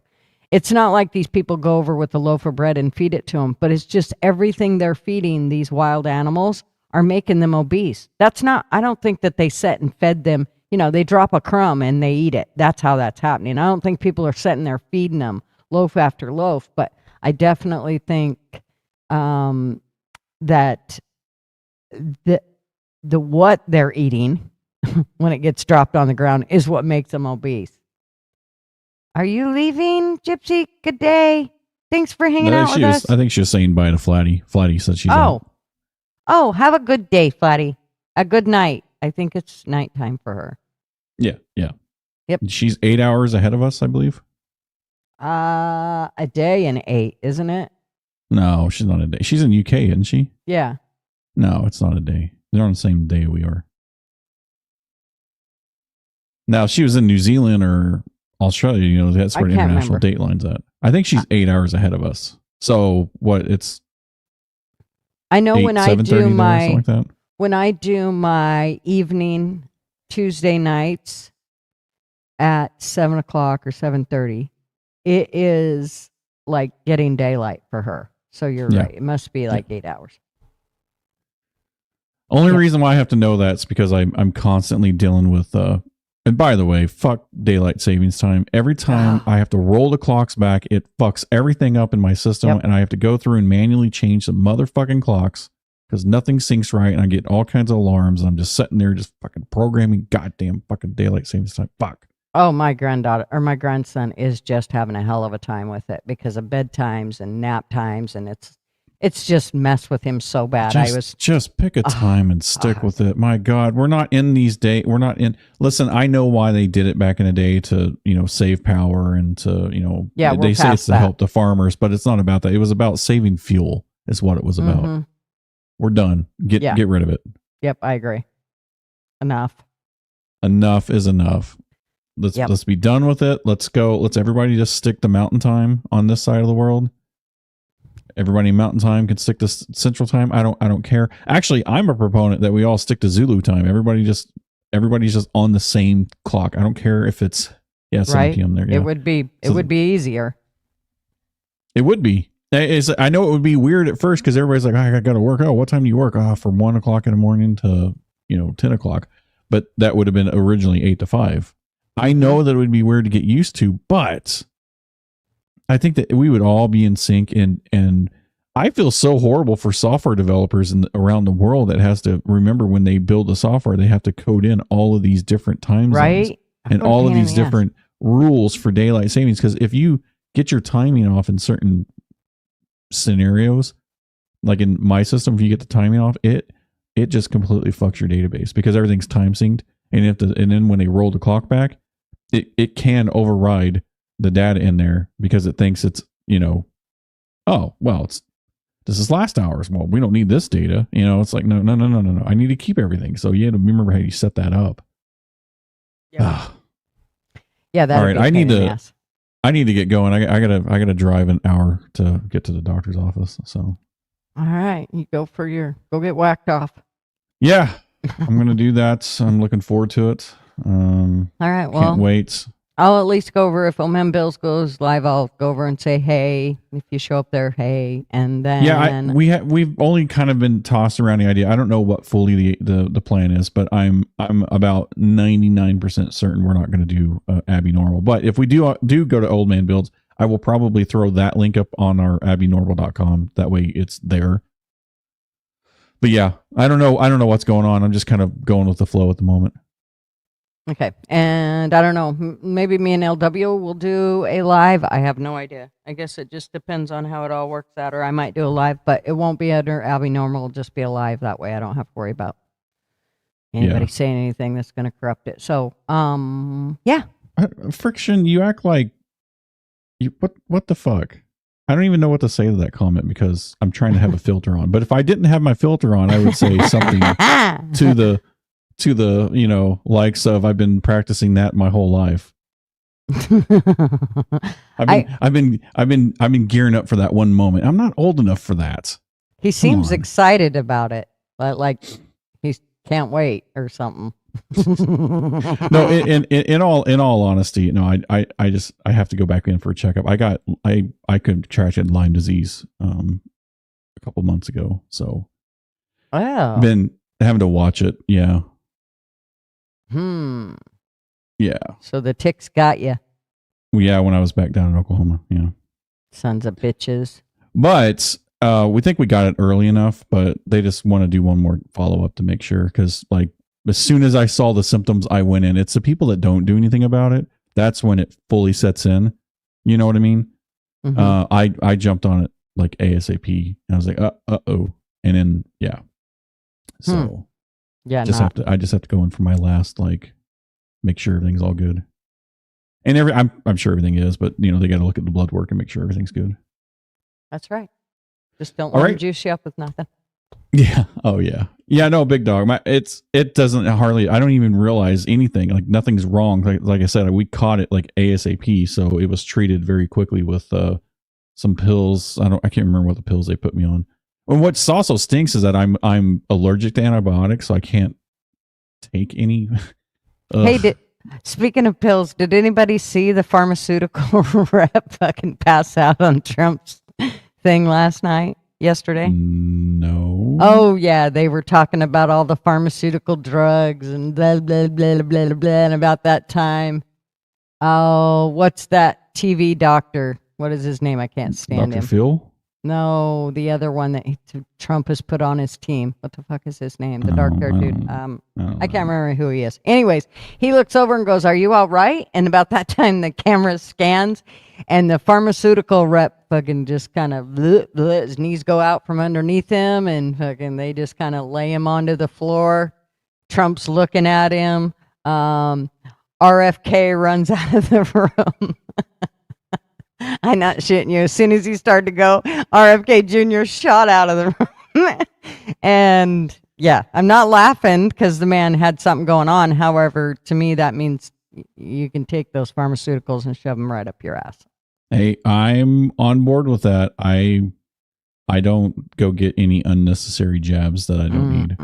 It's not like these people go over with a loaf of bread and feed it to them, but it's just everything they're feeding these wild animals are making them obese. That's not, I don't think that they sat and fed them, you know, they drop a crumb and they eat it. That's how that's happening. I don't think people are sitting there feeding them loaf after loaf, but I definitely think that the what they're eating when it gets dropped on the ground is what makes them obese. Are you leaving, Gypsy? Good day. Thanks for hanging out with us. I think she was saying bye to Flatty. Flatty said she's out. Oh, have a good day, Flatty. A good night. I think it's nighttime for her. Yeah. Yep. She's 8 hours ahead of us, I believe. A day and 8, isn't it? No, she's not a day. She's in UK, isn't she? Yeah. No, it's not a day. They're on the same day we are. Now, if she was in New Zealand or Australia, you know, that's where the international date line's at. I think she's 8 hours ahead of us. So what? It's I know 8, when I do my something like that. When I do my evening Tuesday nights at 7:00 or 7:30, it is like getting daylight for her. So you're right. It must be like 8 hours. Only reason why I have to know that's because I'm constantly dealing with and by the way, fuck daylight savings time. Every time I have to roll the clocks back, it fucks everything up in my system and I have to go through and manually change the motherfucking clocks because nothing syncs right and I get all kinds of alarms and I'm just sitting there just fucking programming goddamn fucking daylight savings time. Fuck. Oh, my granddaughter or my grandson is just having a hell of a time with it because of bedtimes and nap times, and it's just messed with him so bad. Just pick a time and stick with it. My God, we're not in these days. We're not in. Listen, I know why they did it back in the day to, you know, save power and to, you know, they say it's to help the farmers, but it's not about that. It was about saving fuel is what it was about. Mm-hmm. We're done. Get rid of it. Yep. I agree. Enough is enough. Let's be done with it. Let's go. Let's everybody just stick to mountain time on this side of the world. Everybody in mountain time can stick to central time. I don't care. Actually, I'm a proponent that we all stick to Zulu time. Everybody's just on the same clock. I don't care if it's 7 p.m. there. Yeah. It would be easier. It would be. I know it would be weird at first because everybody's like, I got to work. Oh, what time do you work? From 1 o'clock in the morning to 10 o'clock. But that would have been originally 8 to 5. I know that it would be weird to get used to, but I think that we would all be in sync, and I feel so horrible for software developers around the world that has to remember when they build the software, they have to code in all of these different time zones and all of these different rules for daylight savings. Because if you get your timing off in certain scenarios, like in my system, if you get the timing off, it just completely fucks your database because everything's time synced, and then when they roll the clock back, it can override the data in there because it thinks it's, oh well, this is last hour's. Well, we don't need this data. It's like no. I need to keep everything. So you have to remember how you set that up. Yeah. Yeah. That. All right. I need to get going. I gotta drive an hour to get to the doctor's office. So. All right. You go get whacked off. Yeah. I'm going to do that. I'm looking forward to it. All right. Well, can't wait. I'll at least go over if Omen Bills goes live. I'll go over and say, hey, if you show up there, hey. And then. We've only kind of been tossed around the idea. I don't know what fully the plan is, but I'm about 99% certain we're not going to do Abby Normal. But if we do go to Old Man Builds, I will probably throw that link up on our abbynormal.com. That way it's there. But yeah, I don't know what's going on. I'm just kind of going with the flow at the moment. Okay. And I don't know, maybe me and LW will do a live. I have no idea. I guess it just depends on how it all works out, or I might do a live, but it won't be under Abby Normal. It'll just be a live. That way I don't have to worry about anybody saying anything that's going to corrupt it. So, yeah. Friction, you act like what the fuck? I don't even know what to say to that comment because I'm trying to have a filter on. But if I didn't have my filter on, I would say something to the likes of I've been practicing that my whole life. I've been gearing up for that one moment. I'm not old enough for that. He seems excited about it, but like he can't wait or something. No, in all honesty, I have to go back in for a checkup. I contracted Lyme disease a couple months ago, so been having to watch it. Yeah. Yeah. So the ticks got you. Yeah, when I was back down in Oklahoma. Yeah. Sons of bitches. But we think we got it early enough, but they just want to do one more follow up to make sure because as soon as I saw the symptoms, I went in. It's the people that don't do anything about it. That's when it fully sets in. You know what I mean? Mm-hmm. I jumped on it like ASAP. And I was like, uh-oh. And then, yeah. So, yeah, I just have to go in for my last, make sure everything's all good. And I'm sure everything is, but, they got to look at the blood work and make sure everything's good. That's right. Just don't let them juice you up with nothing. Yeah. Oh yeah. Yeah. No, big dog. It doesn't hardly. I don't even realize anything. Like nothing's wrong. Like I said, we caught it like ASAP, so it was treated very quickly with some pills. I can't remember what the pills they put me on. And what also stinks is that I'm allergic to antibiotics, so I can't take any. Hey, speaking of pills, did anybody see the pharmaceutical rep fucking pass out on Trump's thing yesterday? No. Oh yeah, they were talking about all the pharmaceutical drugs and blah blah blah blah blah, and about that time. Oh, what's that TV doctor? What is his name? I can't stand him. Dr. Phil? No, the other one that Trump has put on his team. What the fuck is his name? The dark-haired dude. I can't remember who he is. Anyways, he looks over and goes, "Are you all right?" And about that time, the camera scans, and the pharmaceutical rep fucking just kind of his knees go out from underneath him, and fucking they just kind of lay him onto the floor. Trump's looking at him. RFK runs out of the room. I'm not shitting you. As soon as he started to go, RFK Jr. shot out of the room. And yeah, I'm not laughing because the man had something going on. However, to me, that means you can take those pharmaceuticals and shove them right up your ass. Hey, I'm on board with that. I don't go get any unnecessary jabs that I don't need.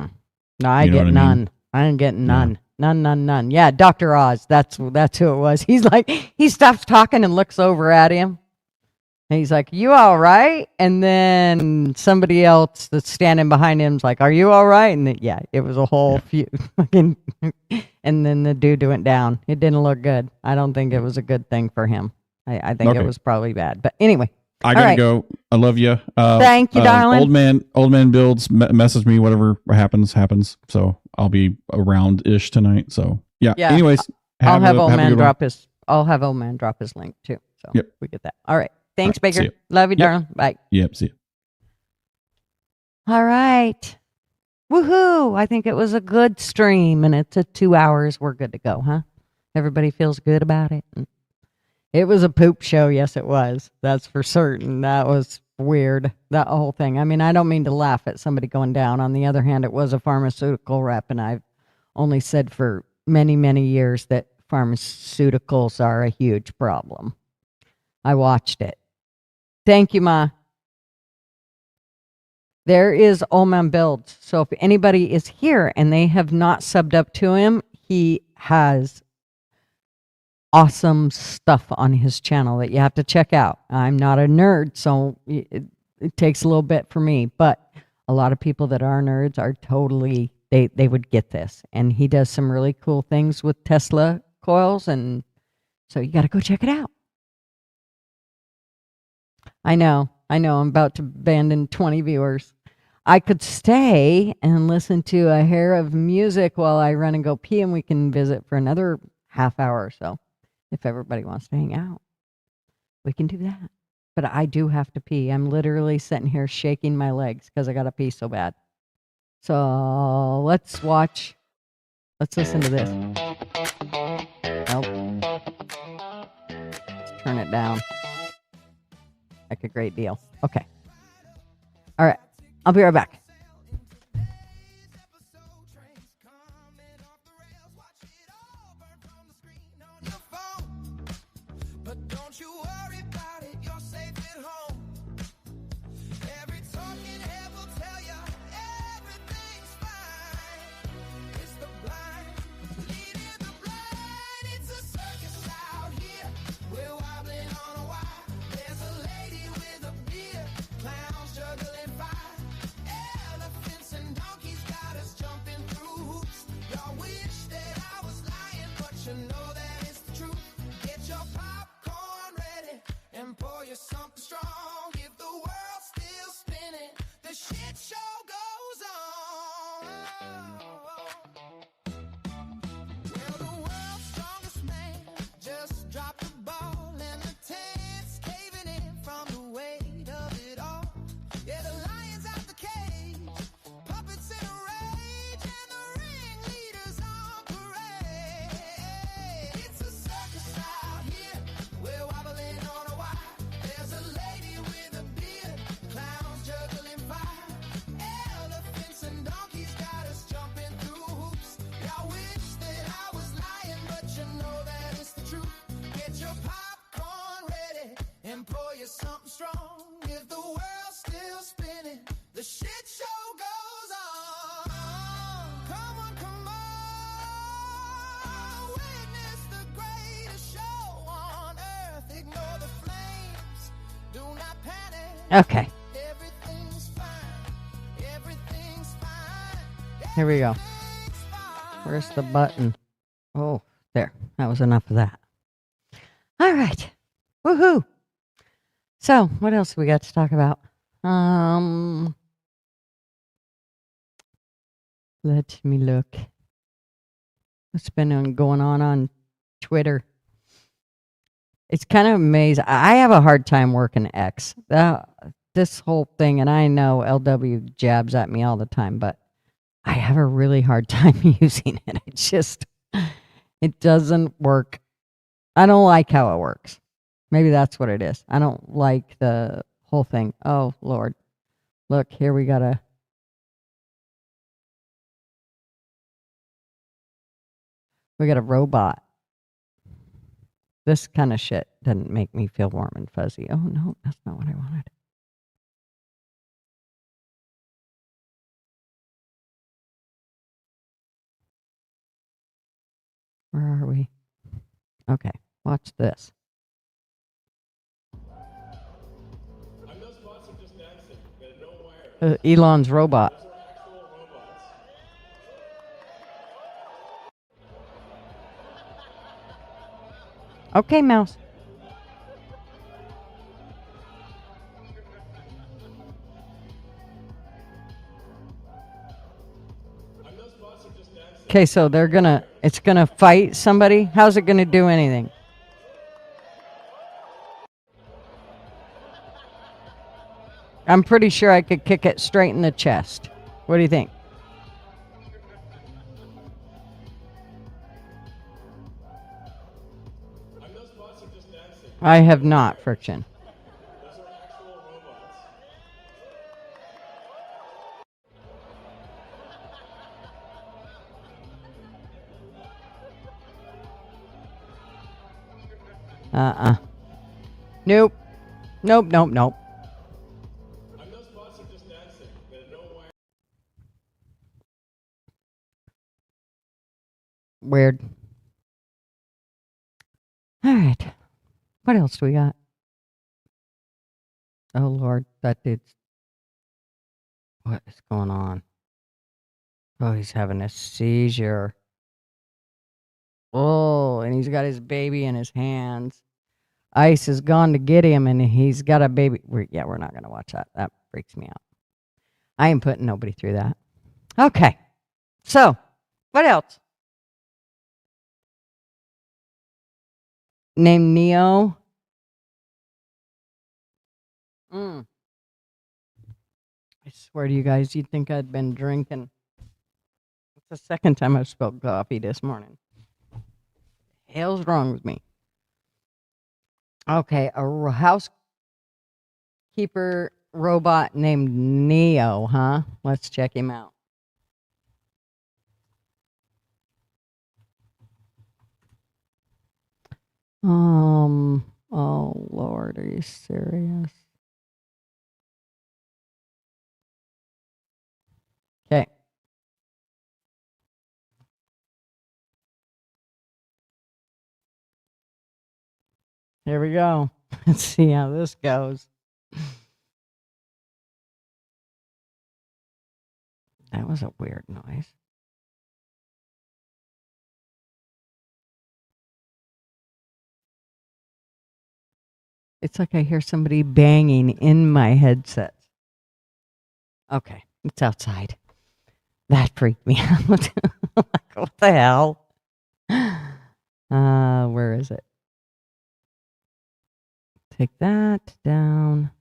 No, I get none. I ain't getting none. Yeah. None. Yeah, Dr. Oz. That's who it was. He's like, he stops talking and looks over at him. And he's like, "You all right?" And then somebody else that's standing behind him's like, "Are you all right?" And yeah, it was a whole few. And then the dude went down. It didn't look good. I don't think it was a good thing for him. I think it was probably bad. But anyway. I gotta go. I love you. Thank you, darling. Old man builds. Message me. Whatever happens. So I'll be around ish tonight. So yeah. Anyways, I'll have old man drop his link too. So we get that. All right. Thanks, Baker. Love you, darling. Bye. Yep. See you. All right. Woohoo! I think it was a good stream, and it's at 2 hours. We're good to go, huh? Everybody feels good about it. It was a poop show. Yes, it was. That's for certain. That was weird. That whole thing. I mean, I don't mean to laugh at somebody going down. On the other hand, it was a pharmaceutical rep, and I've only said for many, many years that pharmaceuticals are a huge problem. I watched it. Thank you, Ma. There is Old Man Builds. So if anybody is here and they have not subbed up to him, he has awesome stuff on his channel that you have to check out. I'm not a nerd, so it takes a little bit for me, but a lot of people that are nerds are totally, they would get this. And he does some really cool things with Tesla coils, and so you got to go check it out. I know, I'm about to abandon 20 viewers. I could stay and listen to a hair of music while I run and go pee, and we can visit for another half hour or so. If everybody wants to hang out, we can do that. But I do have to pee. I'm literally sitting here shaking my legs because I got to pee so bad. So let's watch. Let's listen to this. Nope. Let's turn it down. Like a great deal. Okay. All right. I'll be right back. Something strong. If the world's still spinning, the shit show goes on. Well, the world's strongest man just dropped the ball, and the tent's caving in from the weight of it all. Yeah, the lion's out the cage, puppets in a rage, and the ringleader's on parade. It's a circus out here. We're wobbling on a wire. There's a lady with a beard, clowns juggling fire, elephants and donkeys got us jumping through hoops. I wish that I was lying, but you know that it's the truth. Get your popcorn ready and pour you something strong. If the world's still spinning, the shit show goes on. Come on, come on, witness the greatest show on earth. Ignore the flames. Do not panic. Okay. Everything's fine. Everything's fine. Here we go. Where's the button? Oh, there. That was enough of that. All right. Woohoo. So, what else we got to talk about? Let me look. What's been going on Twitter? It's kind of amazing. I have a hard time working X. This whole thing, and I know LW jabs at me all the time, but I have a really hard time using it. It doesn't work. I don't like how it works. Maybe that's what it is. I don't like the whole thing. Oh, Lord. Look, here we got a robot. This kind of shit doesn't make me feel warm and fuzzy. Oh, no, that's not what I wanted. Where are we? Okay, watch this. Elon's robot. Okay, mouse. Okay, so it's gonna fight somebody. How's it gonna do anything? I'm pretty sure I could kick it straight in the chest. What do you think? I have not, Friction. Nope. Nope. Weird. All right. What else do we got? Oh, Lord. That dude's... What is going on? Oh, he's having a seizure. Oh, and he's got his baby in his hands. ICE has gone to get him, and he's got a baby. We're not going to watch that. That freaks me out. I ain't putting nobody through that. Okay. So, what else? Named Neo. I swear to you guys, you'd think I'd been drinking. It's the second time I've spilled coffee this morning. The hell's wrong with me? Okay, a housekeeper robot named Neo, huh? Let's check him out. Oh Lord, are you serious? Okay. Here we go. Let's see how this goes. That was a weird noise. It's like I hear somebody banging in my headset. Okay, it's outside. That freaked me out. Like, what the hell? Where is it? Take that down.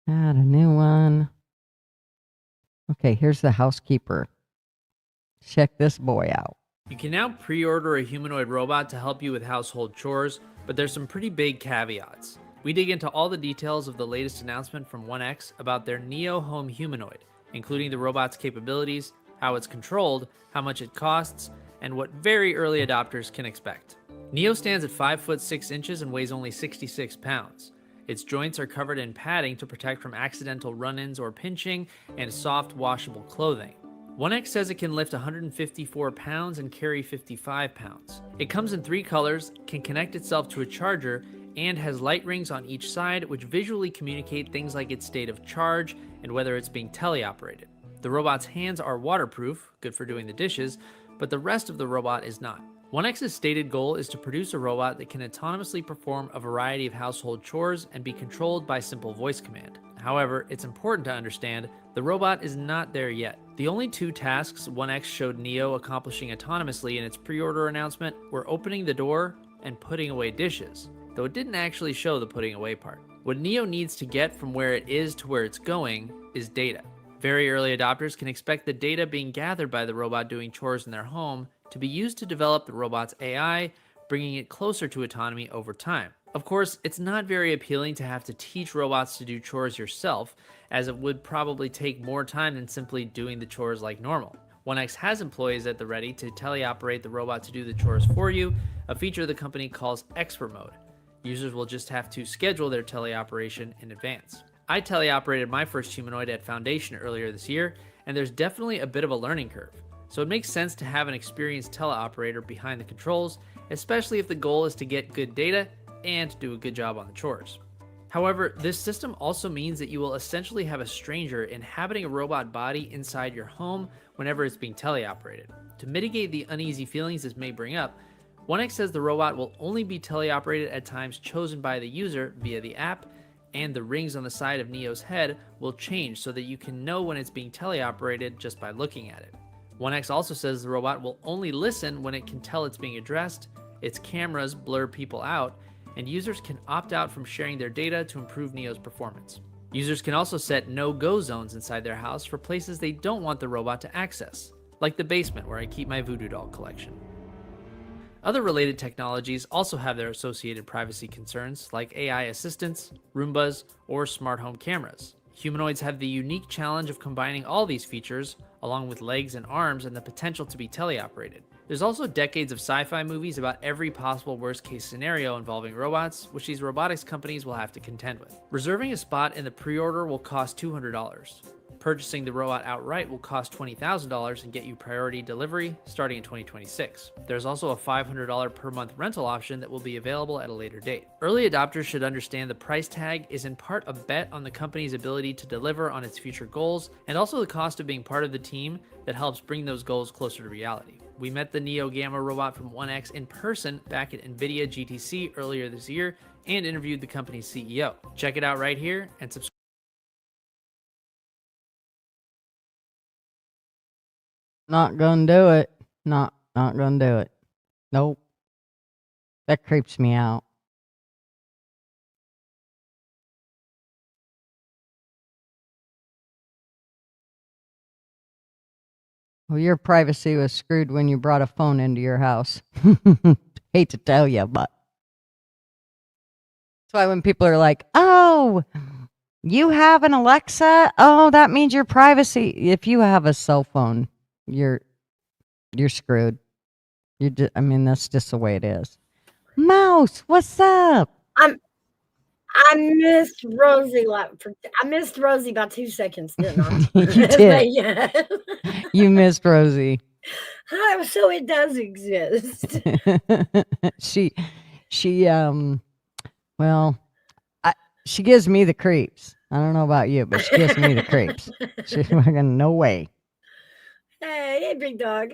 Add a new one. Okay, here's the housekeeper. Check this boy out. You can now pre-order a humanoid robot to help you with household chores, but there's some pretty big caveats. We dig into all the details of the latest announcement from 1X about their Neo Home humanoid, including the robot's capabilities, how it's controlled, how much it costs, and what very early adopters can expect. Neo stands at 5 foot 6 inches and weighs only 66 pounds. Its joints are covered in padding to protect from accidental run-ins or pinching, and soft washable clothing. 1X says it can lift 154 pounds and carry 55 pounds. It comes in 3 colors, can connect itself to a charger, and has light rings on each side which visually communicate things like its state of charge and whether it's being teleoperated. The robot's hands are waterproof, good for doing the dishes, but the rest of the robot is not. 1X's stated goal is to produce a robot that can autonomously perform a variety of household chores and be controlled by simple voice command. However, it's important to understand the robot is not there yet. The only 2 tasks 1X showed Neo accomplishing autonomously in its pre-order announcement were opening the door and putting away dishes, though it didn't actually show the putting away part. What Neo needs to get from where it is to where it's going is data. Very early adopters can expect the data being gathered by the robot doing chores in their home to be used to develop the robot's AI, bringing it closer to autonomy over time. Of course, it's not very appealing to have to teach robots to do chores yourself, as it would probably take more time than simply doing the chores like normal. 1X has employees at the ready to teleoperate the robot to do the chores for you, a feature the company calls expert mode. Users will just have to schedule their teleoperation in advance. I teleoperated my first humanoid at Foundation earlier this year, and there's definitely a bit of a learning curve. So it makes sense to have an experienced teleoperator behind the controls, especially if the goal is to get good data and do a good job on the chores. However, this system also means that you will essentially have a stranger inhabiting a robot body inside your home whenever it's being teleoperated. To mitigate the uneasy feelings this may bring up, 1X says the robot will only be teleoperated at times chosen by the user via the app, and the rings on the side of Neo's head will change so that you can know when it's being teleoperated just by looking at it. 1X also says the robot will only listen when it can tell it's being addressed, its cameras blur people out, and users can opt out from sharing their data to improve Neo's performance. Users can also set no-go zones inside their house for places they don't want the robot to access, like the basement where I keep my voodoo doll collection. Other related technologies also have their associated privacy concerns, like AI assistants, Roombas, or smart home cameras. Humanoids have the unique challenge of combining all these features, along with legs and arms and the potential to be teleoperated. There's also decades of sci-fi movies about every possible worst-case scenario involving robots, which these robotics companies will have to contend with. Reserving a spot in the pre-order will cost $200. Purchasing the robot outright will cost $20,000 and get you priority delivery starting in 2026. There's also a $500 per month rental option that will be available at a later date. Early adopters should understand the price tag is in part a bet on the company's ability to deliver on its future goals, and also the cost of being part of the team that helps bring those goals closer to reality. We met the Neo Gamma robot from 1X in person back at NVIDIA GTC earlier this year and interviewed the company's CEO. Check it out right here and subscribe. Not gonna do it. Not gonna do it. Nope. That creeps me out. Well, your privacy was screwed when you brought a phone into your house. Hate to tell you, but that's why when people are like, "Oh, you have an Alexa? Oh, that means your privacy." If you have a cell phone, you're screwed. I mean, that's just the way it is. Mouse, what's up? I missed Rosie I missed Rosie by 2 seconds, didn't I? You did. Yeah. You missed Rosie. So it does exist. Well, she gives me the creeps. I don't know about you, but she gives me the creeps. She's fucking no way. Hey, big dog.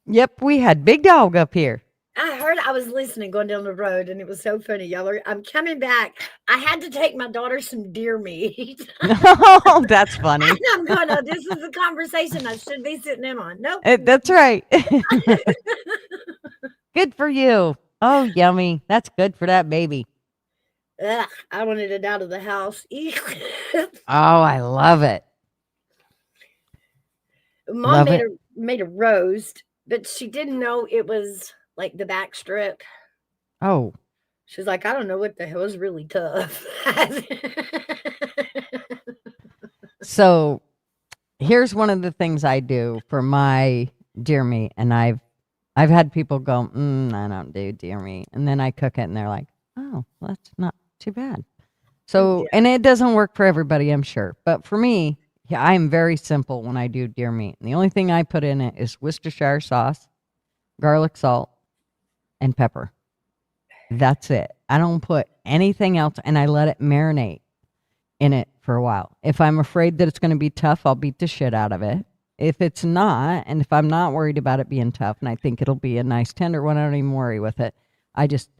Yep, we had Big Dog up here. I was listening going down the road, and it was so funny. I'm coming back. I had to take my daughter some deer meat. Oh, that's funny. And I'm going, oh, this is a conversation I should be sitting in on. Nope. That's right. Good for you. Oh, yummy. That's good for that baby. Ugh, I wanted it out of the house. Oh, I love it. Mom made a roast, but she didn't know it was like the back strip. Oh. She's like, I don't know what the hell is really tough. So here's one of the things I do for my deer meat, and I've had people go, I don't do deer meat, and then I cook it, and they're like, oh, well, that's not too bad. So, and it doesn't work for everybody, I'm sure, but for me, yeah, I'm very simple when I do deer meat. And the only thing I put in it is Worcestershire sauce, garlic salt, and pepper. That's it. I don't put anything else, and I let it marinate in it for a while. If I'm afraid that it's going to be tough, I'll beat the shit out of it. If it's not, and if I'm not worried about it being tough, and I think it'll be a nice tender one, I don't even worry with it. I just,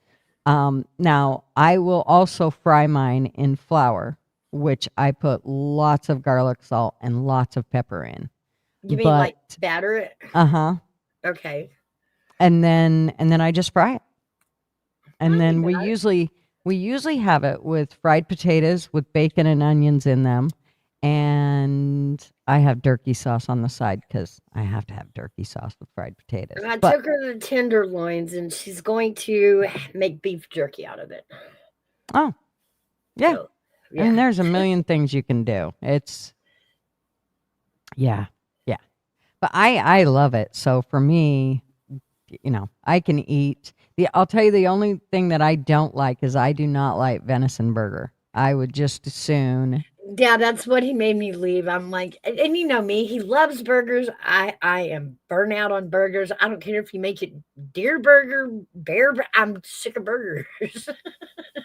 now I will also fry mine in flour, which I put lots of garlic salt and lots of pepper in. You mean like to batter it? Uh-huh. Okay. And then I just fry it. And then we usually have it with fried potatoes with bacon and onions in them. And I have turkey sauce on the side because I have to have turkey sauce with fried potatoes. And I took her the tenderloins, and she's going to make beef jerky out of it. Oh, yeah. So, yeah. And there's a million things you can do. It's, yeah. But I love it. So for me, I can eat. I'll tell you the only thing that I don't like is I do not like venison burger. I would just as soon. Yeah, that's what he made me leave. I'm like, and you know me, he loves burgers. I am burnt out on burgers. I don't care if you make it deer burger, I'm sick of burgers.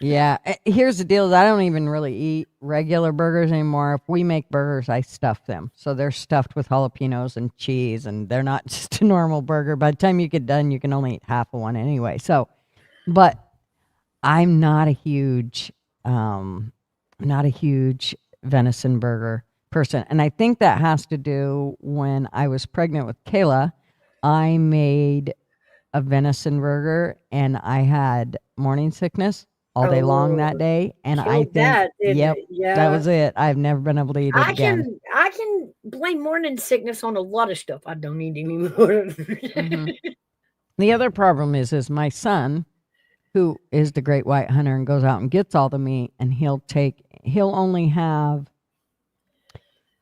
Yeah, here's the deal. I don't even really eat regular burgers anymore. If we make burgers, I stuff them. So they're stuffed with jalapenos and cheese, and they're not just a normal burger. By the time you get done, you can only eat half of one anyway. So, but I'm not a huge venison burger person. And I think that has to do when I was pregnant with Kayla, I made a venison burger, and I had morning sickness all day long that day. And I Killed think, that, didn't yep, it? Yeah. that was it. I've never been able to eat it again. I can blame morning sickness on a lot of stuff I don't eat anymore. Mhm. The other problem is my son, who is the great white hunter and goes out and gets all the meat, and he'll only have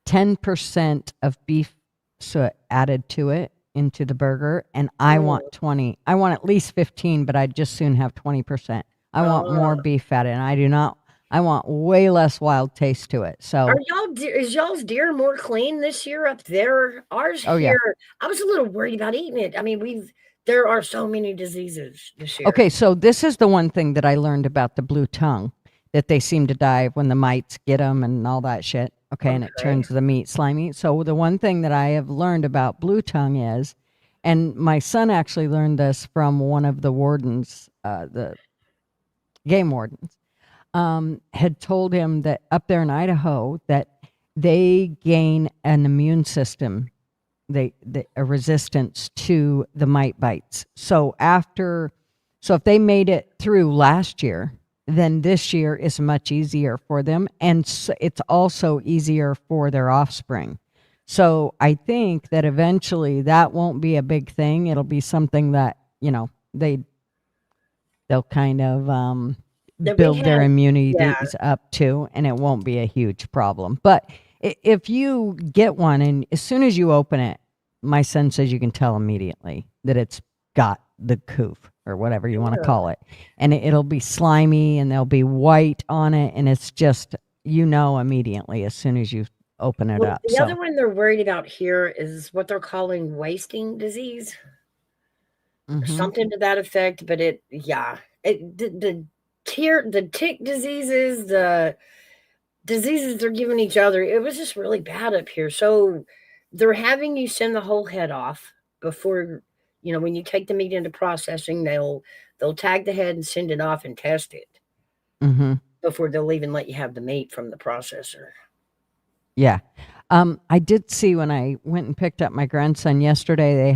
10% of beef suet added to it into the burger, and I want 20. I want at least 15, but I'd just soon have 20%. I want more beef fat, and I want way less wild taste to it. So Are is y'all's deer more clean this year up there? Ours Oh, yeah. here, I was a little worried about eating it. I mean, there are so many diseases this year. Okay, so this is the one thing that I learned about the blue tongue, that they seem to die when the mites get them and all that shit. Okay, and it turns the meat slimy. So the one thing that I have learned about blue tongue is, and my son actually learned this from one of the wardens, the game wardens, had told him that up there in Idaho that they gain an immune system, a resistance to the mite bites. So if they made it through last year, then this year is much easier for them, and it's also easier for their offspring. So I think that eventually that won't be a big thing. It'll be something that they'll kind of build their immunities up to, and it won't be a huge problem. But if you get one, and as soon as you open it, my son says you can tell immediately that it's got the coof or whatever you want to call it. And it'll be slimy, and there'll be white on it, and it's just, immediately as soon as you open it up. The other one they're worried about here is what they're calling wasting disease. Something to that effect, but the tick diseases, the diseases they're giving each other, it was just really bad up here. So they're having you send the whole head off before, when you take the meat into processing, they'll tag the head and send it off and test it before they'll even let you have the meat from the processor. Yeah. I did see when I went and picked up my grandson yesterday,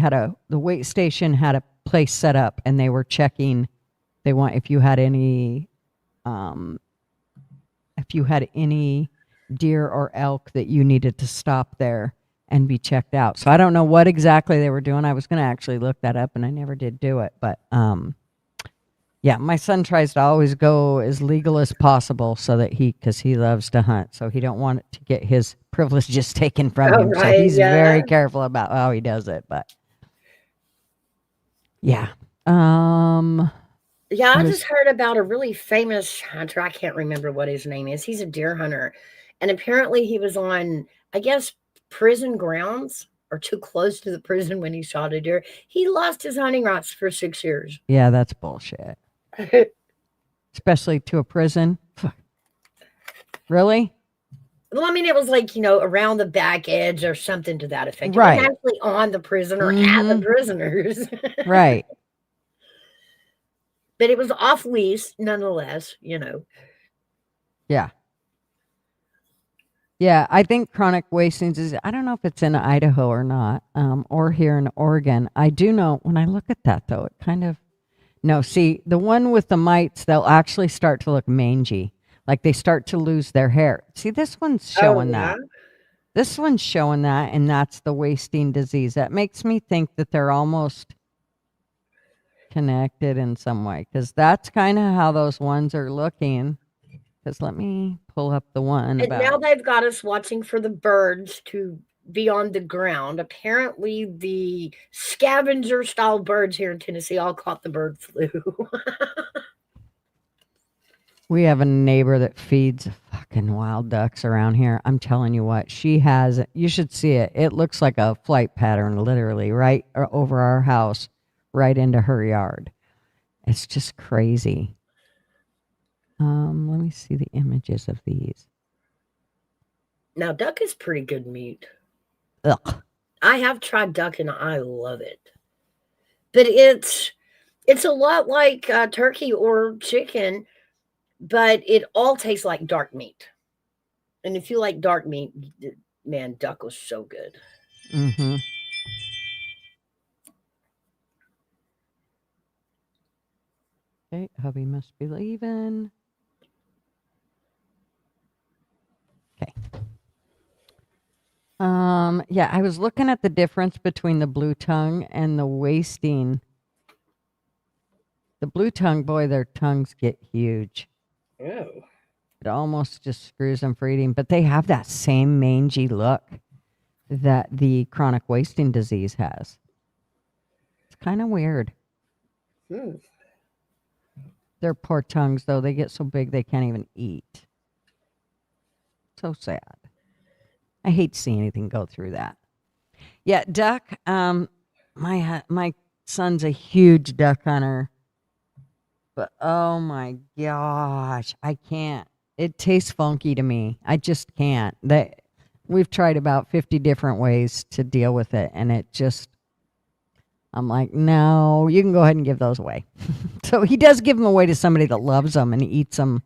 the weight station had a place set up, and they were checking. They want if you had any deer or elk that you needed to stop there and be checked out. So I don't know what exactly they were doing. I was going to actually look that up, and I never did do it. But yeah, my son tries to always go as legal as possible so that because he loves to hunt, so he don't want it to get his privileges taken from him. Right, so he's very careful about how he does it. But yeah. Yeah, I just heard about a really famous hunter. I can't remember what his name is. He's a deer hunter. And apparently he was on, I guess, prison grounds or too close to the prison when he shot a deer. He lost his hunting rights for 6 years. Yeah, that's bullshit. Especially to a prison. Really? Well, I mean, it was like, around the back edge or something to that effect. Right. It wasn't actually on the prison or at the prisoners. Right. But it was off lease, nonetheless, Yeah. Yeah, I think chronic wasting is, I don't know if it's in Idaho or not, or here in Oregon. I do know, when I look at that, though, it kind of, no, see, the one with the mites, they'll actually start to look mangy. Like they start to lose their hair. See, this one's showing that. This one's showing that, and that's the wasting disease. That makes me think that they're almost connected in some way, because that's kind of how those ones are looking. Because let me pull up the one And now they've got us watching for the birds to be on the ground. Apparently the scavenger style birds here in Tennessee all caught the bird flu. We have a neighbor that feeds fucking wild ducks around here. I'm telling you what, she has, you should see it. It looks like a flight pattern, literally, right over our house, right into her yard. It's just crazy. Let me see the images of these. Now, duck is pretty good meat. Ugh. I have tried duck and I love it. But it's a lot like turkey or chicken, but it all tastes like dark meat. And if you like dark meat, man, duck was so good. Mm-hmm. hubby must be leaving. Okay. Yeah, I was looking at the difference between the blue tongue and the wasting. The blue tongue, boy, their tongues get huge. Oh. It almost just screws them for eating, but they have that same mangy look that the chronic wasting disease has. It's kind of weird. Their poor tongues, though, they get so big they can't even eat. So sad. I hate to see anything go through that. Yeah, duck. My son's a huge duck hunter, but oh my gosh, I can't. It tastes funky to me. I just can't. We've tried about 50 different ways to deal with it, and it just. I'm like, no, you can go ahead and give those away. So he does give them away to somebody that loves them and eats them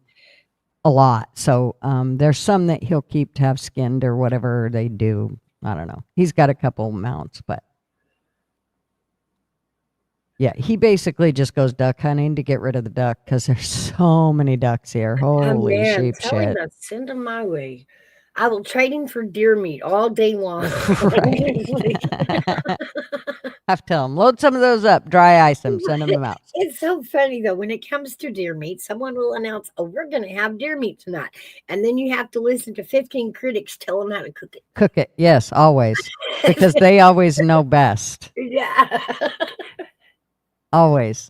a lot. So there's some that he'll keep to have skinned or whatever they do. I don't know. He's got a couple mounts, but yeah, he basically just goes duck hunting to get rid of the duck because there's so many ducks here. Holy Man, sheep tell him shit. to send him my way. I will trade him for deer meat all day long. Have to tell him, load some of those up, dry ice them, send them out. It's so funny though, when it comes to deer meat, someone will announce, oh, we're going to have deer meat tonight. And then you have to listen to 15 critics tell them how to cook it. Cook it, yes, always. Because they always know best. Yeah. Always.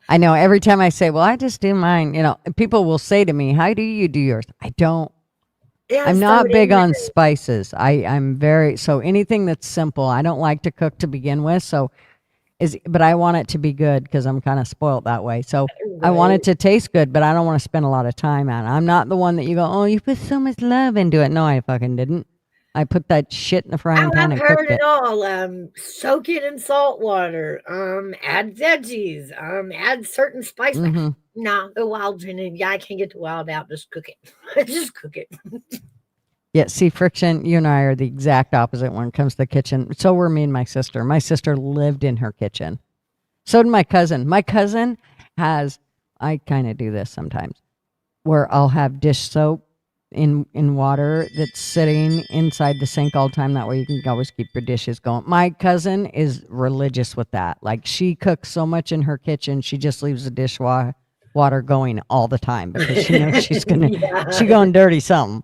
I know every time I say, well, I just do mine, people will say to me, how do you do yours? I don't. Yeah, I'm so not big anyway. on spices. I'm very, so anything that's simple, I don't like to cook to begin with. But I want it to be good because I'm kind of spoiled that way. So I want it to taste good, but I don't want to spend a lot of time on it. I'm not the one that you go, oh, you put so much love into it. No, I fucking didn't. I put that shit in the frying pan I've and heard cooked it it. all. Soak it in salt water. Add veggies. Add certain spice. Mhm. No, the wild in. Yeah, I can't get the wild out. Just cook it. Just cook it. Yeah, see, Friction, you and I are the exact opposite when it comes to the kitchen. So were me and my sister. My sister lived in her kitchen. So did my cousin. My cousin has, I kind of do this sometimes, where I'll have dish soap in water that's sitting inside the sink all the time. That way you can always keep your dishes going. My cousin is religious with that. Like, she cooks so much in her kitchen, she just leaves the water going all the time because she knows she's going dirty something.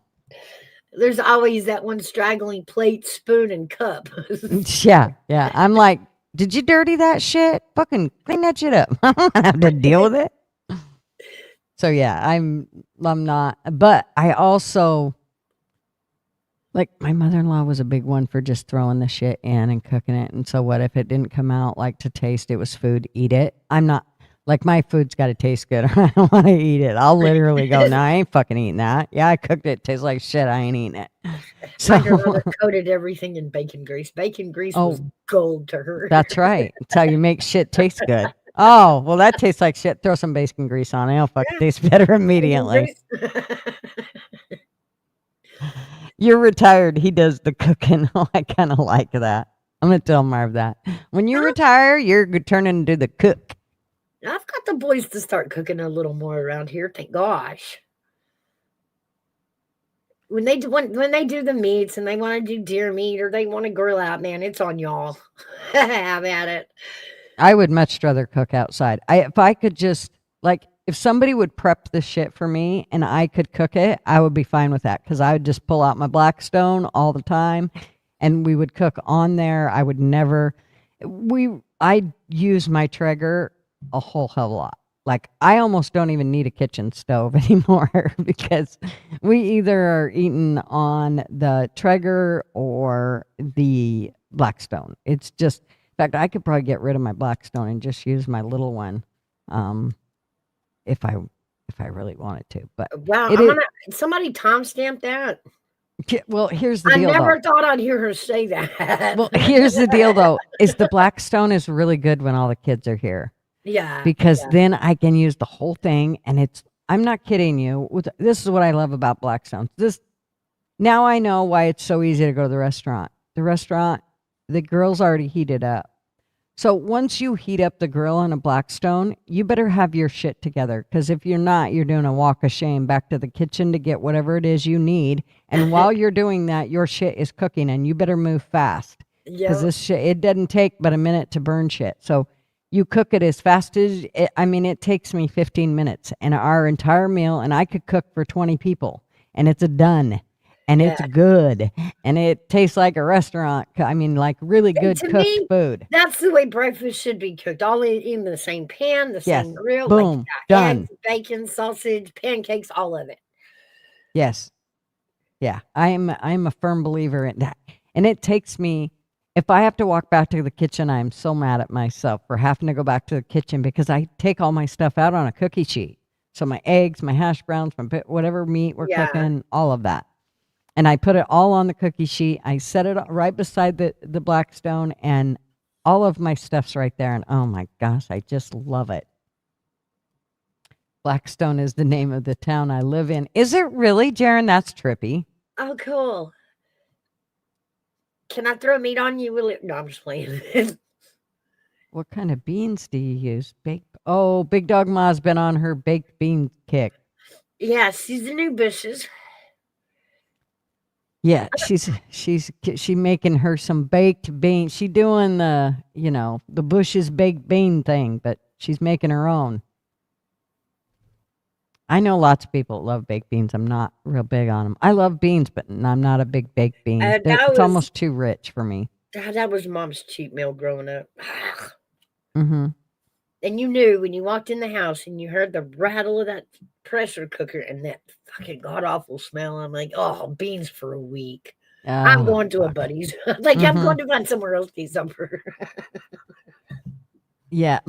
There's always that one straggling plate, spoon, and cup. Yeah. I'm like, did you dirty that shit? Fucking clean that shit up. I don't have to deal with it. So yeah, I'm not, but I also, like, my mother-in-law was a big one for just throwing the shit in and cooking it. And so what if it didn't come out like to taste, it was food, eat it. I'm not, like, my food's got to taste good or I don't want to eat it. I'll literally go, no, I ain't fucking eating that. Yeah, I cooked it. It tastes like shit. I ain't eating it. So, my grandmother coated everything in bacon grease. Bacon grease was gold to her. That's right. That's how you make shit taste good. Oh, well, that tastes like shit. Throw some bacon grease on it. It'll fucking taste better immediately. You're retired. He does the cooking. I kind of like that. I'm going to tell Marv that. When you retire, you're turning into the cook. I've got the boys to start cooking a little more around here. Thank gosh. When they do the meats and they want to do deer meat or they want to grill out, man, it's on y'all. Have at it. I would much rather cook outside. If I could just, like, if somebody would prep the shit for me and I could cook it, I would be fine with that because I would just pull out my Blackstone all the time and we would cook on there. I would never, I use my Traeger a whole hell of a lot. Like, I almost don't even need a kitchen stove anymore because we either are eating on the Traeger or the Blackstone. It's just, in fact, I could probably get rid of my Blackstone and just use my little one, if I really wanted to. But wow, somebody timestamp that. Well, here's the I deal. I never thought I'd hear her say that. Well, here's the deal, though: is the Blackstone is really good when all the kids are here. Yeah, because then I can use the whole thing, and I'm not kidding you. This is what I love about Blackstone. Now I know why it's so easy to go to the restaurant. The girls already heated up. So once you heat up the grill on a Blackstone, you better have your shit together. Because if you're not, you're doing a walk of shame back to the kitchen to get whatever it is you need. And while you're doing that, your shit is cooking, and you better move fast. Because Yep. this shit, it doesn't take but a minute to burn shit. So you cook it as fast as, it takes me 15 minutes and our entire meal, and I could cook for 20 people, and it's done. And it's good, and it tastes like a restaurant. Like really And good to cooked me, food. that's the way breakfast should be cooked. All in the same pan, the Yes. same grill. Boom. Eggs, Done. bacon, sausage, pancakes, all of it. Yes. Yeah. I'm a firm believer in that. And it takes me, if I have to walk back to the kitchen, I'm so mad at myself for having to go back to the kitchen because I take all my stuff out on a cookie sheet. So my eggs, my hash browns, whatever meat we're cooking, all of that. And I put it all on the cookie sheet. I set it right beside the Blackstone, and all of my stuff's right there. And oh my gosh, I just love it. Blackstone is the name of the town I live in. Is it really, Jaren? That's trippy. Oh, cool. Can I throw meat on you? Will it? No, I'm just playing. What kind of beans do you use? Big Dog Ma's been on her baked bean kick. Yeah, she's the new bushes. Yeah, she making her some baked beans. She doing the Bush's baked bean thing, but she's making her own. I know lots of people love baked beans. I'm not real big on them. I love beans, but I'm not a big baked bean. It's almost too rich for me. That was Mom's cheat meal growing up. Mm-hmm. And you knew when you walked in the house and you heard the rattle of that pressure cooker and that fucking god awful smell. I'm like, oh, beans for a week. I'm going to a buddy's. I'm going to find somewhere else to eat supper. Yeah,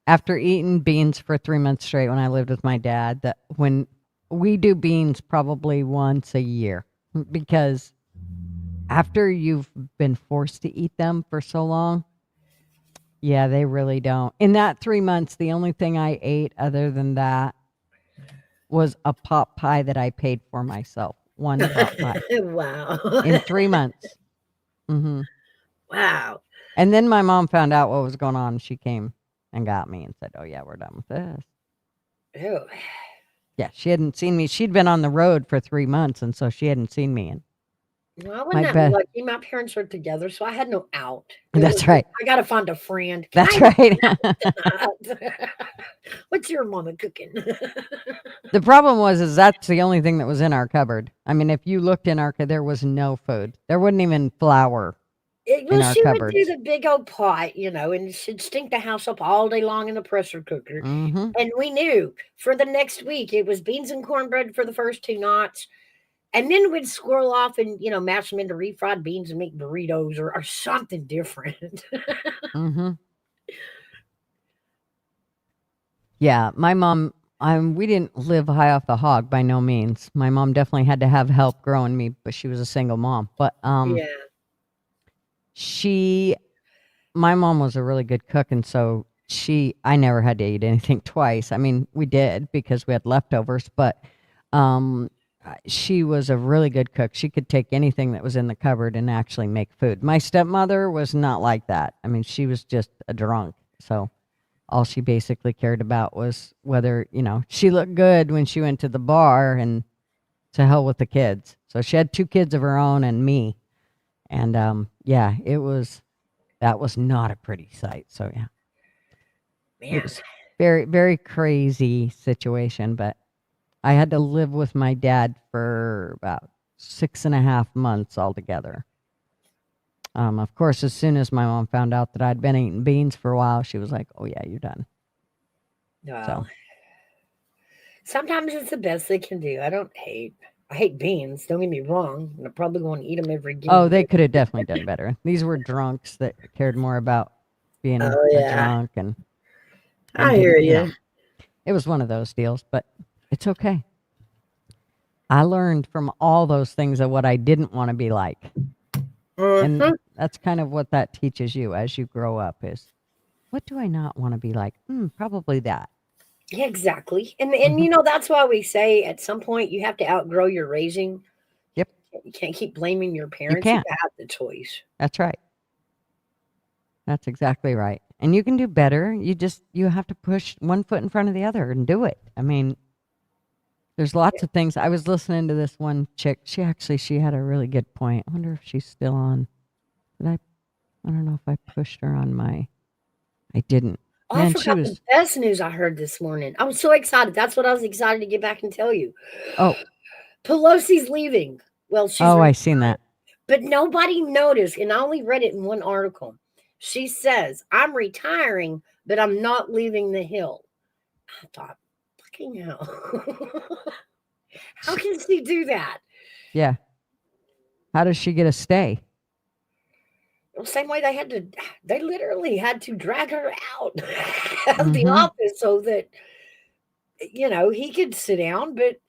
after eating beans for 3 months straight when I lived with my dad, that when we do beans probably once a year, because after you've been forced to eat them for so long, yeah, they really don't. In that 3 months, the only thing I ate other than that was a pot pie that I paid for myself. One pot pie. Wow. In 3 months. Mm-hmm. Wow. And then my mom found out what was going on. She came and got me and said, oh, yeah, we're done with this. Ew. Yeah, she hadn't seen me. She'd been on the road for 3 months, and so she hadn't seen me. And Well, I wasn't that lucky. My parents were together, so I had no out. That's right. I got to find a friend. That's right. What's your mama cooking? The problem is that's the only thing that was in our cupboard. I mean, if you looked in our cupboard, there was no food. There wasn't even flour in our she cupboards. would do the big old pot, and she'd stink the house up all day long in the pressure cooker. Mm-hmm. And we knew for the next week it was beans and cornbread for the first 2 nights. And then we'd squirrel off and, mash them into refried beans and make burritos or something different. Mm-hmm. Yeah, my mom, we didn't live high off the hog by no means. My mom definitely had to have help growing me, but she was a single mom. But yeah. My mom was a really good cook, and so I never had to eat anything twice. I mean, we did because we had leftovers, but she was a really good cook. She could take anything that was in the cupboard and actually make food. My stepmother was not like that. I mean, she was just a drunk. So all she basically cared about was whether, she looked good when she went to the bar, and to hell with the kids. So she had 2 kids of her own and me. And yeah, that was not a pretty sight. So yeah. Man. It was very, very crazy situation, but I had to live with my dad for about 6.5 months altogether. Of course, as soon as my mom found out that I'd been eating beans for a while, she was like, oh yeah, you're done. Well, sometimes it's the best they can do. I hate beans. Don't get me wrong. I'm probably going to eat them every day. Oh, they could have definitely done better. These were drunks that cared more about being a drunk. And I hear you. It was one of those deals, but it's okay. I learned from all those things of what I didn't want to be like. Mm-hmm. And that's kind of what that teaches you as you grow up is, what do I not want to be like? Probably that. Yeah, exactly. And that's why we say at some point you have to outgrow your raising. Yep. You can't keep blaming your parents. can't. You have the choice. That's right. That's exactly right. And you can do better. You have to push one foot in front of the other and do it. I mean, there's lots of things. I was listening to this one chick. She had a really good point. I wonder if she's still on. I don't know if I pushed her on I didn't. Oh, Man, I forgot the best news I heard this morning. I was so excited. That's what I was excited to get back and tell you. Oh. Pelosi's leaving. Well, she's I seen that. But nobody noticed, and I only read it in one article. She says, I'm retiring, but I'm not leaving the Hill. I thought, fucking hell. How can she do that? Yeah. How does she get a stay? The same way they literally had to drag her out of the office so that, he could sit down, but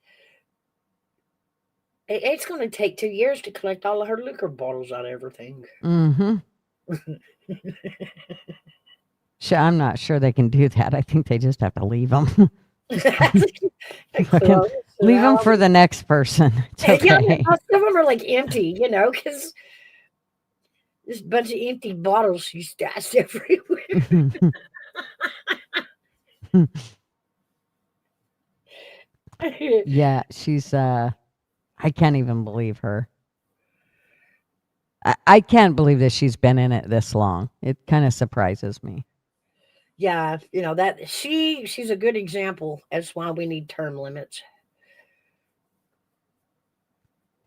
it's going to take 2 years to collect all of her liquor bottles out of everything. Mm-hmm. I'm not sure they can do that. I think they just have to leave them. Leave them for the next person. It's okay. Yeah, some of them are like empty, because this bunch of empty bottles she stashed everywhere. Yeah, she's I can't even believe her. I can't believe that she's been in it this long. It kind of surprises me. Yeah, that she's a good example as why we need term limits.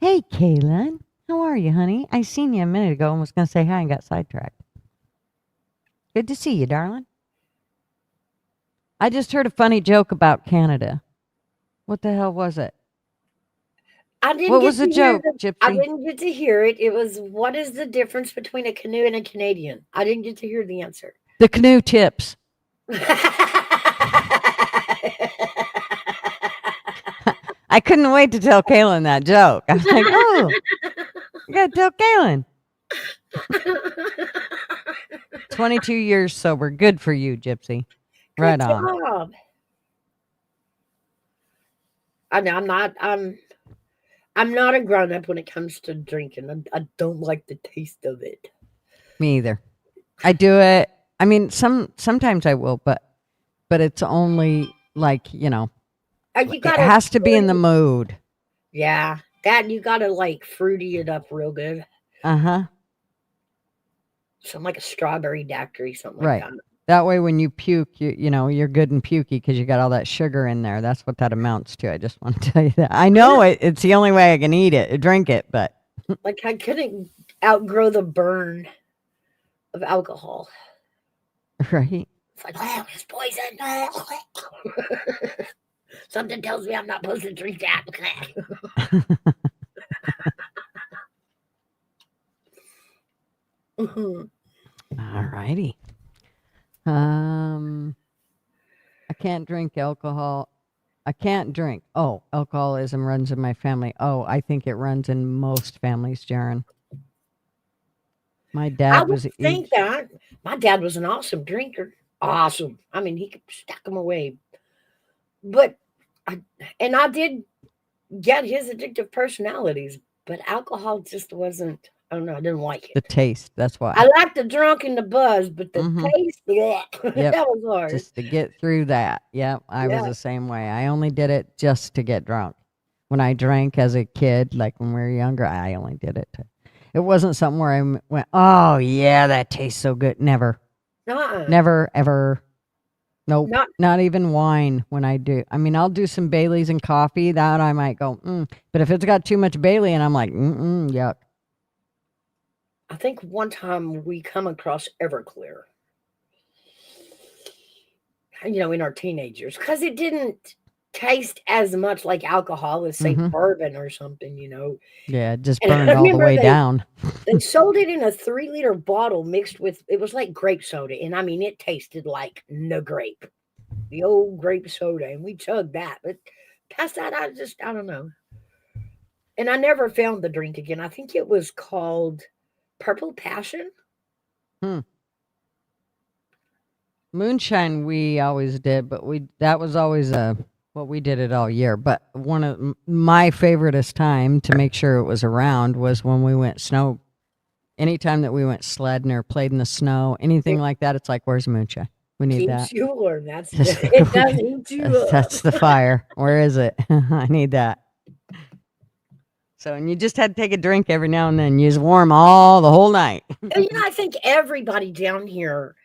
Hey, Kaylin. How are you, honey? I seen you a minute ago and was going to say hi and got sidetracked. Good to see you, darling. I just heard a funny joke about Canada. What the hell was it? What was the joke, Gypsy? I didn't get to hear it. It was, what is the difference between a canoe and a Canadian? I didn't get to hear the answer. The canoe tips. I couldn't wait to tell Kaylin that joke. I was like, oh, you got to tell Kaylin. 22 years sober. Good for you, Gypsy. Right on. Job. I know I'm not a grown-up when it comes to drinking. I don't like the taste of it. Me either. I do it. I mean, sometimes I will, but it's only like, it has to be in the mood. Yeah, that you gotta like fruity it up real good. Uh-huh. Something like a strawberry daiquiri, something Right. like that. That way when you puke, you're good and pukey because you got all that sugar in there. That's what that amounts to. I just want to tell you that. I know it's the only way I can eat it, drink it, but. Like I couldn't outgrow the burn of alcohol. Right. It's like, oh, it's poison. Something tells me I'm not supposed to drink that. All righty. I can't drink alcohol. I can't drink. Oh, alcoholism runs in my family. Oh, I think it runs in most families, Jaron. My dad I would think that. My dad was an awesome drinker. Awesome. I mean, he could stack them away. But I did get his addictive personalities, but alcohol just wasn't. I don't know. I didn't like it. The taste. That's why. I like the drunk and the buzz, but the taste, Yep. that was hard. Just to get through that. Yep. I was the same way. I only did it just to get drunk. When I drank as a kid, like when we were younger, I only did it. It wasn't something where I went, oh, yeah, that tastes so good. Never. Never, ever. Nope. Not even wine when I do. I mean, I'll do some Baileys and coffee. That I might go, But if it's got too much Bailey and I'm like, yuck. I think one time we come across Everclear, in our teenagers, because it didn't taste as much like alcohol as, say, bourbon or something, Yeah, it just burned all the way down. They sold it in a 3-liter bottle mixed with, it was like grape soda. And I mean, it tasted like the grape, the old grape soda. And we chugged that. But past that, I don't know. And I never found the drink again. I think it was called Purple Passion. Moonshine we always did, but that was always we did it all year. But one of my favoriteest time to make sure it was around was when we went Anytime that we went sledding or played in the snow, anything like that, it's like, where's moonshine? We need Keeps that. you warm. That's it. Does heat you up. That's the fire. Where is it? I need that. So, and you just had to take a drink every now and then. You was warm the whole night. I think everybody down here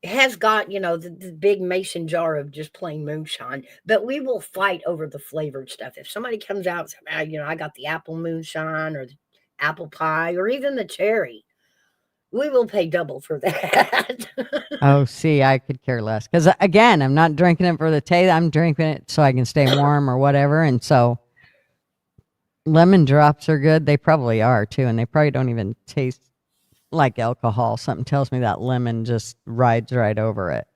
has got, the big mason jar of just plain moonshine, but we will fight over the flavored stuff. If somebody comes out and says, I got the apple moonshine or the apple pie or even the cherry, we will pay double for that. Oh, see, I could care less. Because, again, I'm not drinking it for the taste. I'm drinking it so I can stay warm or whatever. And so lemon drops are good. They probably are, too. And they probably don't even taste like alcohol. Something tells me that lemon just rides right over it.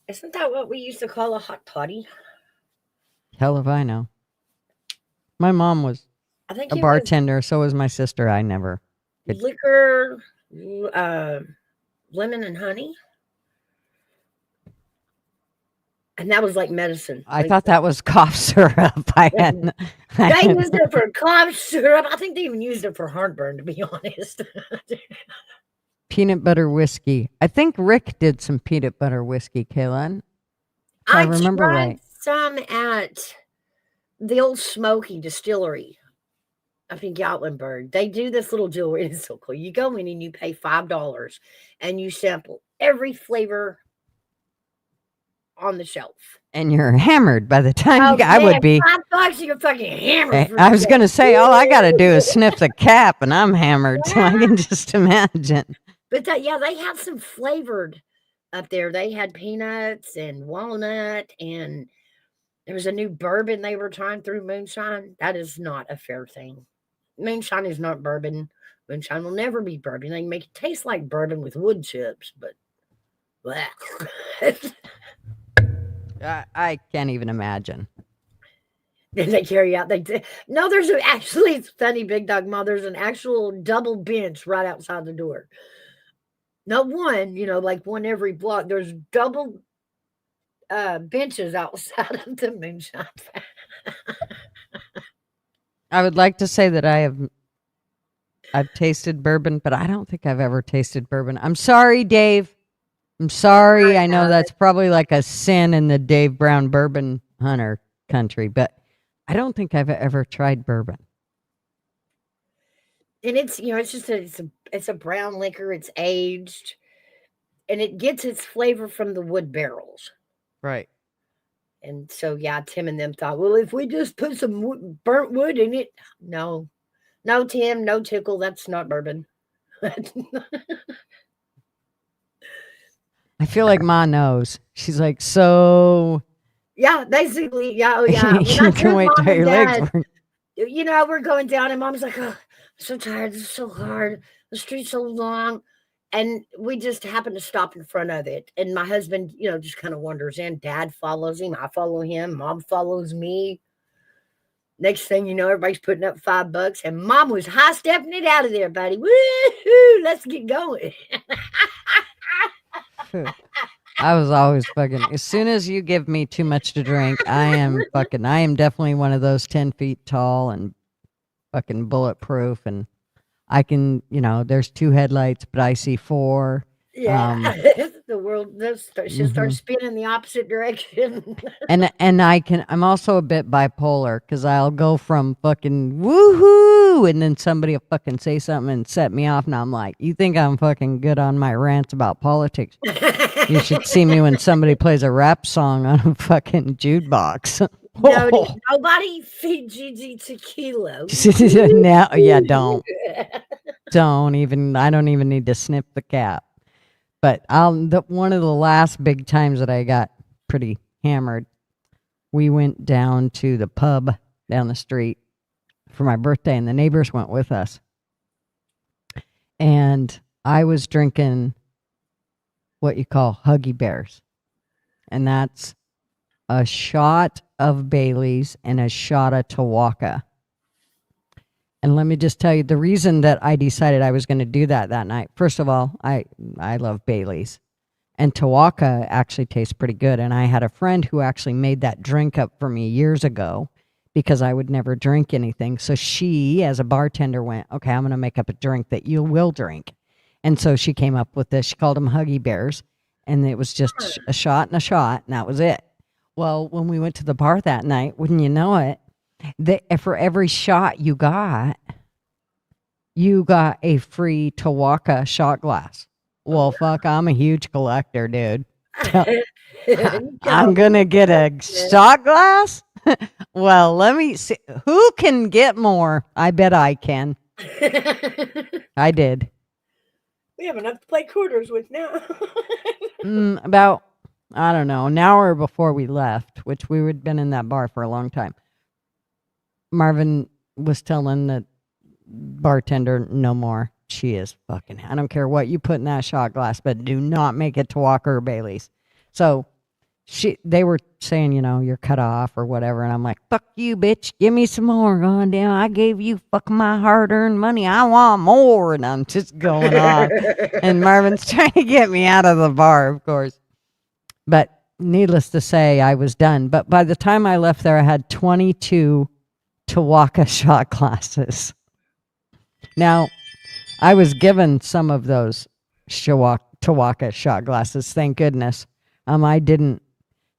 Isn't that what we used to call a hot toddy? Hell if I know. My mom was I think a bartender. So was my sister. I never could. Liquor, lemon and honey. And that was like medicine. I thought that was cough syrup. They used it for cough syrup. I think they even used it for heartburn, to be honest. Peanut butter whiskey. I think Rick did some peanut butter whiskey, Kaylin. I remember tried right. Some at the old Smoky Distillery up in Gatlinburg. They do this little jewelry. It's so cool. You go in and you pay $5 and you sample every flavor on the shelf. And you're hammered by the time I would be. $5, you're fucking hammered. I was going to say, all I got to do is sniff the cap and I'm hammered. Yeah. So I can just imagine. But they had some flavored up there. They had peanuts and walnut, and there was a new bourbon they were trying through moonshine. That is not a fair thing. Moonshine is not bourbon. Moonshine will never be bourbon. They make it taste like bourbon with wood chips, but I can't even imagine. Then they carry out. No, there's actually, it's funny, Big Dog Ma. There's an actual double bench right outside the door. Not one, like one every block. There's double benches outside of the moonshine. I would like to say that I've tasted bourbon, but I don't think I've ever tasted bourbon. I'm sorry, Dave. I'm sorry. I know that's probably like a sin in the Dave Brown bourbon hunter country, but I don't think I've ever tried bourbon. And it's, it's a brown liquor. It's aged, and it gets its flavor from the wood barrels. Right. And so, Tim and them thought, well, if we just put some burnt wood in it. No, Tim, no tickle. That's not bourbon. I feel like Ma knows. She's like, so. Yeah, basically. Yeah. Oh, yeah. You can wait till your legs burn. We're going down, and Mom's like, oh, I'm so tired. This is so hard. The street's so long. And we just happen to stop in front of it. And my husband, just kind of wanders in. Dad follows him. I follow him. Mom follows me. Next thing you know, everybody's putting up $5. And Mom was high-stepping it out of there, buddy. Woo-hoo, let's get going. I was always fucking, as soon as you give me too much to drink, I am definitely one of those 10 feet tall and fucking bulletproof. And I can, there's 2 headlights, but I see 4. Yeah. The world she'll start spinning the opposite direction. and I'm also a bit bipolar because I'll go from fucking woohoo and then somebody will fucking say something and set me off. And I'm like, you think I'm fucking good on my rants about politics? You should see me when somebody plays a rap song on a fucking jukebox. Nobody feed Gigi tequila. Now, don't even. I don't even need to snip the cap. But one of the last big times that I got pretty hammered, we went down to the pub down the street for my birthday, and the neighbors went with us. And I was drinking what you call Huggy Bears. And that's a shot of Bailey's and a shot of Tawaka. And let me just tell you, the reason that I decided I was going to do that night, first of all, I love Bailey's. And Tawaka actually tastes pretty good. And I had a friend who actually made that drink up for me years ago. because I would never drink anything. So she, as a bartender, went, okay, I'm going to make up a drink that you will drink. And so she came up with this. She called them Huggy Bears. And it was just a shot, and that was it. Well, when we went to the bar that night, wouldn't you know it, for every shot you got a free Tawaka shot glass. Well, fuck, I'm a huge collector, dude. I'm going to get a shot glass? Well, let me see. Who can get more? I bet I can. I did. We have enough to play quarters with now. About, I don't know, an hour before we left, which we had been in that bar for a long time. Marvin was telling the bartender, no more. She is fucking, I don't care what you put in that shot glass, but do not make it to Walker or Bailey's. So they were saying, you're cut off or whatever. And I'm like, fuck you, bitch. Give me some more. Going down. I gave you my hard-earned money. I want more. And I'm just going off. And Marvin's trying to get me out of the bar, of course. But needless to say, I was done. But by the time I left there, I had 22 Tawaka shot glasses. Now, I was given some of those Tawaka shot glasses. Thank goodness. I didn't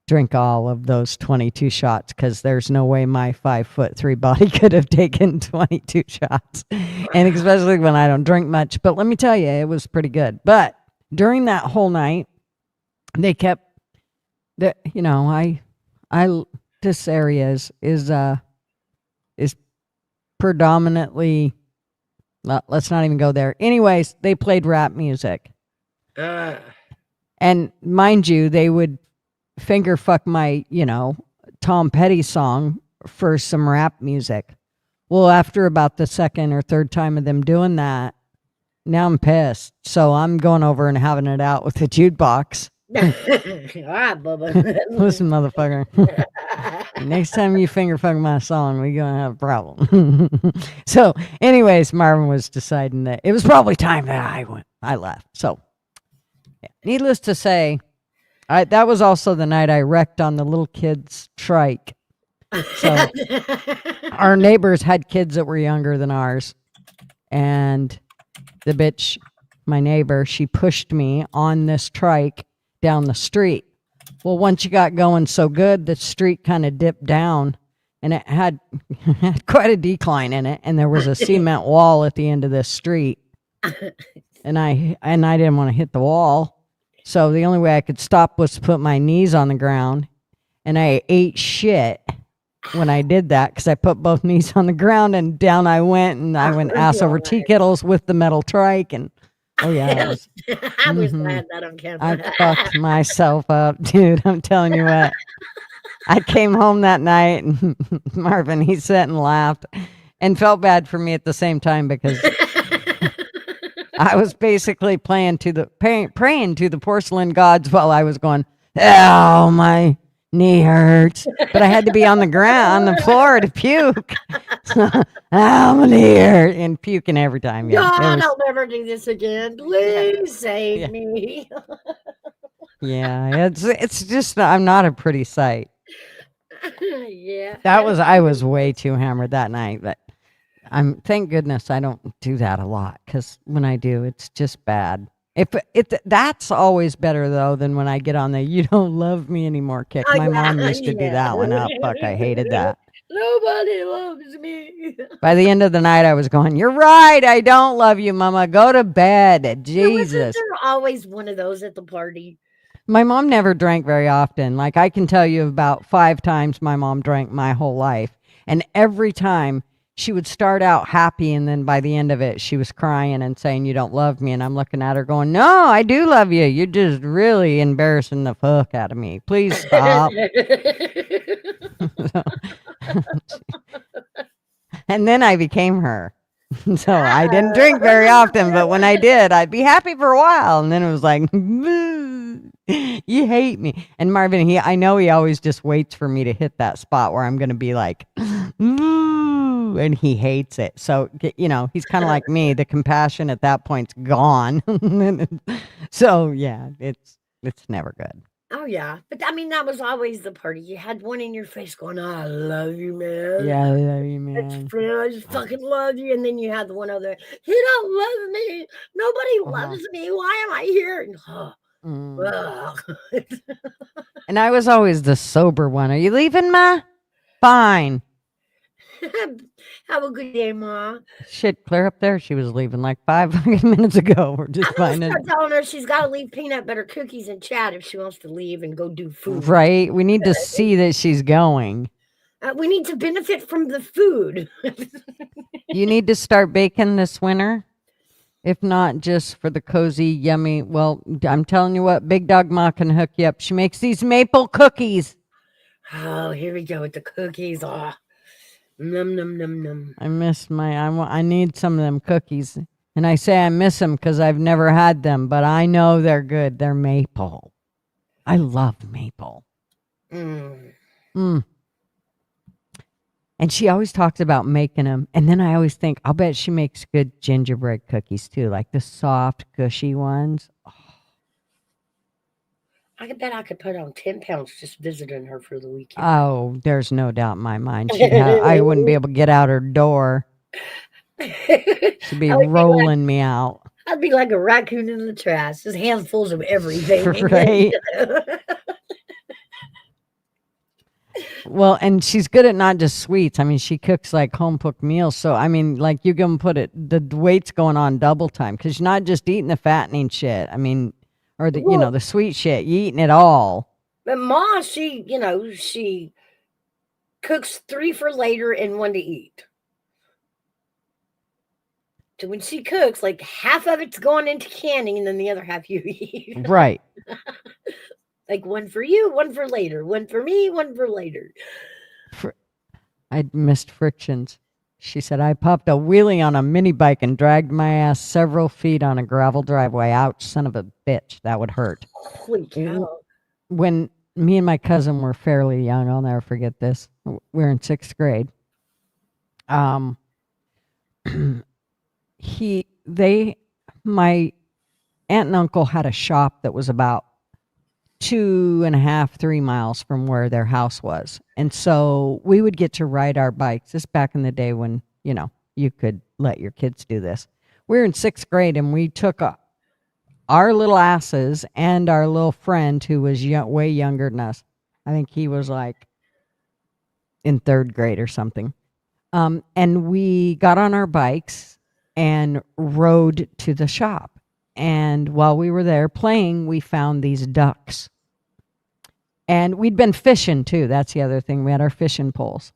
drink all of those 22 shots because there's no way my 5'3" body could have taken 22 shots. And especially when I don't drink much. But let me tell you, it was pretty good. But during that whole night, they kept this area is predominantly, well, let's not even go there. Anyways, they played rap music. And mind you, they would finger fuck my, Tom Petty song for some rap music. Well, after about the second or third time of them doing that, now I'm pissed. So I'm going over and having it out with the jukebox. All right, Bubba. Listen, motherfucker. Next time you finger fuck my song, we're going to have a problem. So anyways, Marvin was deciding that it was probably time that I left. So yeah. Needless to say, that was also the night I wrecked on the little kids' trike. So our neighbors had kids that were younger than ours. And the bitch, my neighbor, she pushed me on this trike down the street. Well, once you got going so good, the street kind of dipped down and it had quite a decline in it. And there was a cement wall at the end of this street. And I didn't want to hit the wall. So the only way I could stop was to put my knees on the ground. And I ate shit when I did that because I put both knees on the ground and down I went. And I went ass over tea kettles with the metal trike. And oh, yeah. I was glad that on camera. I fucked myself up, dude. I'm telling you what. I came home that night and Marvin, he sat and laughed and felt bad for me at the same time because I was basically praying to the porcelain gods while I was going, oh, my knee hurts. But I had to be on the ground, on the floor to puke. Oh, my knee hurts. And puking every time. Yeah, God, I'll never do this again. Please save me. Yeah, it's just, I'm not a pretty sight. Yeah. I was way too hammered that night, but thank goodness I don't do that a lot because when I do, it's just bad. That's always better though than when I get on the "you don't love me anymore" kick. My mom used to do that one. Oh fuck, I hated that. Nobody loves me. By the end of the night, I was going, "You're right. I don't love you, Mama. Go to bed." Jesus. Wasn't there always one of those at the party? My mom never drank very often. Like I can tell you about 5 times my mom drank my whole life, and every time she would start out happy, and then by the end of it, she was crying and saying, "You don't love me." And I'm looking at her going, "No, I do love you. You're just really embarrassing the fuck out of me. Please stop." And then I became her. So I didn't drink very often, but when I did, I'd be happy for a while. And then it was like, you hate me. And Marvin, I know he always just waits for me to hit that spot where I'm going to be like, and he hates it. So, he's kind of like me. The compassion at that point's gone. So yeah, it's never good. Oh yeah, but I mean that was always the party. You had one in your face going, oh, "I love you, man. Yeah, I love you, Best man. friend, I just fucking love you." And then you had the one other, "You don't love me. Nobody Uh-huh. loves me. Why am I here?" And, Mm. ugh. And I was always the sober one. Are you leaving, Ma? Fine. Have a good day, Ma. Shit, clear up there. She was leaving like 5 fucking minutes ago. We're just I'm gonna finding. start telling her she's got to leave peanut butter cookies and chat if she wants to leave and go do food. Right? We need to see that she's going. We need to benefit from the food. You need to start baking this winter. If not, just for the cozy, yummy. Well, I'm telling you what, Big Dog Ma can hook you up. She makes these maple cookies. Oh, here we go with the cookies. Oh, num num num num. I miss I need some of them cookies. And I say I miss them because I've never had them, but I know they're good. They're maple. I love maple. And she always talks about making them. And then I always think, I'll bet she makes good gingerbread cookies too, like the soft, gushy ones. I bet I could put on 10 pounds just visiting her for the weekend. Oh, there's no doubt in my mind. I wouldn't be able to get out her door. She'd be rolling me out. I'd be like a raccoon in the trash, just handfuls of everything. Right. Well, and she's good at not just sweets. I mean, she cooks like home cooked meals. So, I mean, like you can put it, the weight's going on double time because you're not just eating the fattening shit. I mean, or the, you know, the sweet shit. You're eating it all. But Ma, she cooks 3 for later and 1 to eat. So when she cooks, like half of it's going into canning and then the other half you eat. Right. Like 1 for you, 1 for later. 1 for me, 1 for later. I missed frictions. She said, I popped a wheelie on a mini bike and dragged my ass several feet on a gravel driveway. Ouch, son of a bitch. That would hurt. Holy cow. When me and my cousin were fairly young, I'll never forget this. We were in 6th grade. My aunt and uncle had a shop that was about 2.5, 3 miles from where their house was. And so we would get to ride our bikes. This back in the day when, you know, you could let your kids do this. We were in 6th grade and we took our little asses and our little friend who was way younger than us. I think he was like in 3rd grade or something. And we got on our bikes and rode to the shop. And while we were there playing, we found these ducks. And we'd been fishing too. That's the other thing. We had our fishing poles.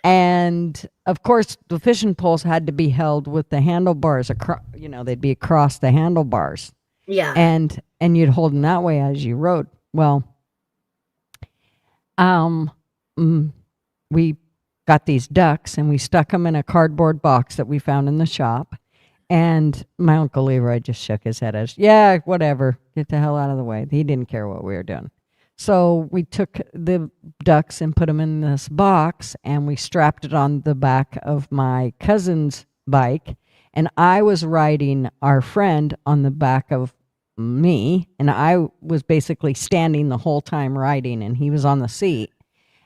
And of course, the fishing poles had to be held with the handlebars across, you know, they'd be across the handlebars. Yeah. And you'd hold them that way as you rode. Well, we got these ducks and we stuck them in a cardboard box that we found in the shop. And my Uncle Leroy just shook his head as, yeah, whatever, get the hell out of the way. He didn't care what we were doing. So we took the ducks and put them in this box and we strapped it on the back of my cousin's bike. And I was riding our friend on the back of me. And I was basically standing the whole time riding and he was on the seat.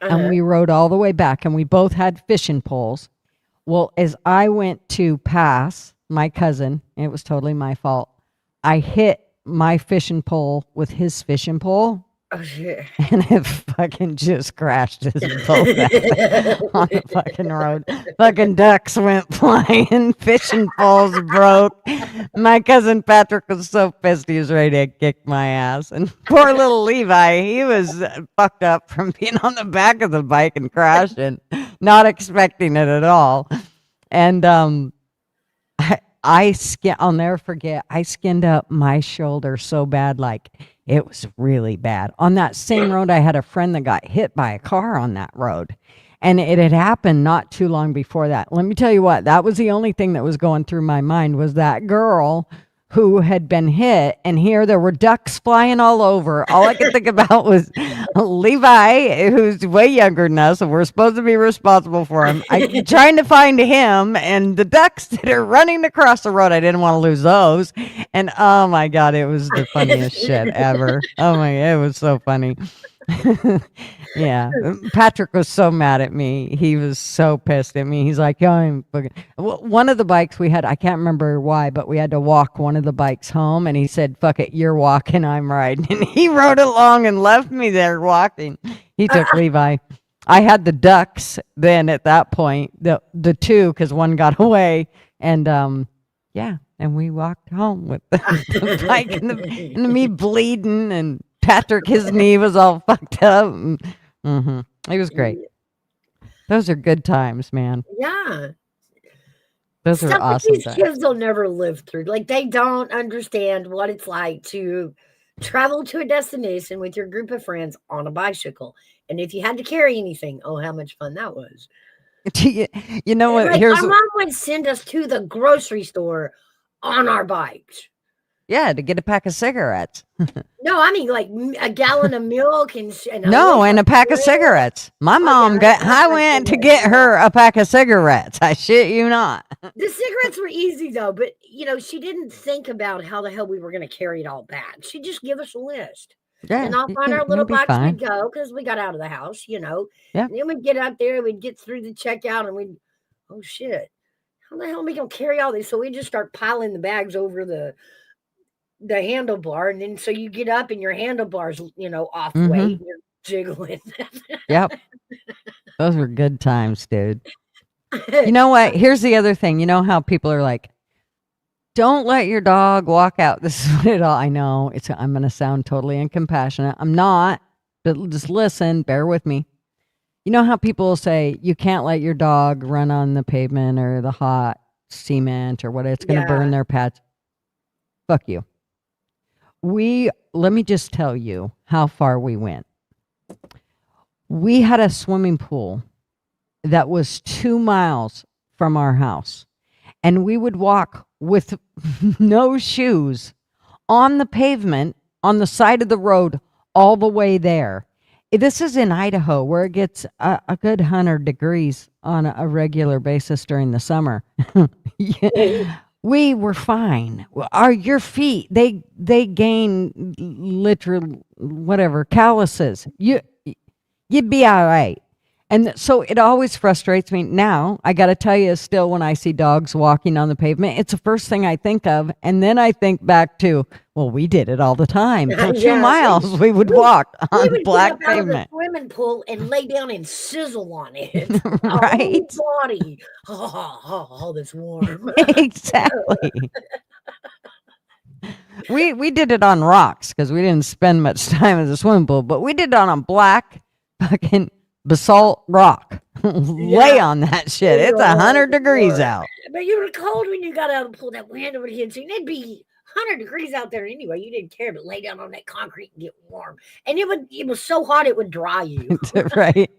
And we rode all the way back and we both had fishing poles. Well, as I went to pass my cousin, it was totally my fault. I hit my fishing pole with his fishing pole. Oh, shit. And it fucking just crashed us both on the fucking road. Fucking ducks went flying. Fishing poles broke. My cousin Patrick was so pissed he was ready to kick my ass. And poor little Levi, he was fucked up from being on the back of the bike and crashing, not expecting it at all. And I'll never forget, I skinned up my shoulder so bad, like it was really bad. On that same road, I had a friend that got hit by a car on that road. And it had happened not too long before that. Let me tell you what, that was the only thing that was going through my mind was that girl who had been hit, and here there were ducks flying all over. All I could think about was Levi, who's way younger than us, and we're supposed to be responsible for him. I'm trying to find him, and the ducks that are running across the road. I didn't want to lose those. And oh my God, it was the funniest shit ever. Oh my, it was so funny. Yeah, Patrick was so mad at me. He was so pissed at me. He's like, "Yo, I'm fucking." One of the bikes we had, I can't remember why, but we had to walk one of the bikes home, and he said, "Fuck it, you're walking, I'm riding." And he rode along and left me there walking. He took Levi. I had the ducks then at that point, the two, because one got away, and yeah, and we walked home with the bike and me bleeding and. Patrick, his knee was all fucked up. It was great. Those are good times, man. Yeah. Those Stuff are that awesome these times. kids will never live through. Like, they don't understand what it's like to travel to a destination with your group of friends on a bicycle. And if you had to carry anything, oh, how much fun that was. You know what? Like, Here's our mom would send us to the grocery store on our bikes. Yeah, to get a pack of cigarettes. No, I mean like a gallon of milk and No, and a pack of cigarettes. My mom I went to get her a pack of cigarettes. I shit you not. The cigarettes were easy though, but she didn't think about how the hell we were going to carry it all back. She just give us a list. Yeah, and off on our little be box fine. we'd go because we got out of the house, Yeah. And then we'd get out there, we'd get through the checkout, and we'd, oh shit, how the hell are we gonna carry all these? So we just start piling the bags over the handlebar, and then so you get up and your handlebars, off weight, and you're jiggling. Yep. Those were good times, dude. You know what? Here's the other thing. You know how people are like, don't let your dog walk out. This is what it all. I know I'm going to sound totally incompassionate. I'm not, but just listen, bear with me. You know how people will say you can't let your dog run on the pavement or the hot cement or what, it's going to burn their pads. Fuck you. Let me just tell you how far we went. We had a swimming pool that was 2 miles from our house, and we would walk with no shoes on the pavement on the side of the road all the way there. This is in Idaho, where it gets a good 100 degrees on a regular basis during the summer. We were fine. Your feet, they gain literal whatever calluses. You'd be all right. And so it always frustrates me. Now, I got to tell you, still, when I see dogs walking on the pavement, it's the first thing I think of. And then I think back to, well, we did it all the time. For 2 miles, we would walk on black get up out of the pavement. swimming pool and lay down and sizzle on it. Right? Our whole body. Oh, that's warm. Exactly. We did it on rocks because we didn't spend much time at the swimming pool, but we did it on black fucking basalt rock. Lay on that shit. It's 100 degrees out. But you were cold when you got out of the pool. That wind would hit you. And it'd be 100 degrees out there anyway. You didn't care, but lay down on that concrete and get warm. And it was so hot it would dry you. Right.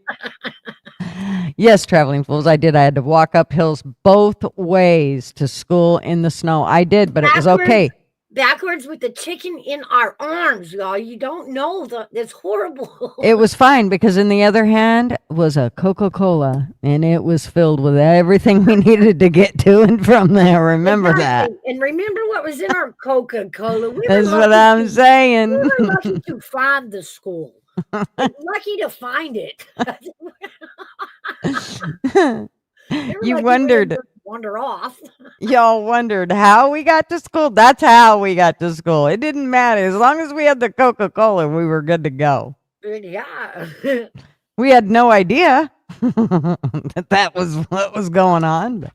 Yes, traveling fools. I did. I had to walk up hills both ways to school in the snow. I did, but it was okay. Backwards with the chicken in our arms, y'all. You don't know that's horrible. It was fine because in the other hand was a Coca-Cola, and it was filled with everything we needed to get to and from there. Remember that. And remember what was in our Coca-Cola. That's what I'm saying. We were lucky to find the school. Lucky to find it. You wondered. Wander off. Y'all wondered how we got to school. That's how we got to school. It didn't matter. As long as we had the Coca-Cola, we were good to go. Yeah. We had no idea that was what was going on.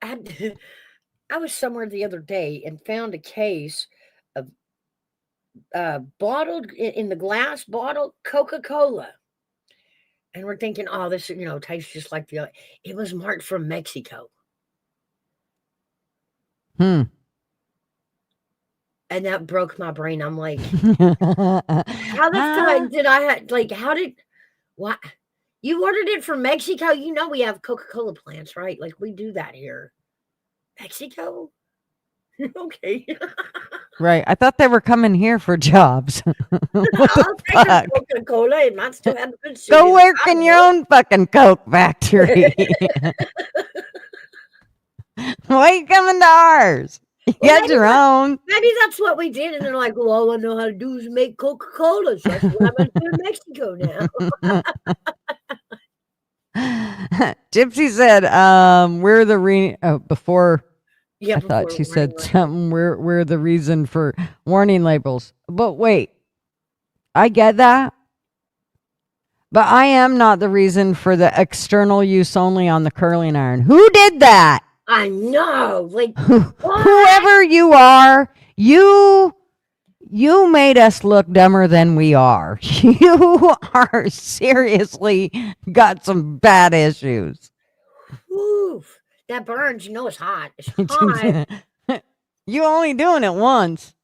I was somewhere the other day and found a case of bottled in the glass bottle Coca-Cola. And we're thinking, oh, this, tastes just like the other. It was marked from Mexico. And that broke my brain. I'm like, how did what? You ordered it from Mexico? You know we have Coca-Cola plants, right? Like we do that here. Mexico? Okay. Right. I thought they were coming here for jobs. What the fuck? Coca-Cola. It might still have the good Go sugar. work I in don't your know. own fucking Coke factory. Why are you coming to ours? You Well, got your own. Maybe that's what we did. And they're like, well, all I know how to do is make Coca-Cola. So that's what I'm going to do in Mexico now. Gypsy said, we're the before Yeah, I thought before she said warning something, we're the reason for warning labels. But wait, I get that. But I am not the reason for the external use only on the curling iron. Who did that? I know. Like, whoever you are, you made us look dumber than we are. You are seriously got some bad issues. Oof, that burns. You know it's hot. It's hot. You only doing it once.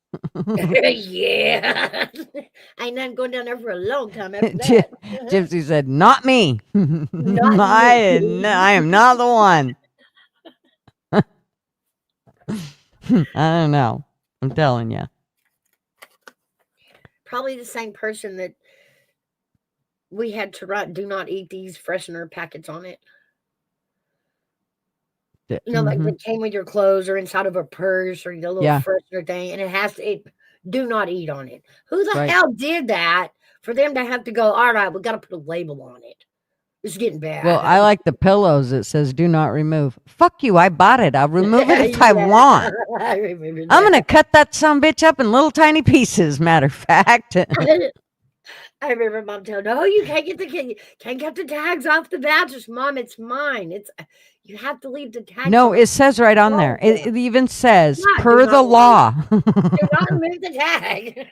Yeah. I ain't not going down there for a long time after that. Gypsy said, not me. Not I me. am not the one. I don't know. I'm telling you. Probably the same person that we had to write "Do not eat these" freshener packets on it. You know, like Mhm. they came with your clothes or inside of a purse or your little Yeah. freshener thing, and it has to "Do not eat" on it. Who the Right. hell did that for them to have to go, all right, we got to put a label on it? It's getting bad. Well, I like the pillows that says "Do not remove." Fuck you! I bought it. I'll remove it if I Yeah, want. I remember I'm that. gonna cut that sumbitch up in little tiny pieces. Matter of fact. I remember Mom telling, "No, you can't get the tags off the mattress, Mom. It's mine. It's you have to leave the tags." No, on it says right on there. It even says Yeah, per do the not law. do not remove the tag.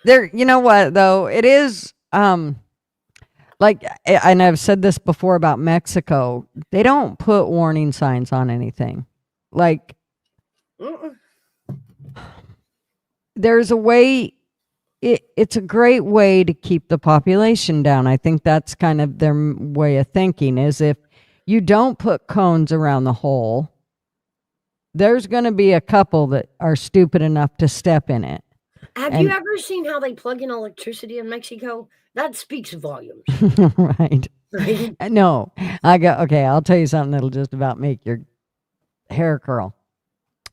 There, you know what though? It is like, and I've said this before about Mexico. They don't put warning signs on anything. Like, there's a way. It's a great way to keep the population down. I think that's kind of their way of thinking. Is if you don't put cones around the hole, there's going to be a couple that are stupid enough to step in it. Have you ever seen how they plug in electricity in Mexico? That speaks volumes. Right. No, okay. I'll tell you something that'll just about make your hair curl.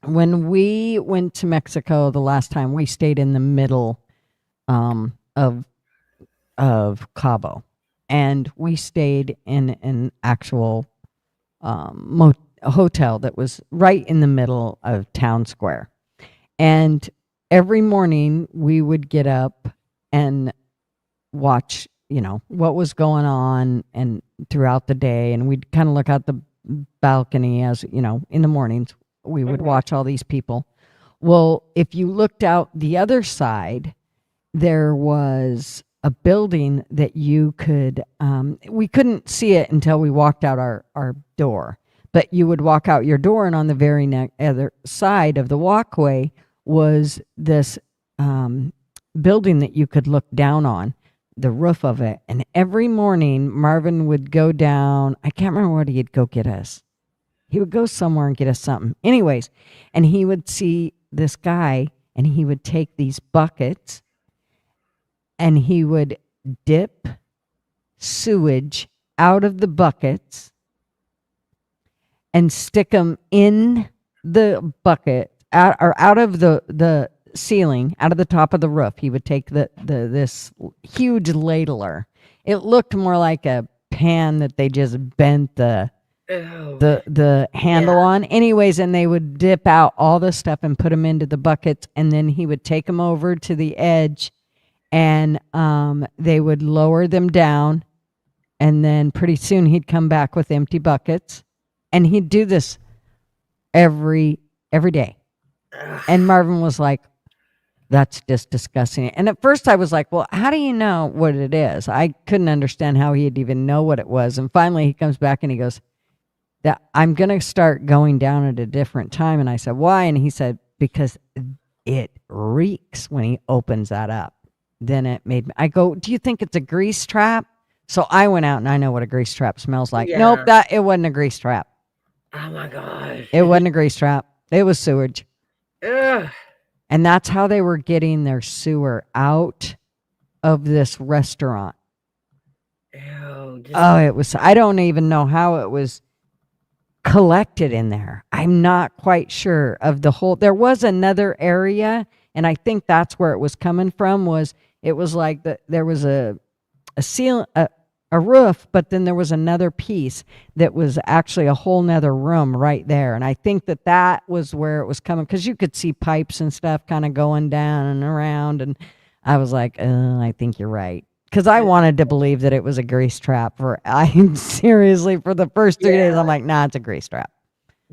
When we went to Mexico the last time, we stayed in the middle of Cabo, and we stayed in an actual hotel that was right in the middle of town square. And every morning we would get up and watch, what was going on and throughout the day. And we'd kind of look out the balcony as, in the mornings, we would watch all these people. Well, if you looked out the other side, there was a building that you could, we couldn't see it until we walked out our door, but you would walk out your door, and on the very other side of the walkway was this building that you could look down on, the roof of it. And every morning Marvin would go down. I can't remember what he'd go get us. He would go somewhere and get us something. Anyways, and he would see this guy, and he would take these buckets and he would dip sewage out of the buckets and stick them in the bucket out of the ceiling, out of the top of the roof. He would take this huge ladler. It looked more like a pan that they just bent the handle on. Anyways, and they would dip out all the stuff and put them into the buckets, and then he would take them over to the edge, and they would lower them down, and then pretty soon he'd come back with empty buckets, and he'd do this every day. And Marvin was like, that's just disgusting. And at first I was like, well, how do you know what it is? I couldn't understand how he'd even know what it was. And finally he comes back and he goes, that I'm going to start going down at a different time. And I said, why? And he said, because it reeks when he opens that up. Then it made me, I go, do you think it's a grease trap? So I went out, and I know what a grease trap smells like. Yeah. Nope, it wasn't a grease trap. Oh my God. It wasn't a grease trap. It was sewage. Ugh. And that's how they were getting their sewer out of this restaurant. Ew, Oh, it was, I don't even know how it was collected in there. I'm not quite sure of the whole, there was another area, and I think that's where it was coming from, it was like there was a roof, but then there was another piece that was actually a whole nother room right there. And I think that was where it was coming, because you could see pipes and stuff kind of going down and around. And I was like, I think you're right. Because I wanted to believe that it was a grease trap seriously, for the first 3 days, I'm like, nah, it's a grease trap.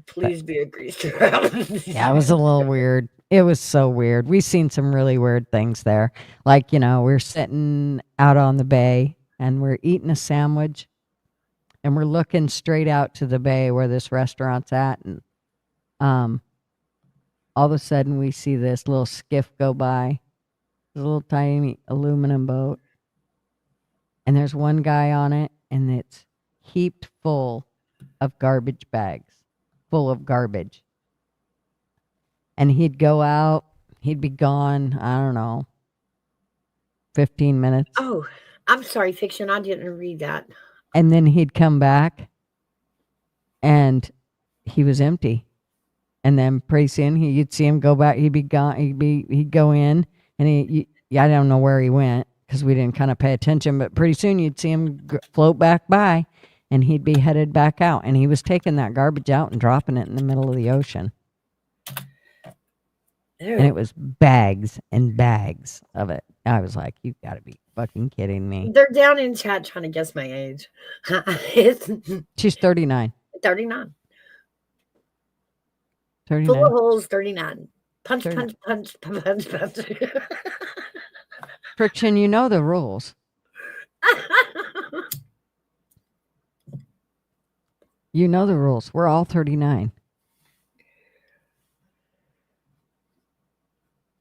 Please be a grease trap. Yeah, it was a little weird. It was so weird. We've seen some really weird things there. Like, we're sitting out on the bay and we're eating a sandwich and we're looking straight out to the bay where this restaurant's at. And all of a sudden we see this little skiff go by, this little tiny aluminum boat. And there's one guy on it, and it's heaped full of garbage bags, full of garbage. And he'd go out, he'd be gone, I don't know, 15 minutes. Oh, I'm sorry, Fiction. I didn't read that. And then he'd come back, and he was empty. And then pretty soon you'd see him go back. He'd be gone. He'd go in, and I don't know where he went, because we didn't kind of pay attention, but pretty soon you'd see him float back by, and he'd be headed back out. And he was taking that garbage out and dropping it in the middle of the ocean. Ew. And it was bags and bags of it. I was like, you've got to be fucking kidding me. They're down in chat trying to guess my age. She's 39. 39. 39. Full of holes, 39. Punch, 39. punch, punch, punch, punch. Friction, you know the rules. You know the rules. We're all 39.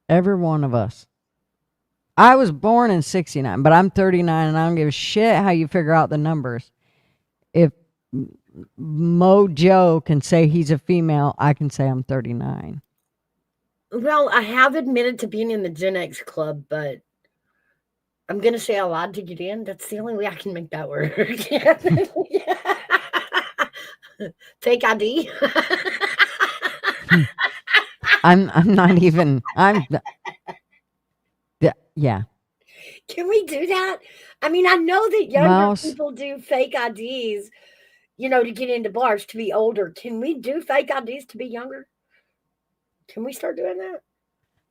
Every one of us. I was born in 69, but I'm 39, and I don't give a shit how you figure out the numbers. If Mojo can say he's a female, I can say I'm 39. Well, I have admitted to being in the Gen X club, but I'm going to say I lied to get in. That's the only way I can make that work. Fake ID. I'm not even, yeah. Can we do that? I mean, I know that younger Mouse. people do fake IDs, to get into bars, to be older. Can we do fake IDs to be younger? Can we start doing that?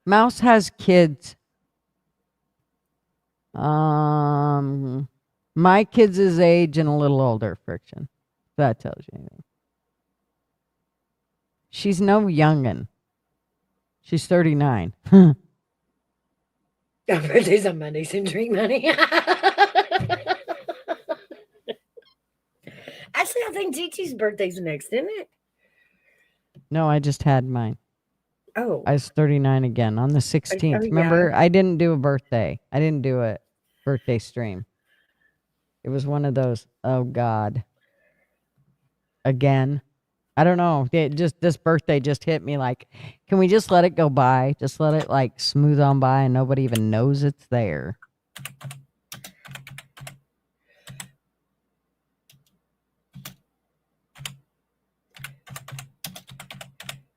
Mouse has kids. My kids' is age and a little older, Friction. If that tells you anything. She's no youngin'. She's 39. Our birthday's on Monday, so drink money. Actually, I think Gigi's birthday's next, isn't it? No, I just had mine. Oh. I was 39 again on the 16th. Remember, I didn't do a birthday. I didn't do a birthday stream. It was one of those, oh God. Again. I don't know. This birthday just hit me like, can we just let it go by? Just let it like smooth on by and nobody even knows it's there.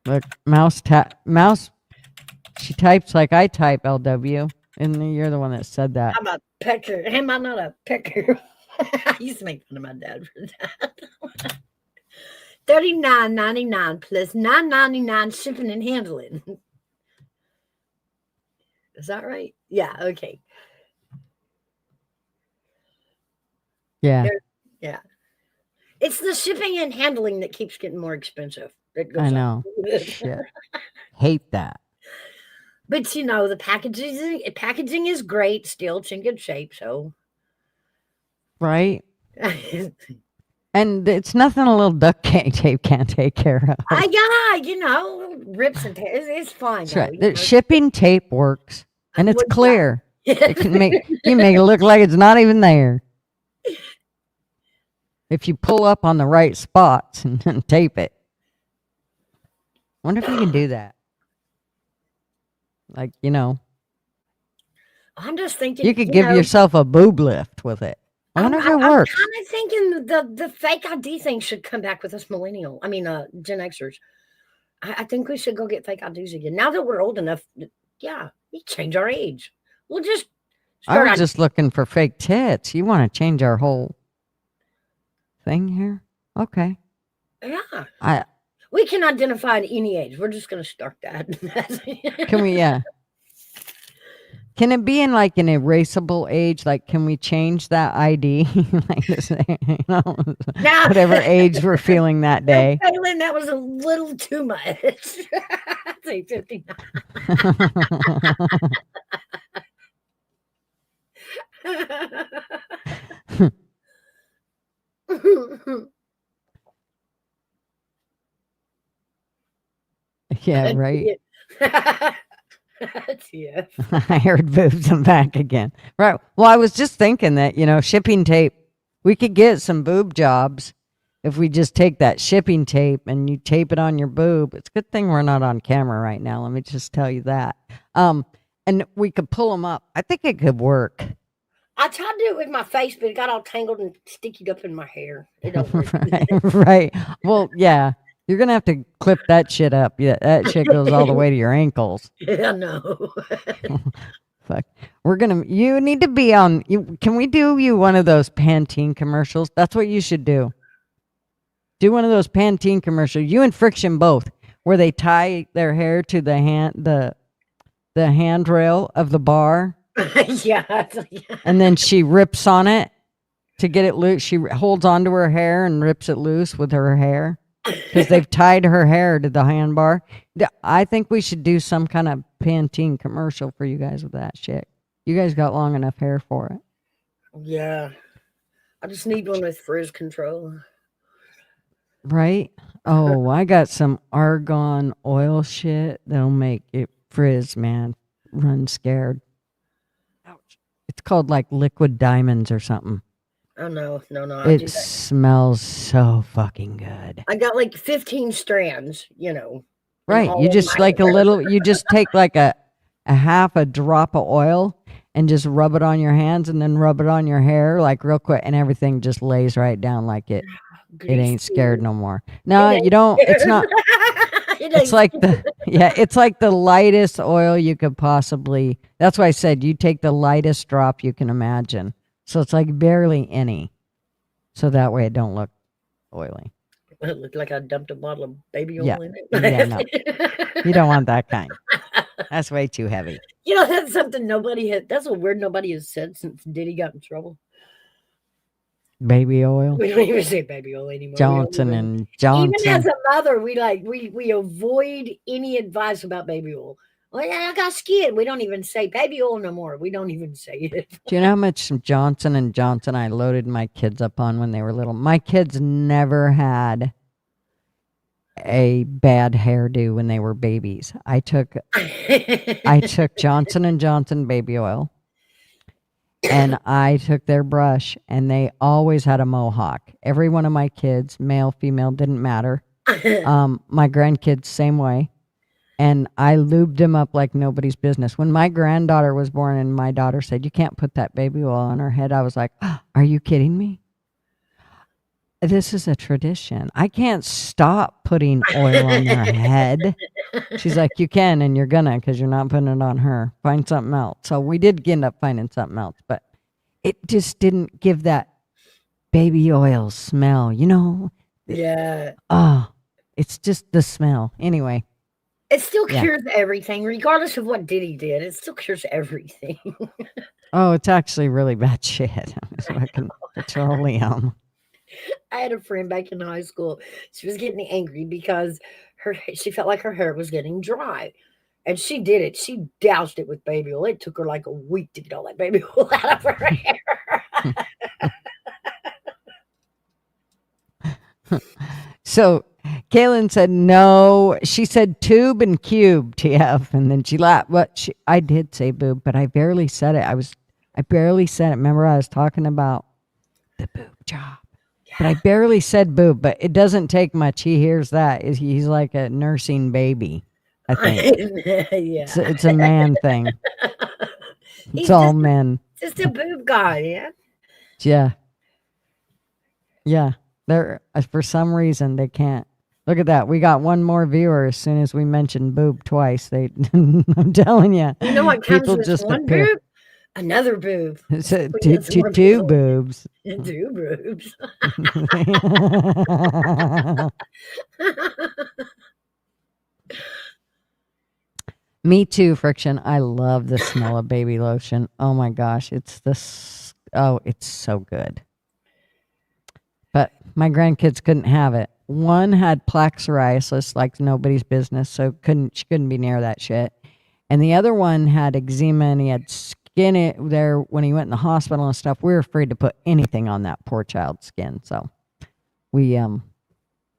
Look, Mouse, she types like I type, LW. And you're the one that said that. I'm a pecker. Am I not a pecker? I used to make fun of my dad for that. $39.99 plus $9.99 shipping and handling. Is that right? Yeah. Okay. Yeah. Yeah. It's the shipping and handling that keeps getting more expensive. It goes I know. up. Shit. Hate that. But the packaging is great. Still, it's in good shape. So. Right. And it's nothing a little duct tape can't take care of. Rips and tears. It's fine. That's right. The shipping tape works, and it's clear. It can you make it look like it's not even there. If you pull up on the right spots and tape it. Wonder if you can do that. Like, I'm just thinking you could give yourself a boob lift with it. I wonder if it works. I'm kind of thinking the fake ID thing should come back with us Gen Xers. I think we should go get fake IDs again. Now that we're old enough, yeah, we change our age. We'll just I was just looking for fake tits. You want to change our whole thing here? Okay. Yeah. We can identify at any age. We're just going to start that. Can we, Can it be in like an erasable age? Like, can we change that ID? Whatever age we're feeling that day. Kaylin, that was a little too much. I'd say 59. Yeah, right. Yeah. I heard boobs. I'm back again. Right. Well, I was just thinking that, shipping tape, we could get some boob jobs if we just take that shipping tape and you tape it on your boob. It's a good thing we're not on camera right now. Let me just tell you that. And we could pull them up. I think it could work. I tried to do it with my face, but it got all tangled and sticky up in my hair. It don't work. Right. Well, yeah. You're going to have to clip that shit up. Yeah, that shit goes all the way to your ankles. Yeah, no. Fuck. You need to be on, can we do you one of those Pantene commercials? That's what you should do. Do one of those Pantene commercials. You and Friction both, where they tie their hair to the handrail of the bar. Yeah. And then she rips on it to get it loose. She holds onto her hair and rips it loose with her hair. Because they've tied her hair to the handbar. I think we should do some kind of Pantene commercial for you guys with that shit. You guys got long enough hair for it. Yeah. I just need one with frizz control. Right? Oh, I got some argon oil shit that'll make it frizz, man. Run scared. Ouch. It's called like liquid diamonds or something. Oh, no. It smells so fucking good. I got like 15 strands, Right. You just like you just take like a half a drop of oil and just rub it on your hands and then rub it on your hair like real quick and everything just lays right down like it ain't scared no more. No, you don't. It's not. It's like it's like the lightest oil you could possibly. That's why I said you take the lightest drop you can imagine. So it's like barely any. So that way it don't look oily. It looked like I dumped a bottle of baby oil in it. Yeah, no. You don't want that kind. That's way too heavy. That's something that's a word nobody has said since Diddy got in trouble. Baby oil? We don't even say baby oil anymore. Johnson and Johnson. Even as a mother, we avoid any advice about baby oil. Well, I got skin. We don't even say baby oil no more. We don't even say it. Do you know how much Johnson and Johnson I loaded my kids up on when they were little? My kids never had a bad hairdo when they were babies. I took Johnson and Johnson baby oil and I took their brush and they always had a mohawk. Every one of my kids, male, female, didn't matter. My grandkids, same way. And I lubed him up like nobody's business. When my granddaughter was born and my daughter said, "You can't put that baby oil on her head," I was like, "Are you kidding me? This is a tradition. I can't stop putting oil on their head." She's like, "You can, and you're gonna, because you're not putting it on her. Find something else." So we did end up finding something else, but it just didn't give that baby oil smell, Yeah. Oh, it's just the smell. Anyway. It still cures everything, regardless of what Diddy did. It still cures everything. Oh, it's actually really bad shit. It's fucking petroleum. I had a friend back in high school. She was getting angry because she felt like her hair was getting dry. And she did it. She doused it with baby oil. It took her like a week to get all that baby oil out of her hair. So Kaylin said no. She said tube and cube, TF, and then she laughed. I did say boob, but I barely said it. I barely said it. Remember, I was talking about the boob job. But I barely said boob, but it doesn't take much. He hears that. He's like a nursing baby, I think. Yeah. It's a man thing. It's He's all men. just a boob guy, yeah. Yeah. Yeah. They're for some reason they can't. Look at that. We got one more viewer as soon as we mentioned boob twice. I'm telling you. You know what comes People with just one appear. boob? Another boob. So, We two get some more boobs. Two boobs. Me too, Friction. I love the smell of baby lotion. Oh my gosh, it's it's so good. But my grandkids couldn't have it. One had plaque psoriasis like nobody's business, so she couldn't be near that shit. And the other one had eczema and he had skin there when he went in the hospital and stuff. We were afraid to put anything on that poor child's skin, so we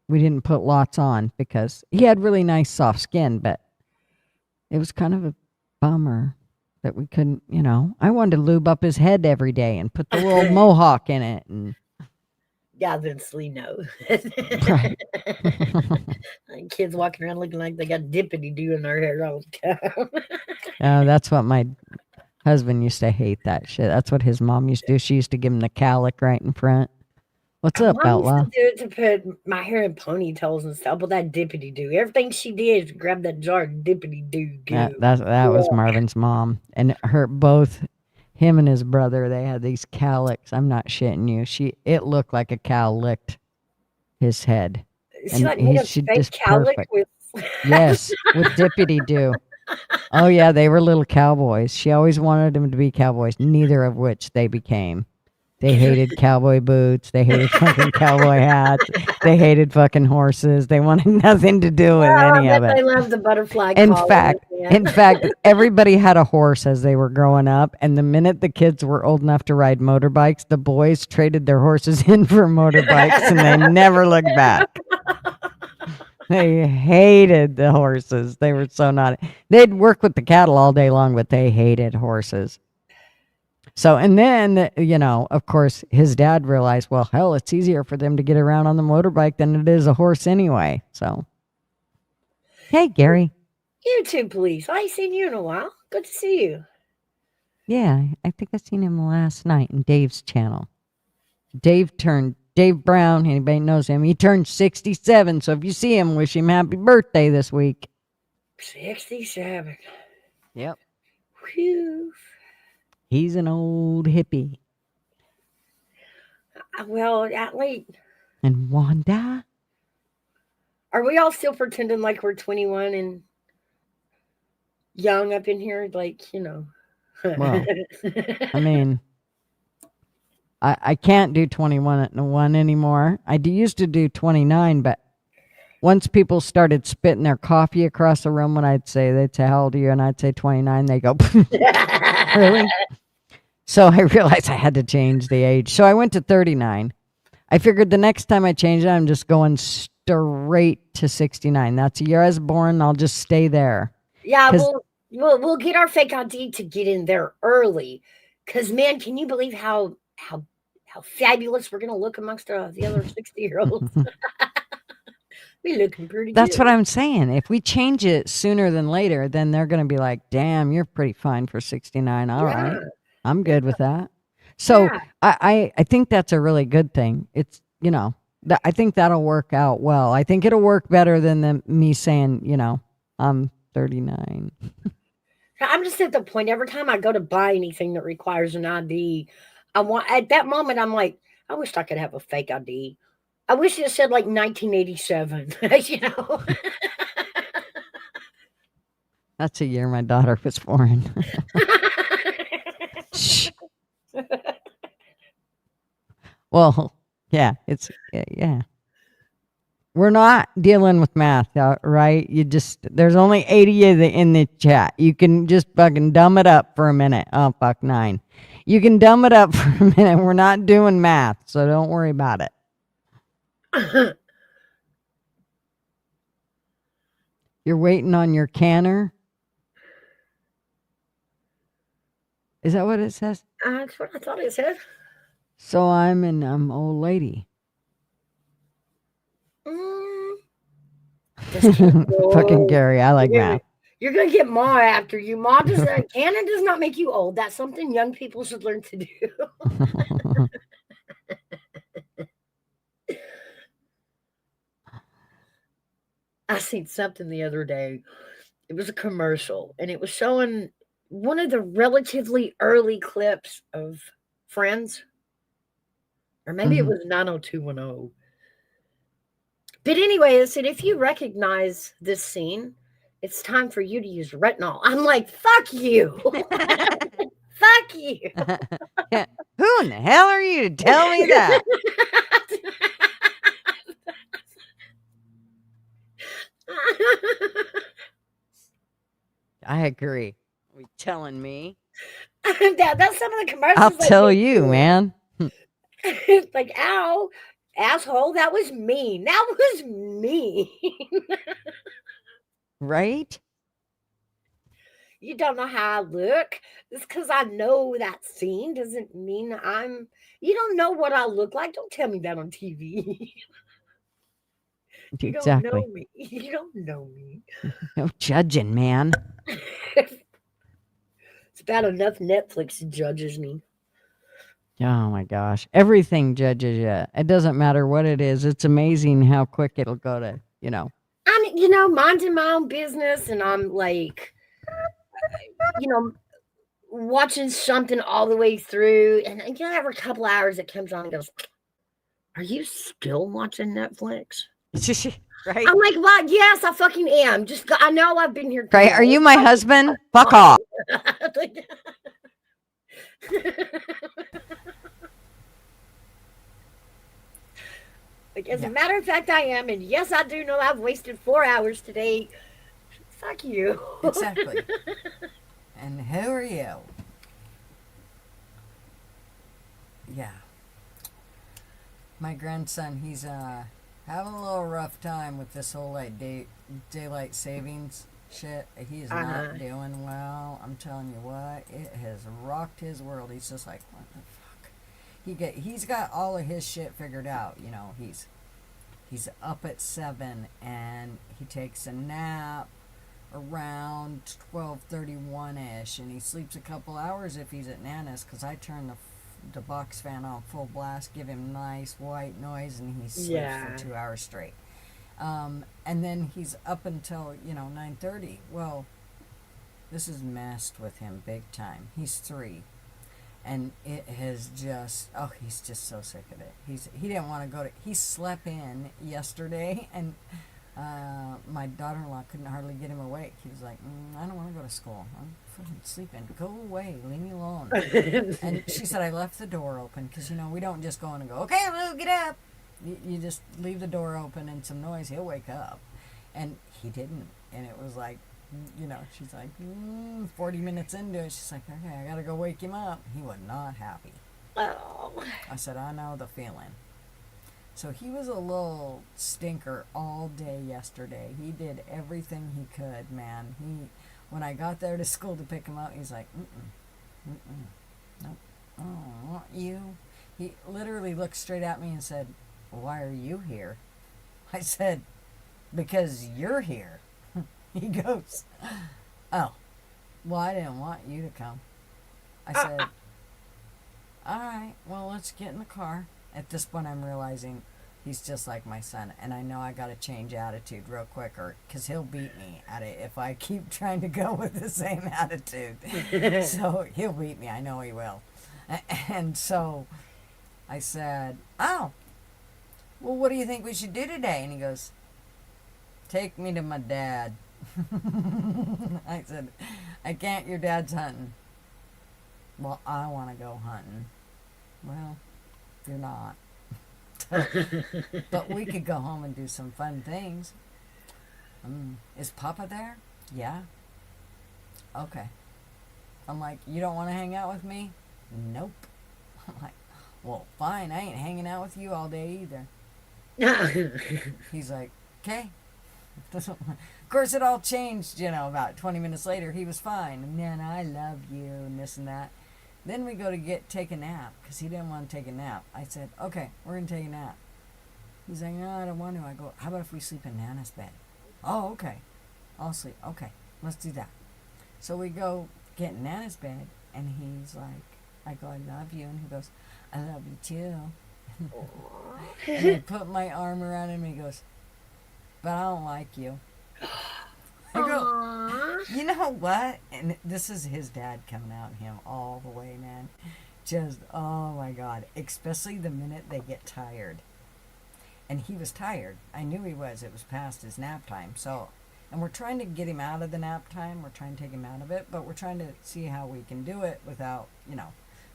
didn't put lots on because he had really nice soft skin, but it was kind of a bummer that we couldn't, I wanted to lube up his head every day and put the little mohawk in it. And obviously, no. Right. Kids walking around looking like they got dippity-doo in their hair all the time. That's what my husband used to hate, that shit. That's what his mom used to do. She used to give him the cowlick right in front. What's up, Mom Outlaw? used to do it to put my hair in ponytails and stuff, but that dippity-doo. Everything she did is grab that jar of dippity-doo goo. That was Marvin's mom. And him and his brother, they had these cowlicks. I'm not shitting you. It looked like a cow licked his head. She like made a fake cowlick with Yes, with dippity doo. Oh yeah, they were little cowboys. She always wanted them to be cowboys, neither of which they became. They hated cowboy boots. They hated fucking cowboy hats. They hated fucking horses. They wanted nothing to do with any of it. They loved the butterfly In collar. fact, everybody had a horse as they were growing up. And the minute the kids were old enough to ride motorbikes, the boys traded their horses in for motorbikes and they never looked back. They hated the horses. They were so naughty. They'd work with the cattle all day long, but they hated horses. So, and then, of course, his dad realized, well, hell, it's easier for them to get around on the motorbike than it is a horse anyway. So, hey, Gary. YouTube police. I ain't seen you in a while. Good to see you. Yeah, I think I seen him last night in Dave's channel. Dave Brown, anybody knows him, he turned 67. So if you see him, wish him happy birthday this week. 67. Yep. Whew. He's an old hippie. Well, at least. And Wanda? Are we all still pretending like we're 21 and young up in here? Like, Well, I mean, I can't do 21 anymore. I used to do 29, but once people started spitting their coffee across the room when they'd say, how old are you? And I'd say 29. They go, really? So I realized I had to change the age. So I went to 39. I figured the next time I change it, I'm just going straight to 69. That's the year I was born. I'll just stay there. Yeah, we'll get our fake ID to get in there early. Because, man, can you believe how fabulous we're going to look amongst the other 60-year-olds? We looking pretty good. That's what I'm saying. If we change it sooner than later, then they're going to be like, damn, you're pretty fine for 69. All right. I'm good with that. So I think that's a really good thing. It's, I think that'll work out well. I think it'll work better than me saying, I'm 39. I'm just at the point, every time I go to buy anything that requires an ID, at that moment, I'm like, I wish I could have a fake ID. I wish it said like 1987, That's a year my daughter was born. Well, yeah, yeah. We're not dealing with math, right? There's only 80 in the chat. You can just fucking dumb it up for a minute. Oh, fuck, 9. You can dumb it up for a minute. We're not doing math, so don't worry about it. You're waiting on your canner? Is that what it says? That's what I thought it said. So I'm an old lady. Fucking Gary, I like math. You're gonna get Ma after you. Ma does that. Canon does not make you old. That's something young people should learn to do. I seen something the other day. It was a commercial, and it was showing one of the relatively early clips of Friends, or maybe it was 90210. But anyway, it said, if you recognize this scene, it's time for you to use retinol. I'm like, fuck you. Fuck you. Yeah. Who in the hell are you to tell me that? I agree. Are you telling me? That's some of the commercials. I'll tell you, man. Like, ow, asshole, that was mean. That was mean. Right? You don't know how I look. Just because I know that scene doesn't mean you don't know what I look like. Don't tell me that on TV. You Exactly. don't know me. You don't know me. No judging, man. It's bad enough Netflix judges me. Oh my gosh. Everything judges you. It doesn't matter what it is. It's amazing how quick it'll go to, I'm, minding my own business, and I'm like, watching something all the way through, and every couple hours it comes on and goes, are you still watching Netflix? Right? I'm like, well, yes, I fucking am. I know I've been here. Right? Are you my husband? Fuck off. As a matter of fact, I am, and yes, I do know I've wasted 4 hours today. Fuck you. Exactly. And who are you? Yeah. My grandson, he's having a little rough time with this whole daylight savings shit. He's not doing well. I'm telling you what, it has rocked his world. He's just like, what the fuck? He's got all of his shit figured out. He's up at 7 and he takes a nap around 12:31ish, and he sleeps a couple hours if he's at Nana's, because I turn the box fan on full blast, give him nice white noise, and he sleeps for 2 hours straight. And then he's up until 9:30. Well, this has messed with him big time. He's 3, and it has just he's just so sick of it. He didn't want to go to. He slept in yesterday, and my daughter-in-law couldn't hardly get him awake. He was like, I don't want to go to school. I'm fucking sleeping. Go away. Leave me alone. And she said, I left the door open because, we don't just go in and go, okay, Lou, get up. You just leave the door open and some noise, he'll wake up. And he didn't. And it was like, she's like, 40 minutes into it, she's like, okay, I got to go wake him up. He was not happy. Oh. I said, I know the feeling. So he was a little stinker all day yesterday. He did everything he could, man. When I got there to school to pick him up, he's like, nope, I don't want you. He literally looked straight at me and said, why are you here? I said, because you're here. He goes, oh, well, I didn't want you to come. I said, all right, well, let's get in the car. At this point, I'm realizing he's just like my son, and I know I got to change attitude real quicker, because he'll beat me at it if I keep trying to go with the same attitude. So he'll beat me. I know he will. And so I said, oh, well, what do you think we should do today? And he goes, take me to my dad. I said, I can't, your dad's hunting. Well, I want to go hunting. Well, you're not. But we could go home and do some fun things. Is Papa there? Yeah. Okay. I'm like, you don't want to hang out with me? Nope. I'm like, well, fine, I ain't hanging out with you all day either. He's like, okay. Of course, it all changed, about 20 minutes later. He was fine. Man, I love you, and this and that. Then we go to take a nap, because he didn't want to take a nap. I said, okay, we're going to take a nap. He's like, no, I don't want to. I go, how about if we sleep in Nana's bed? Oh, okay. I'll sleep. Okay, let's do that. So we go get in Nana's bed, and he's like, I go, I love you. And he goes, I love you too. And I put my arm around him, and he goes, but I don't like you. I go, you know what? And this is his dad coming out in him all the way, man. Just, oh my God. Especially the minute they get tired. And he was tired. I knew he was. It was past his nap time. So, and we're trying to get him out of the nap time. We're trying to take him out of it, but we're trying to see how we can do it without,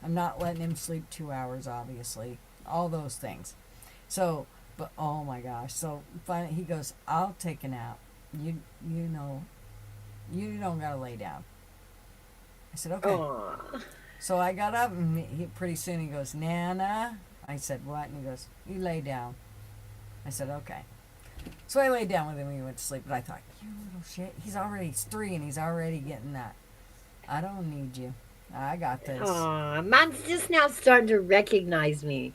I'm not letting him sleep 2 hours, obviously. All those things. So, but oh my gosh. So finally he goes, I'll take a nap. You don't gotta lay down. I said, okay. Aww. So I got up, and pretty soon he goes, Nana. I said, what? And he goes, you lay down. I said, okay. So I laid down with him and he went to sleep. But I thought, you little shit. He's 3 and he's already getting that. I don't need you. I got this. Aw, mine's just now starting to recognize me.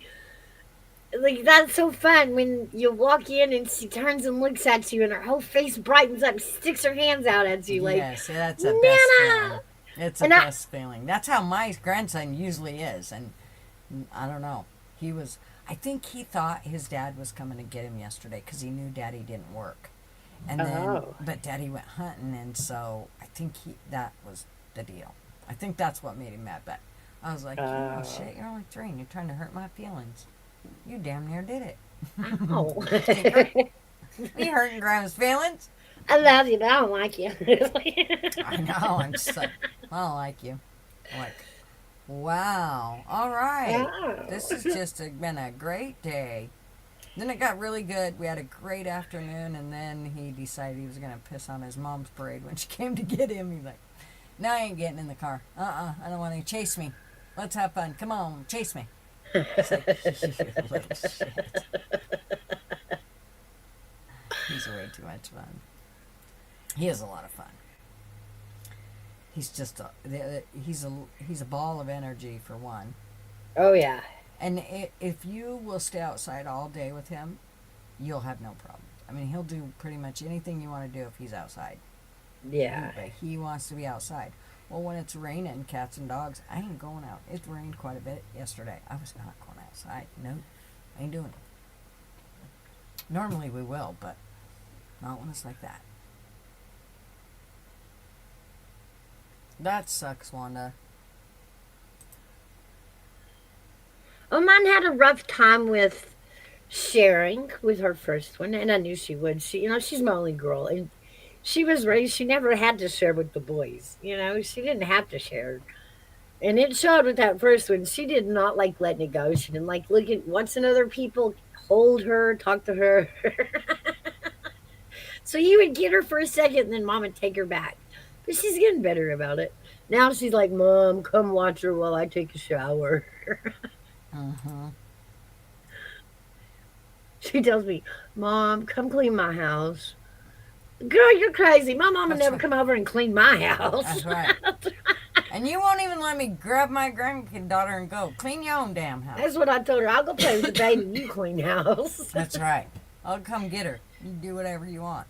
Like, that's so fun when you walk in and she turns and looks at you and her whole face brightens up, sticks her hands out at you like, yes, that's the best feeling. It's the best feeling. That's how my grandson usually is. And I don't know. I think he thought his dad was coming to get him yesterday because he knew Daddy didn't work. And then, but Daddy went hunting, and so I think that was the deal. I think that's what made him mad. But I was like, oh shit, you're only 3 and you're trying to hurt my feelings. You damn near did it. Oh. You hurting Grandma's feelings? I love you, but I don't like you. I know. I'm just like, I don't like you. I'm like, wow. All right. Yeah. This has just been a great day. Then it got really good. We had a great afternoon, and then he decided he was going to piss on his mom's parade when she came to get him. He's like, no, I ain't getting in the car. I don't want to chase me. Let's have fun. Come on, chase me. It's like, you little shit. He's way too much fun. He is a lot of fun. He's just he's a ball of energy for one. Oh yeah. And if you will stay outside all day with him, you'll have no problem. I mean, he'll do pretty much anything you want to do if he's outside. Yeah. But he wants to be outside. Well, when it's raining, cats and dogs, I ain't going out. It rained quite a bit yesterday. I was not going outside. Nope. I ain't doing it. Normally we will, but not when it's like that. That sucks, Wanda. Oh, mine had a rough time with sharing with her first one, and I knew she would. She's my only girl, and she was raised, she never had to share with the boys. She didn't have to share. And it showed with that first one. She did not like letting it go. She didn't like watching other people hold her, talk to her. So you would get her for a second, and then Mom would take her back. But she's getting better about it. Now she's like, Mom, come watch her while I take a shower. She tells me, Mom, come clean my house. Girl, you're crazy. My mom would never come over and clean my house. That's right. And you won't even let me grab my granddaughter and go, clean your own damn house. That's what I told her. I'll go play with the baby. You clean house. That's right. I'll come get her. You do whatever you want.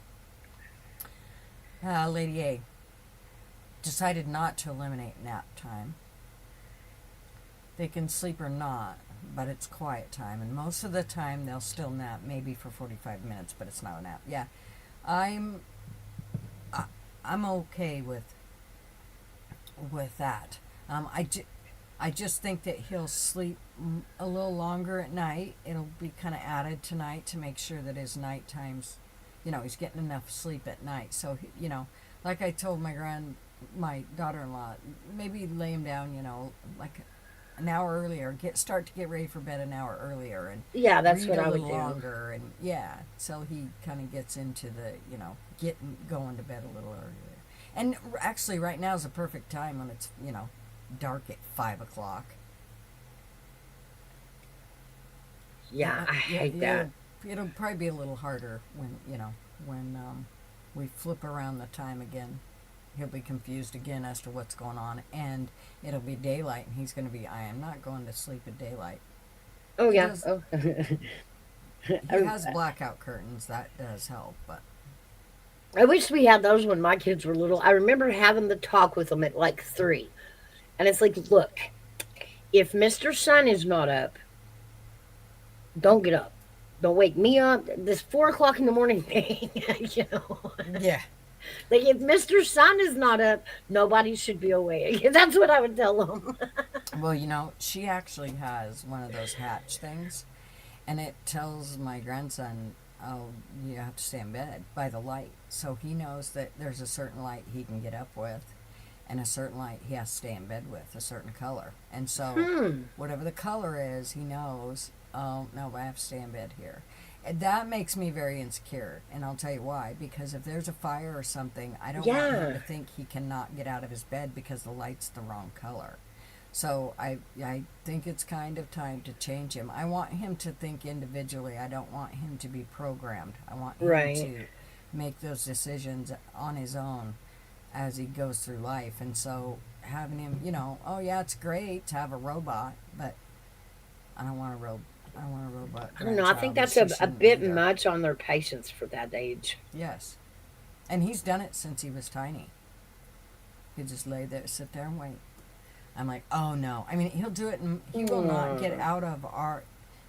Lady A decided not to eliminate nap time. They can sleep or not, but it's quiet time. And most of the time, they'll still nap, maybe for 45 minutes, but it's not a nap. Yeah. I'm okay with that. I just think that he'll sleep a little longer at night. It'll be kind of added tonight to make sure that his night times, he's getting enough sleep at night. So, like I told my daughter-in-law, maybe lay him down, like an hour earlier. Start to get ready for bed an hour earlier, and yeah, that's what I would do. Longer, and yeah, so he kind of gets into the getting going to bed a little earlier. And actually, right now is a perfect time when it's dark at 5 o'clock. Yeah, I hate that. It'll probably be a little harder when we flip around the time again. He'll be confused again as to what's going on, and it'll be daylight, and he's going to be, I am not going to sleep at daylight. Oh, yeah. He has blackout curtains. That does help, but I wish we had those when my kids were little. I remember having the talk with them at like 3. And it's like, look, if Mr. Sun is not up, don't get up. Don't wake me up. This 4 o'clock in the morning thing, you know. Yeah. Like if Mr. Sun is not up, nobody should be awake. That's what I would tell them. Well, you know, she actually has one of those hatch things, and it tells my grandson, oh, you have to stay in bed by the light. So he knows that there's a certain light he can get up with, and a certain light he has to stay in bed with, a certain color. And so whatever the color is, he knows, oh, no, I have to stay in bed here. And that makes me very insecure, and I'll tell you why. Because if there's a fire or something, I don't want him to think he cannot get out of his bed because the light's the wrong color. So I think it's kind of time to change him. I want him to think individually. I don't want him to be programmed. I want him to make those decisions on his own as he goes through life. And so having him, you know, oh yeah, it's great to have a robot, but I don't want a robot. I don't know. I think that's a bit much on their patience for that age. Yes. And he's done it since he was tiny. He'd just lay there, sit there and wait. I'm like, oh no. I mean, he'll do it and he will not get out of our,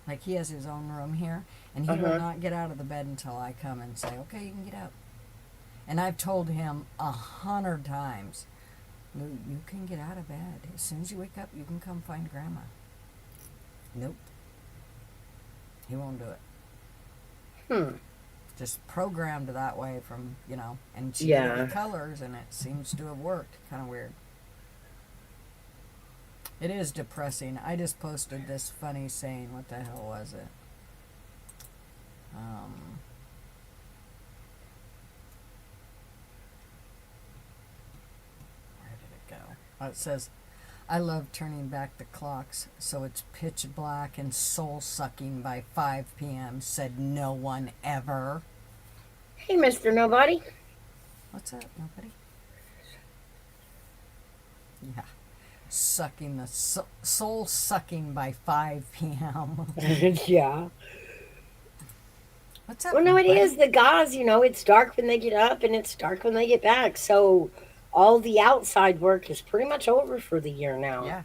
like he has his own room here, and he will not get out of the bed until I come and say, okay, you can get up. And I've told him 100 times, Lou, you can get out of bed. As soon as you wake up, you can come find Grandma. Nope. He won't do it. Just programmed that way from, you know, and she did it with colors, and it seems to have worked. Kind of weird. It is depressing. I just posted this funny saying. What the hell was it? Where did it go? Oh, it says, I love turning back the clocks so it's pitch black and soul-sucking by 5 p.m., said no one ever. Hey, Mr. Nobody. What's up, nobody? Yeah. Sucking the soul-sucking by 5 p.m. Yeah. What's up, Well, no, it nobody? is. The guys, you know, it's dark when they get up and it's dark when they get back. So all the outside work is pretty much over for the year now. Yeah.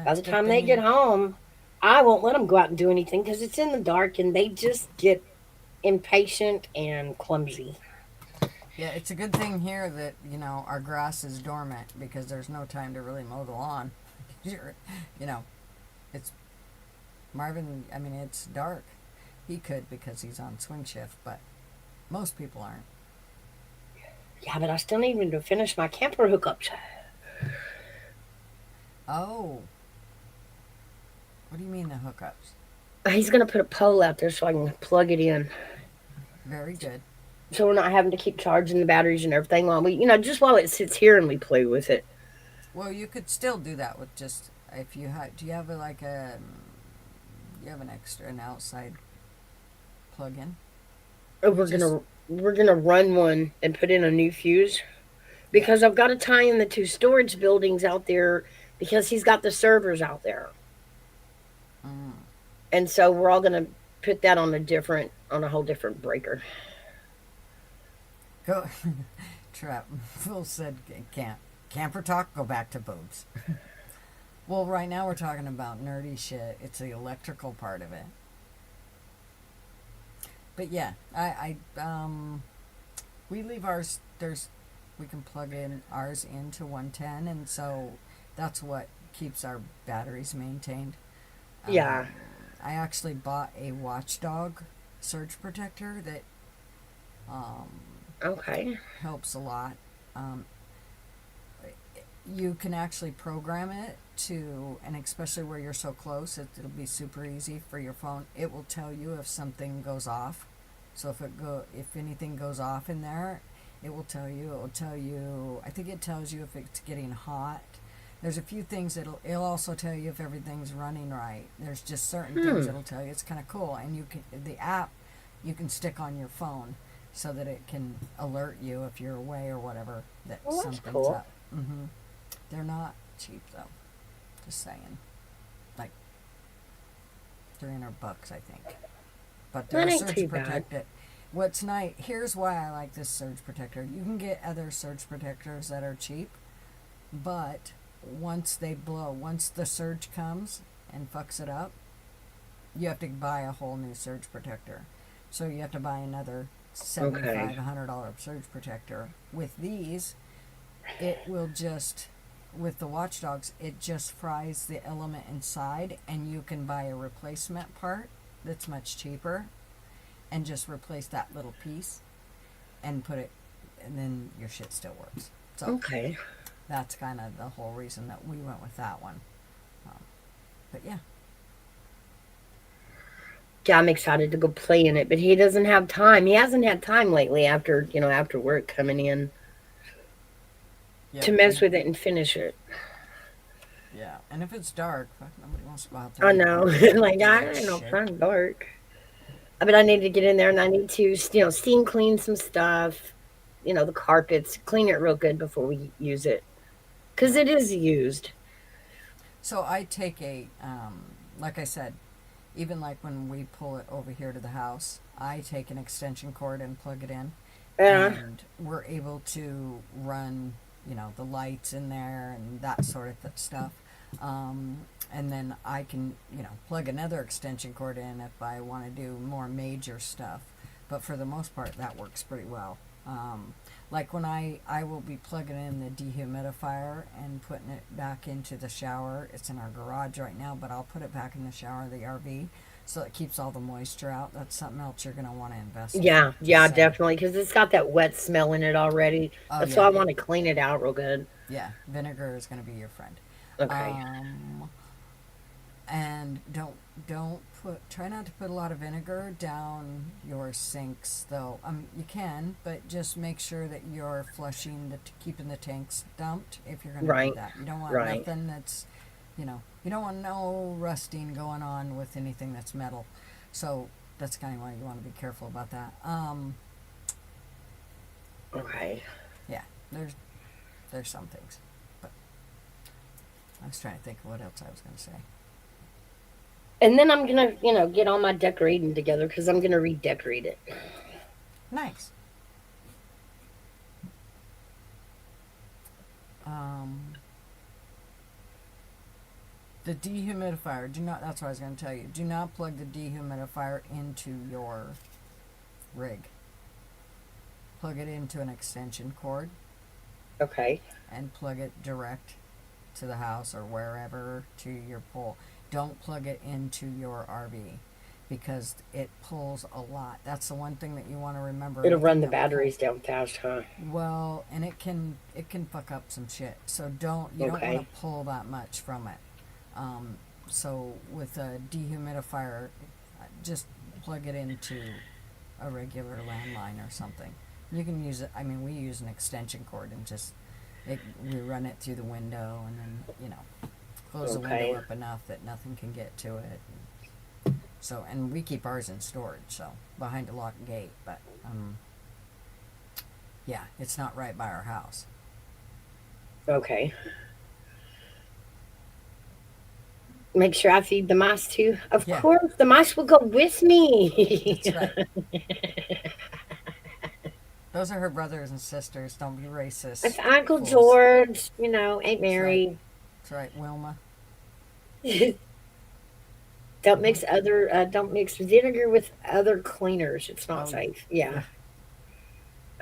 By the time they get home, I won't let them go out and do anything because it's in the dark and they just get impatient and clumsy. Yeah, it's a good thing here that, you know, our grass is dormant because there's no time to really mow the lawn. You know, it's Marvin, I mean, it's dark. He could because he's on swing shift, but most people aren't. Yeah, but I still need him to finish my camper hookups. Oh. What do you mean the hookups? He's going to put a pole out there so I can plug it in. Very good. So we're not having to keep charging the batteries and everything while we, you know, just while it sits here and we play with it. Well, you could still do that with just, if you have, do you have like a, you have an outside plug-in? We're gonna run one and put in a new fuse because I've got to tie in the 2 storage buildings out there because he's got the servers out there. And so we're all gonna put that on a whole different breaker. Go, Trap. Phil said, can't. Camper talk, go back to boobs. Well, right now we're talking about nerdy shit. It's the electrical part of it. But yeah, we leave ours, we can plug in ours into 110, and so that's what keeps our batteries maintained. Yeah. I actually bought a Watchdog surge protector that helps a lot. You can actually program it to, and especially where you're so close, it'll be super easy for your phone. It will tell you if something goes off. So if anything goes off in there, it will tell you. It will tell you. I think it tells you if it's getting hot. There's a few things it'll also tell you if everything's running right. There's just certain things it'll tell you. It's kind of cool, and the app you can stick on your phone so that it can alert you if you're away or whatever that something's cool. up. They're not cheap though. Just saying, like $300, I think. but they're That a ain't surge too bad. protected. What's nice, here's why I like this surge protector. You can get other surge protectors that are cheap, but once they blow, once the surge comes and fucks it up, you have to buy a whole new surge protector. So you have to buy another $75, $100 surge protector. With these, it will just, with the Watchdogs, it just fries the element inside, and you can buy a replacement part that's much cheaper and just replace that little piece and put it, and then your shit still works. So that's kind of the whole reason that we went with that one. But yeah. Yeah, I'm excited to go play in it, but he doesn't have time. He hasn't had time lately after, after work coming in to mess with it and finish it. Yeah, and if it's dark, nobody wants to go out there. I know. Like, I don't know if it's dark. But I need to get in there, and I need to, steam clean some stuff, the carpets, clean it real good before we use it, because it is used. So I take like I said, even like when we pull it over here to the house, I take an extension cord and plug it in, and we're able to run, the lights in there and that sort of stuff. And then I can, plug another extension cord in if I want to do more major stuff. But for the most part, that works pretty well. Like when I will be plugging in the dehumidifier and putting it back into the shower. It's in our garage right now, but I'll put it back in the shower of the RV so it keeps all the moisture out. That's something else you're going to want to invest in. Yeah, definitely, because it's got that wet smell in it already. That's why I want to clean it out real good. Yeah, vinegar is going to be your friend. Okay. And try not to put a lot of vinegar down your sinks, though. You can, but just make sure that you're flushing, keeping the tanks dumped if you're going to do that. You don't want nothing that's, you don't want no rusting going on with anything that's metal. So that's kind of why you want to be careful about that. Okay. Yeah, there's some things, but I was trying to think of what else I was going to say. And then I'm going to, get all my decorating together because I'm going to redecorate it. Nice. The dehumidifier, that's what I was going to tell you. Do not plug the dehumidifier into your rig. Plug it into an extension cord. Okay. And plug it direct to the house or wherever to your pole. Don't plug it into your RV because it pulls a lot. That's the one thing that you want to remember. It'll run the batteries down fast, huh? Well, and it can fuck up some shit. So you don't want to pull that much from it. So with a dehumidifier, just plug it into a regular landline or something. You can use it. I mean, we use an extension cord and we run it through the window and then close the window up enough that nothing can get to it. So, and we keep ours in storage, so behind a locked gate. But yeah, it's not right by our house. Okay. Make sure I feed the mice too. Of course, the mice will go with me. That's right. Those are her brothers and sisters. Don't be racist. It's Uncle George, Aunt Mary. That's right, Wilma. Don't mix vinegar with other cleaners. It's not safe. Yeah.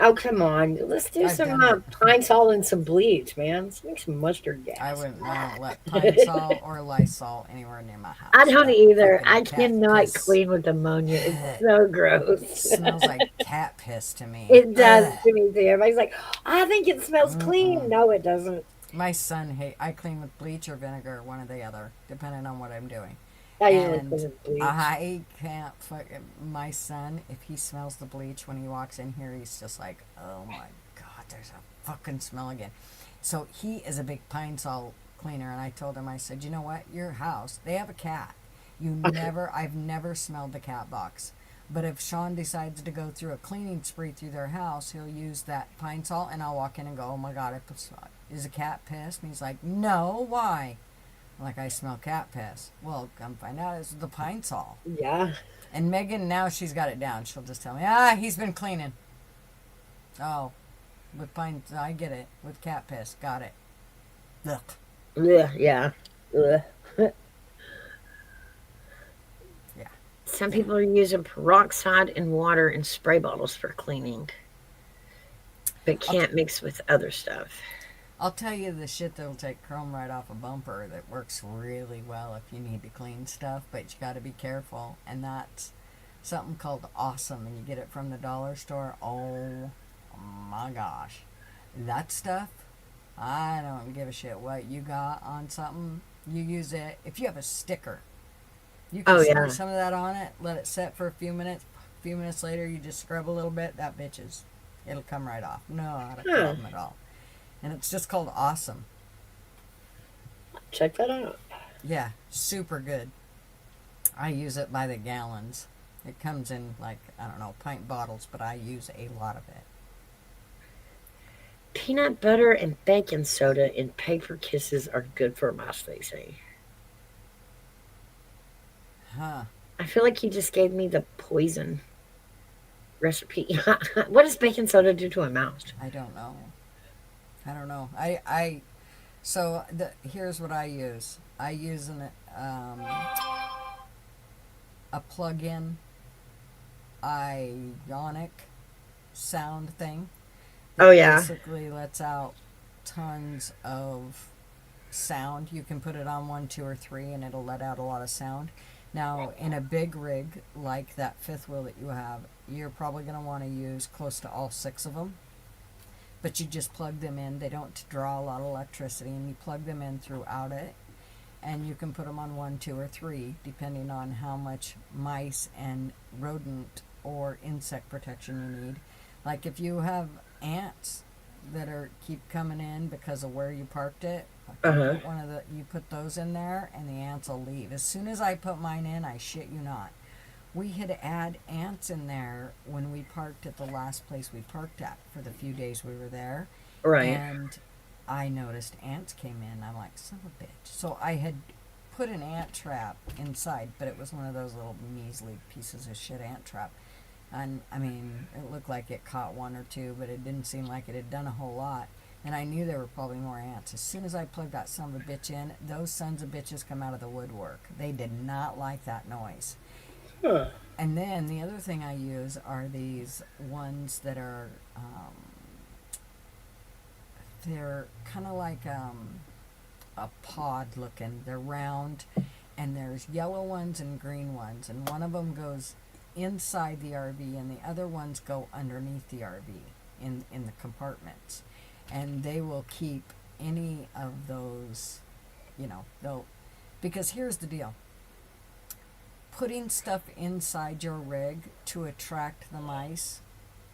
Oh, come on. Let's do some Pine Sol and some bleach, man. Let's make some mustard gas. I wouldn't let Pine Sol or Lysol anywhere near my house. I don't either. I cannot clean with ammonia. It's so gross. It smells like cat piss to me. It does to me too. Everybody's like, I think it smells clean. No, it doesn't. My son I clean with bleach or vinegar, one or the other, depending on what I'm doing. I can't my son, if he smells the bleach when he walks in here, he's just like, oh my God, there's a fucking smell again. So he is a big Pine Sol cleaner, and I told him, I said, you know what, your house, they have a cat. I've never smelled the cat box. But if Sean decides to go through a cleaning spree through their house, he'll use that Pine Sol, and I'll walk in and go, oh my God, is a cat pissed? And he's like, no, why? Like, I smell cat piss. Well, come find out it's the Pine Sol. Yeah. And Megan, now she's got it down. She'll just tell me, he's been cleaning. Oh, with pine, I get it. With cat piss, got it. Ugh. Ugh, yeah. Ugh. Yeah. Some people are using peroxide and water in spray bottles for cleaning, but can't mix with other stuff. I'll tell you the shit that'll take chrome right off a bumper that works really well if you need to clean stuff, but you got to be careful. And that's something called Awesome, and you get it from the dollar store. Oh my gosh. That stuff, I don't give a shit what you got on something. You use it. If you have a sticker, you can squirt some of that on it, let it set for a few minutes. A few minutes later, you just scrub a little bit. That bitches, it'll come right off. Not a problem at all. And it's just called Awesome. Check that out. Yeah, super good. I use it by the gallons. It comes in like, I don't know, pint bottles, but I use a lot of it. Peanut butter and baking soda in paper kisses are good for mice, they say. Huh. I feel like you just gave me the poison recipe. What does baking soda do to a mouse? I don't know. So here's what I use. I use a plug-in ionic sound thing. Oh, yeah. Basically lets out tons of sound. You can put it on 1, 2, or 3 and it'll let out a lot of sound. Now, in a big rig like that fifth wheel that you have, you're probably going to want to use close to all 6 of them. But you just plug them in. They don't draw a lot of electricity, and you plug them in throughout it. And you can put them on 1, 2, or 3, depending on how much mice and rodent or insect protection you need. Like if you have ants that keep coming in because of where you parked it, you put those in there, and the ants will leave. As soon as I put mine in, I shit you not, we had to add ants in there when we parked at the last place we parked at for the few days we were there. Right. And I noticed ants came in. I'm like, son of a bitch. So I had put an ant trap inside, but it was one of those little measly pieces of shit ant trap. And I mean, it looked like it caught 1 or 2, but it didn't seem like it had done a whole lot. And I knew there were probably more ants. As soon as I plugged that son of a bitch in, those sons of bitches come out of the woodwork. They did not like that noise. Huh. And then the other thing I use are these ones that are, they're kind of like a pod looking. They're round, and there's yellow ones and green ones. And one of them goes inside the RV, and the other ones go underneath the RV in the compartments. And they will keep any of those, because here's the deal. Putting stuff inside your rig to attract the mice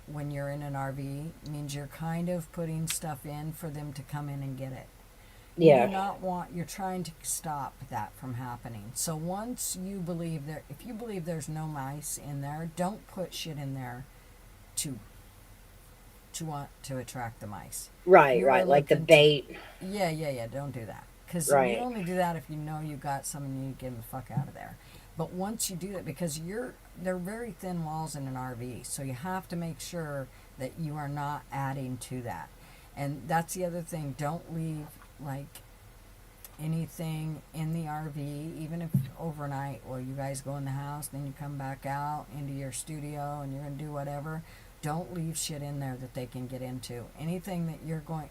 when you're in an RV means you're kind of putting stuff in for them to come in and get it. Yeah. You're trying to stop that from happening. So once you believe if you believe there's no mice in there, don't put shit in there to want to attract the mice. Right, like the bait. Yeah, don't do that. Because you only do that if you know you got some and you need to get them the fuck out of there. But once you do that, because they're very thin walls in an RV, so you have to make sure that you are not adding to that. And that's the other thing. Don't leave like anything in the RV, even if overnight. Well, you guys go in the house, then you come back out into your studio and you're gonna do whatever. Don't leave shit in there that they can get into. Anything that you're going,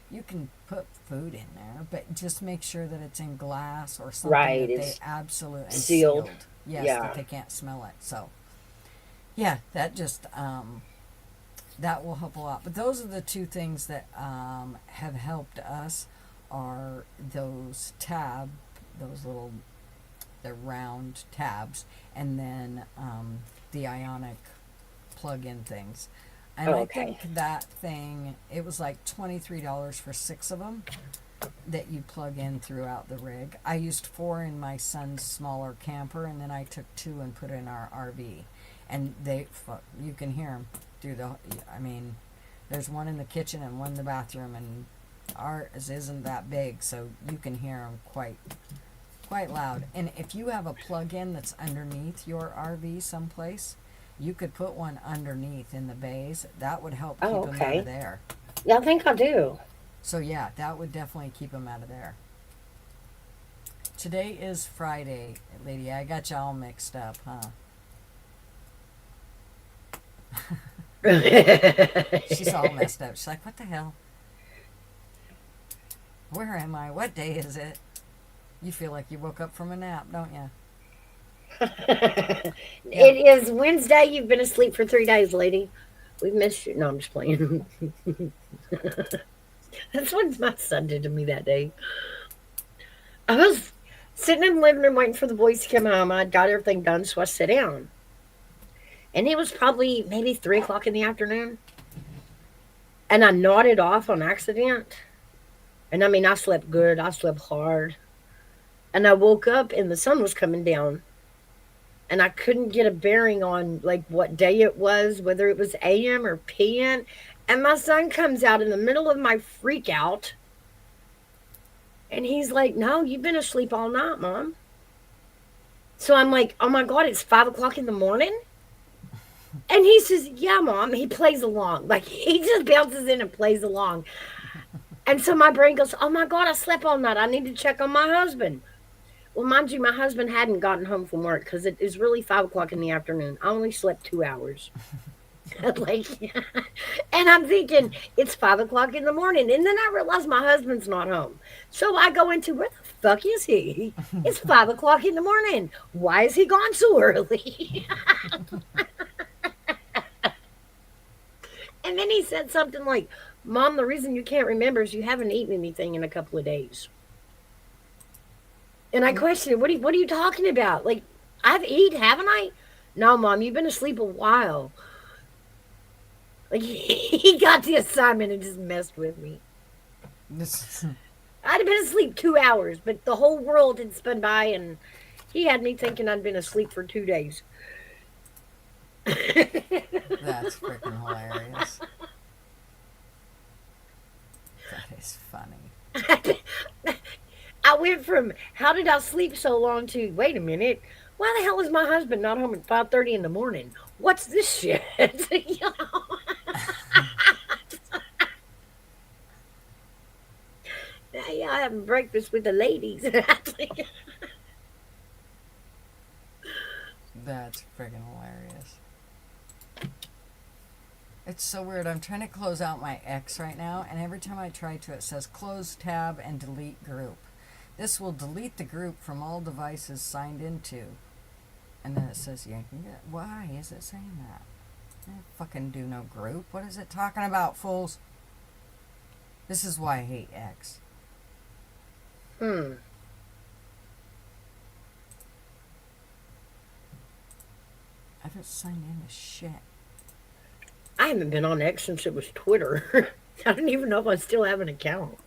you can put food in there, but just make sure that it's in glass or something that they absolutely sealed. Yes, that they can't smell it. So, yeah, that just that will help a lot. But those are the 2 things that have helped us are those the round tabs, and then the ionic plug-in things. And I think that thing, it was like $23 for 6 of them that you plug in throughout the rig. I used 4 in my son's smaller camper, and then I took 2 and put in our RV. And you can hear them through there's one in the kitchen and one in the bathroom, and ours isn't that big, so you can hear them quite Quite loud. And if you have a plug-in that's underneath your RV someplace, you could put one underneath in the bays. That would help keep them out of there. Yeah, I think I do. So yeah, that would definitely keep them out of there. Today is Friday, lady. I got you all mixed up, huh? She's all messed up. She's like, what the hell? Where am I? What day is it? You feel like you woke up from a nap, don't you? It is Wednesday. You've been asleep for 3 days, lady. We've missed you. No, I'm just playing. That's what my son did to me that day. I was sitting in the living room waiting for the boys to come home. I'd got everything done, so I sat down. And it was probably maybe 3 o'clock in the afternoon. And I nodded off on accident. And I mean, I slept good. I slept hard. And I woke up and the sun was coming down. And I couldn't get a bearing on like what day it was, whether it was AM or PM. And my son comes out in the middle of my freak out. And he's like, no, you've been asleep all night, Mom. So I'm like, oh my God, it's 5 o'clock in the morning? And he says, yeah, Mom. He plays along. Like, he just bounces in and plays along. And so my brain goes, oh my God, I slept all night. I need to check on my husband. Well, mind you, my husband hadn't gotten home from work because it is really 5 o'clock in the afternoon. I only slept 2 hours. Like, and I'm thinking, it's 5 o'clock in the morning. And then I realize my husband's not home. So I go into, where the fuck is he? It's 5 o'clock in the morning. Why is he gone so early? And then he said something like, Mom, the reason you can't remember is you haven't eaten anything in a couple of days. And I questioned, what are you talking about? Like, I've eaten, haven't I? No, Mom, you've been asleep a while. Like, he got the assignment and just messed with me. I'd have been asleep 2 hours, but the whole world had spun by, and he had me thinking I'd been asleep for 2 days. That's freaking hilarious. That is funny. I went from, how did I sleep so long to, wait a minute, why the hell is my husband not home at 5:30 in the morning? What's this shit? You know? Yeah, I'm having breakfast with the ladies. That's freaking hilarious. It's so weird. I'm trying to close out my X right now, and every time I try to, it says close tab and delete group. This will delete the group from all devices signed into. And then it says yanking it. Why is it saying that? I don't fucking do no group. What is it talking about, fools? This is why I hate X. I haven't signed into shit. I haven't been on X since it was Twitter. I don't even know if I still have an account.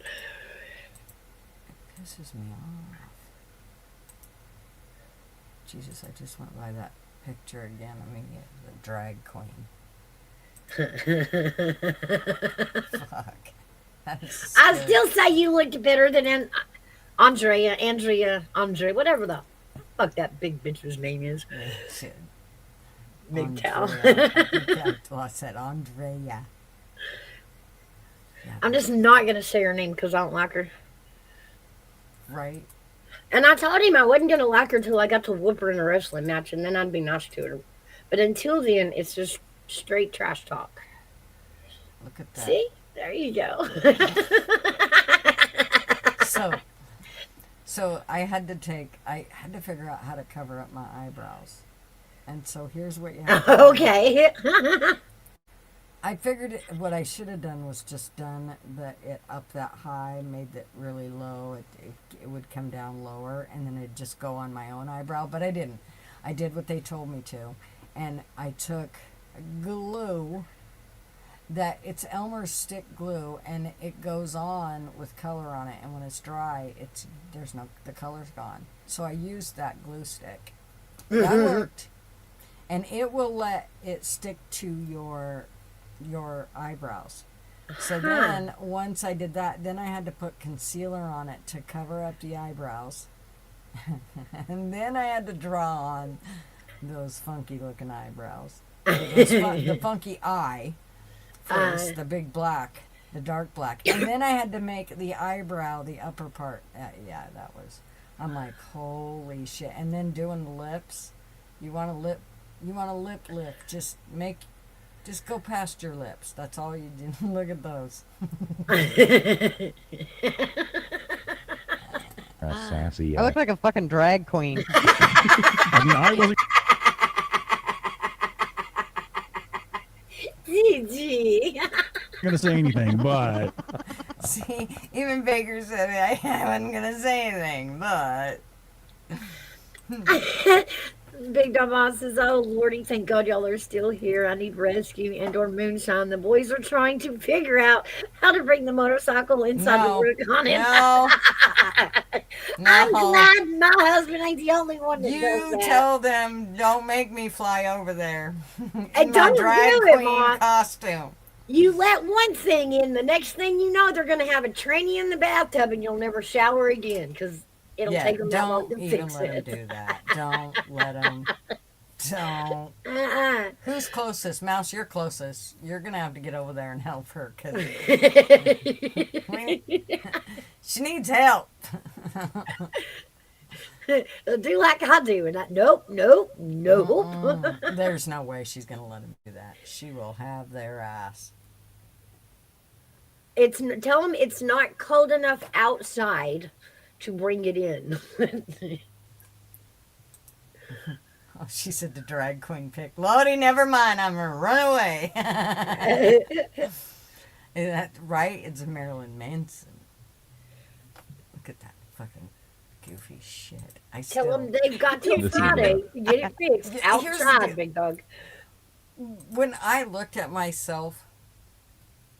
It pisses me off. Jesus, I just went by that picture again. I mean, the drag queen. Fuck. That is I still say you looked better than Andrea, whatever the fuck that big bitch's name is. Shit. MGTOW. I said Andrea. Yeah, I'm just not going to say her name because I don't like her. Right. And I told him I wasn't going to like her till I got to whoop her in a wrestling match, and then I'd be nice to her. But until then, it's just straight trash talk. Look at that. See? There you go. So I had to figure out how to cover up my eyebrows. And so here's what you have to do. Okay. I figured what I should have done was just done it up that high, made it really low. It would come down lower, and then it'd just go on my own eyebrow. But I didn't. I did what they told me to. And I took glue it's Elmer's stick glue, and it goes on with color on it. And when it's dry, the color's gone. So I used that glue stick. That worked. And it will let it stick to your eyebrows. So then, once I did that, then I had to put concealer on it to cover up the eyebrows. And then I had to draw on those funky looking eyebrows. The funky eye first, the big black, the dark black. And then I had to make the eyebrow, the upper part. Yeah, that was, I'm like, holy shit. And then doing the lips. You want a lip lift. Just go past your lips. That's all you do. Look at those. Sassy. I look like a fucking drag queen. I mean, I wasn't. GG. Gonna say anything, but See, even Baker said I wasn't gonna say anything, but Big Dumbass says, "Oh Lordy, thank God y'all are still here. I need rescue and/or moonshine. The boys are trying to figure out how to bring the motorcycle inside the work on it." No. I'm glad my husband ain't the only one that does You that. tell them, don't make me fly over there. And In don't my drag do it, queen Ma. costume. You let one thing in, the next thing you know, they're going to have a tranny in the bathtub, and you'll never shower again because it'll take them that long don't to even fix let it. them do that. Don't let them. Don't. Who's closest? Mouse, you're closest. You're going to have to get over there and help her because she needs help. Do like I do, and nope. There's no way she's going to let him do that. She will have their ass. Tell them it's not cold enough outside to bring it in. Oh, she said the drag queen pick. Lordy, never mind. I'm going to run away. Is that right? It's Marilyn Manson. Look at that fucking goofy shit. Tell them they've got till Friday to get it fixed. Here's the Outside, deal. big dog. When I looked at myself,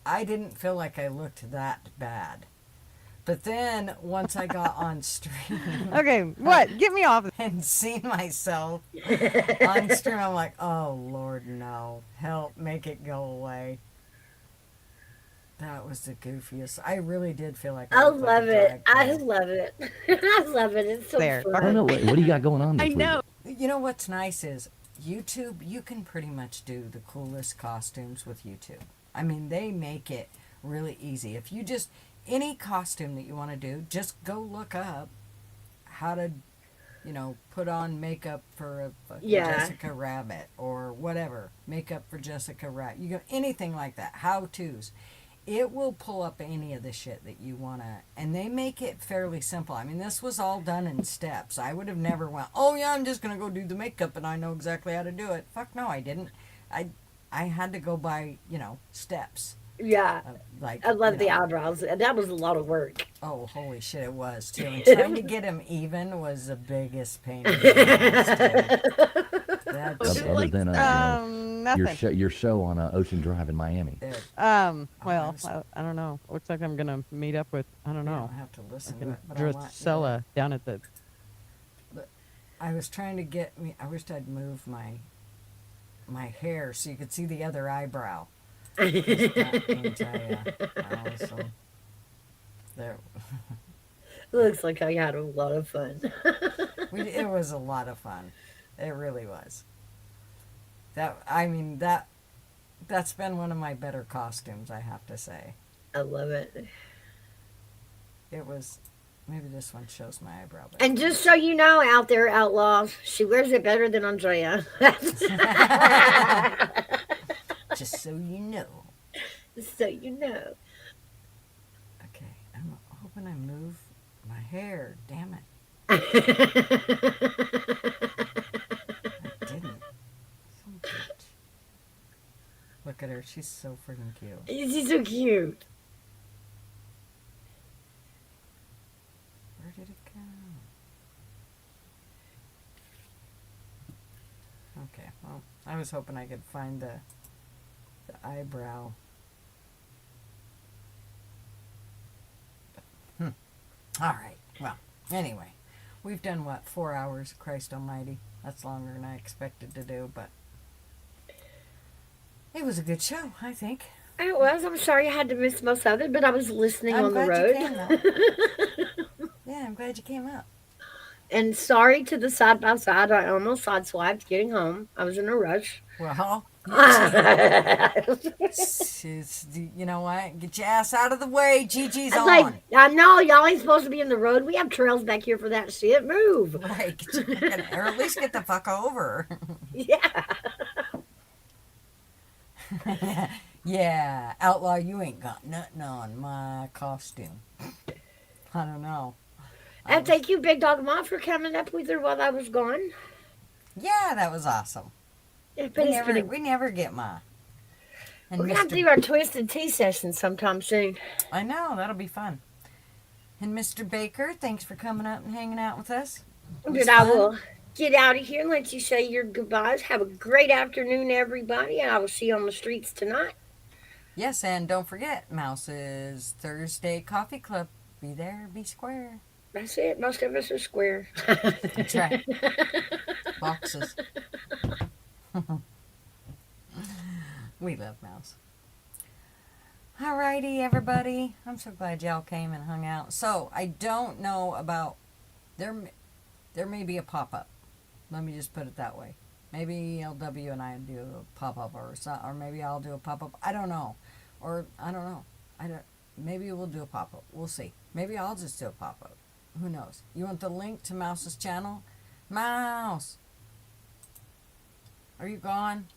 I didn't feel like I looked that bad. But then once I got on stream, Okay, what? Get me off. And seen myself on stream, I'm like, oh Lord, no, help, make it go away. That was the goofiest. I really did feel like I looked like love a it. drag I queen. love it. I love it. It's so There. fun. I don't know. What do you got going on this week? You know what's nice is YouTube. You can pretty much do the coolest costumes with YouTube. I mean, they make it really easy. If you just any costume that you want to do, just go look up how to, put on makeup for a fucking Jessica Rabbit or whatever. Makeup for Jessica Rabbit. You go anything like that. How to's. It will pull up any of the shit that you want to, and they make it fairly simple. I mean, this was all done in steps. I would have never went, oh yeah, I'm just going to go do the makeup and I know exactly how to do it. Fuck no, I didn't. I had to go by, steps. Yeah. Like I love the eyebrows. That was a lot of work. Oh, holy shit, it was too. And trying to get him even was the biggest pain in the ass, too. Other than nothing. your show on Ocean Drive in Miami. Well, I don't know. Looks like I'm gonna meet up with I don't know. I'll have to listen to fucking it, but I want- Drusilla down at the. I was trying to get me. I wished I'd moved my hair so you could see the other eyebrow. There. Looks like I had a lot of fun. It was a lot of fun. It really was. That's been one of my better costumes, I have to say. I love it. It was. Maybe this one shows my eyebrow. And just so you know, out there, outlaws, she wears it better than Andrea. Just so you know. So you know. Okay, I'm hoping I move my hair. Damn it. I didn't. Some bitch. Look at her. She's so freaking cute. She's so cute. Where did it go? Okay, well, I was hoping I could find the eyebrow. All right. Well, anyway, we've done what, 4 hours? Christ Almighty, that's longer than I expected to do, but it was a good show, I think. It was. I'm sorry I had to miss most of it, but I was listening I'm on the glad road. you came out. Yeah, I'm glad you came out. And sorry to the side by side. I almost sideswiped getting home. I was in a rush. Well, you know what? Get your ass out of the way. Gigi's I on. was like, I know y'all ain't supposed to be in the road. We have trails back here for that shit. Move. Right. Or at least get the fuck over. Yeah. Yeah. Outlaw, you ain't got nothing on my costume. I don't know. And thank you, Big Dog Mom, for coming up with her while I was gone. Yeah, that was awesome. We never get my. And We're going to have to do our Twisted Tea session sometime soon. I know, that'll be fun. And Mr. Baker, thanks for coming up and hanging out with us. But I will get out of here and let you say your goodbyes. Have a great afternoon, everybody. I will see you on the streets tonight. Yes, and don't forget, Mouse's Thursday Coffee Club. Be there, be square. That's it. Most of us are square. That's right. Boxes. We love Mouse. Alrighty, everybody. I'm so glad y'all came and hung out. So, I don't know about... There may be a pop-up. Let me just put it that way. Maybe LW and I do a pop-up or maybe I'll do a pop-up. I don't know. Or, I don't know. Maybe we'll do a pop-up. We'll see. Maybe I'll just do a pop-up. Who knows? You want the link to Mouse's channel? Mouse! Are you gone?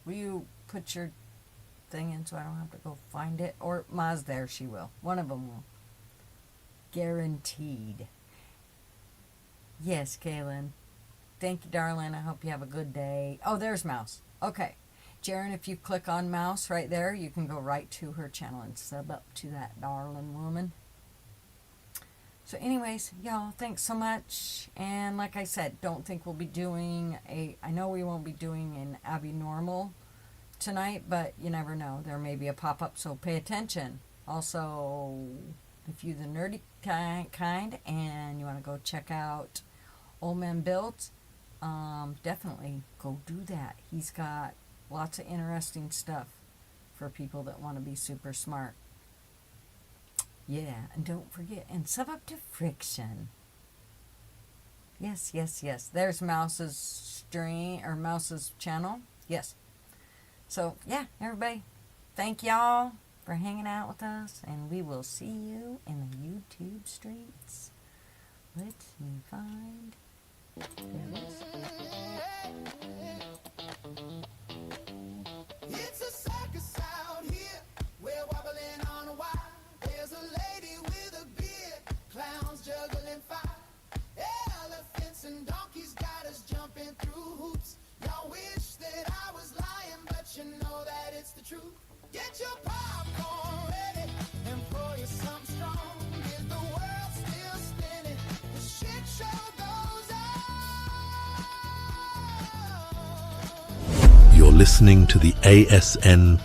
Will you put your thing in so I don't have to go find it? Or Ma's there, she will. One of them will. Guaranteed. Yes, Kaylin. Thank you, darling. I hope you have a good day. Oh, there's Mouse. Okay. Jaren, if you click on Mouse right there, you can go right to her channel and sub up to that darling woman. So anyways, y'all, thanks so much. And like I said, don't think we'll be doing I know we won't be doing an Abby Normal tonight, but you never know. There may be a pop-up, so pay attention. Also, if you're the nerdy kind and you want to go check out Old Man Builds, definitely go do that. He's got lots of interesting stuff for people that want to be super smart. Yeah, and don't forget, and sub up to Friction. Yes, yes, yes. There's Mouse's stream, or Mouse's channel. Yes. So, yeah, everybody, thank y'all for hanging out with us, and we will see you in the YouTube streets. Let me find... It's a circus out here. We're wobbling on a wire. There's a lady with a beard. Clowns juggling fire. Elephants and donkeys got us jumping through hoops. Y'all wish that I was lying, but you know that it's the truth. Get your popcorn ready and pour you something strong. Is the world still spinning? The shit show goes on. You're listening to the ASN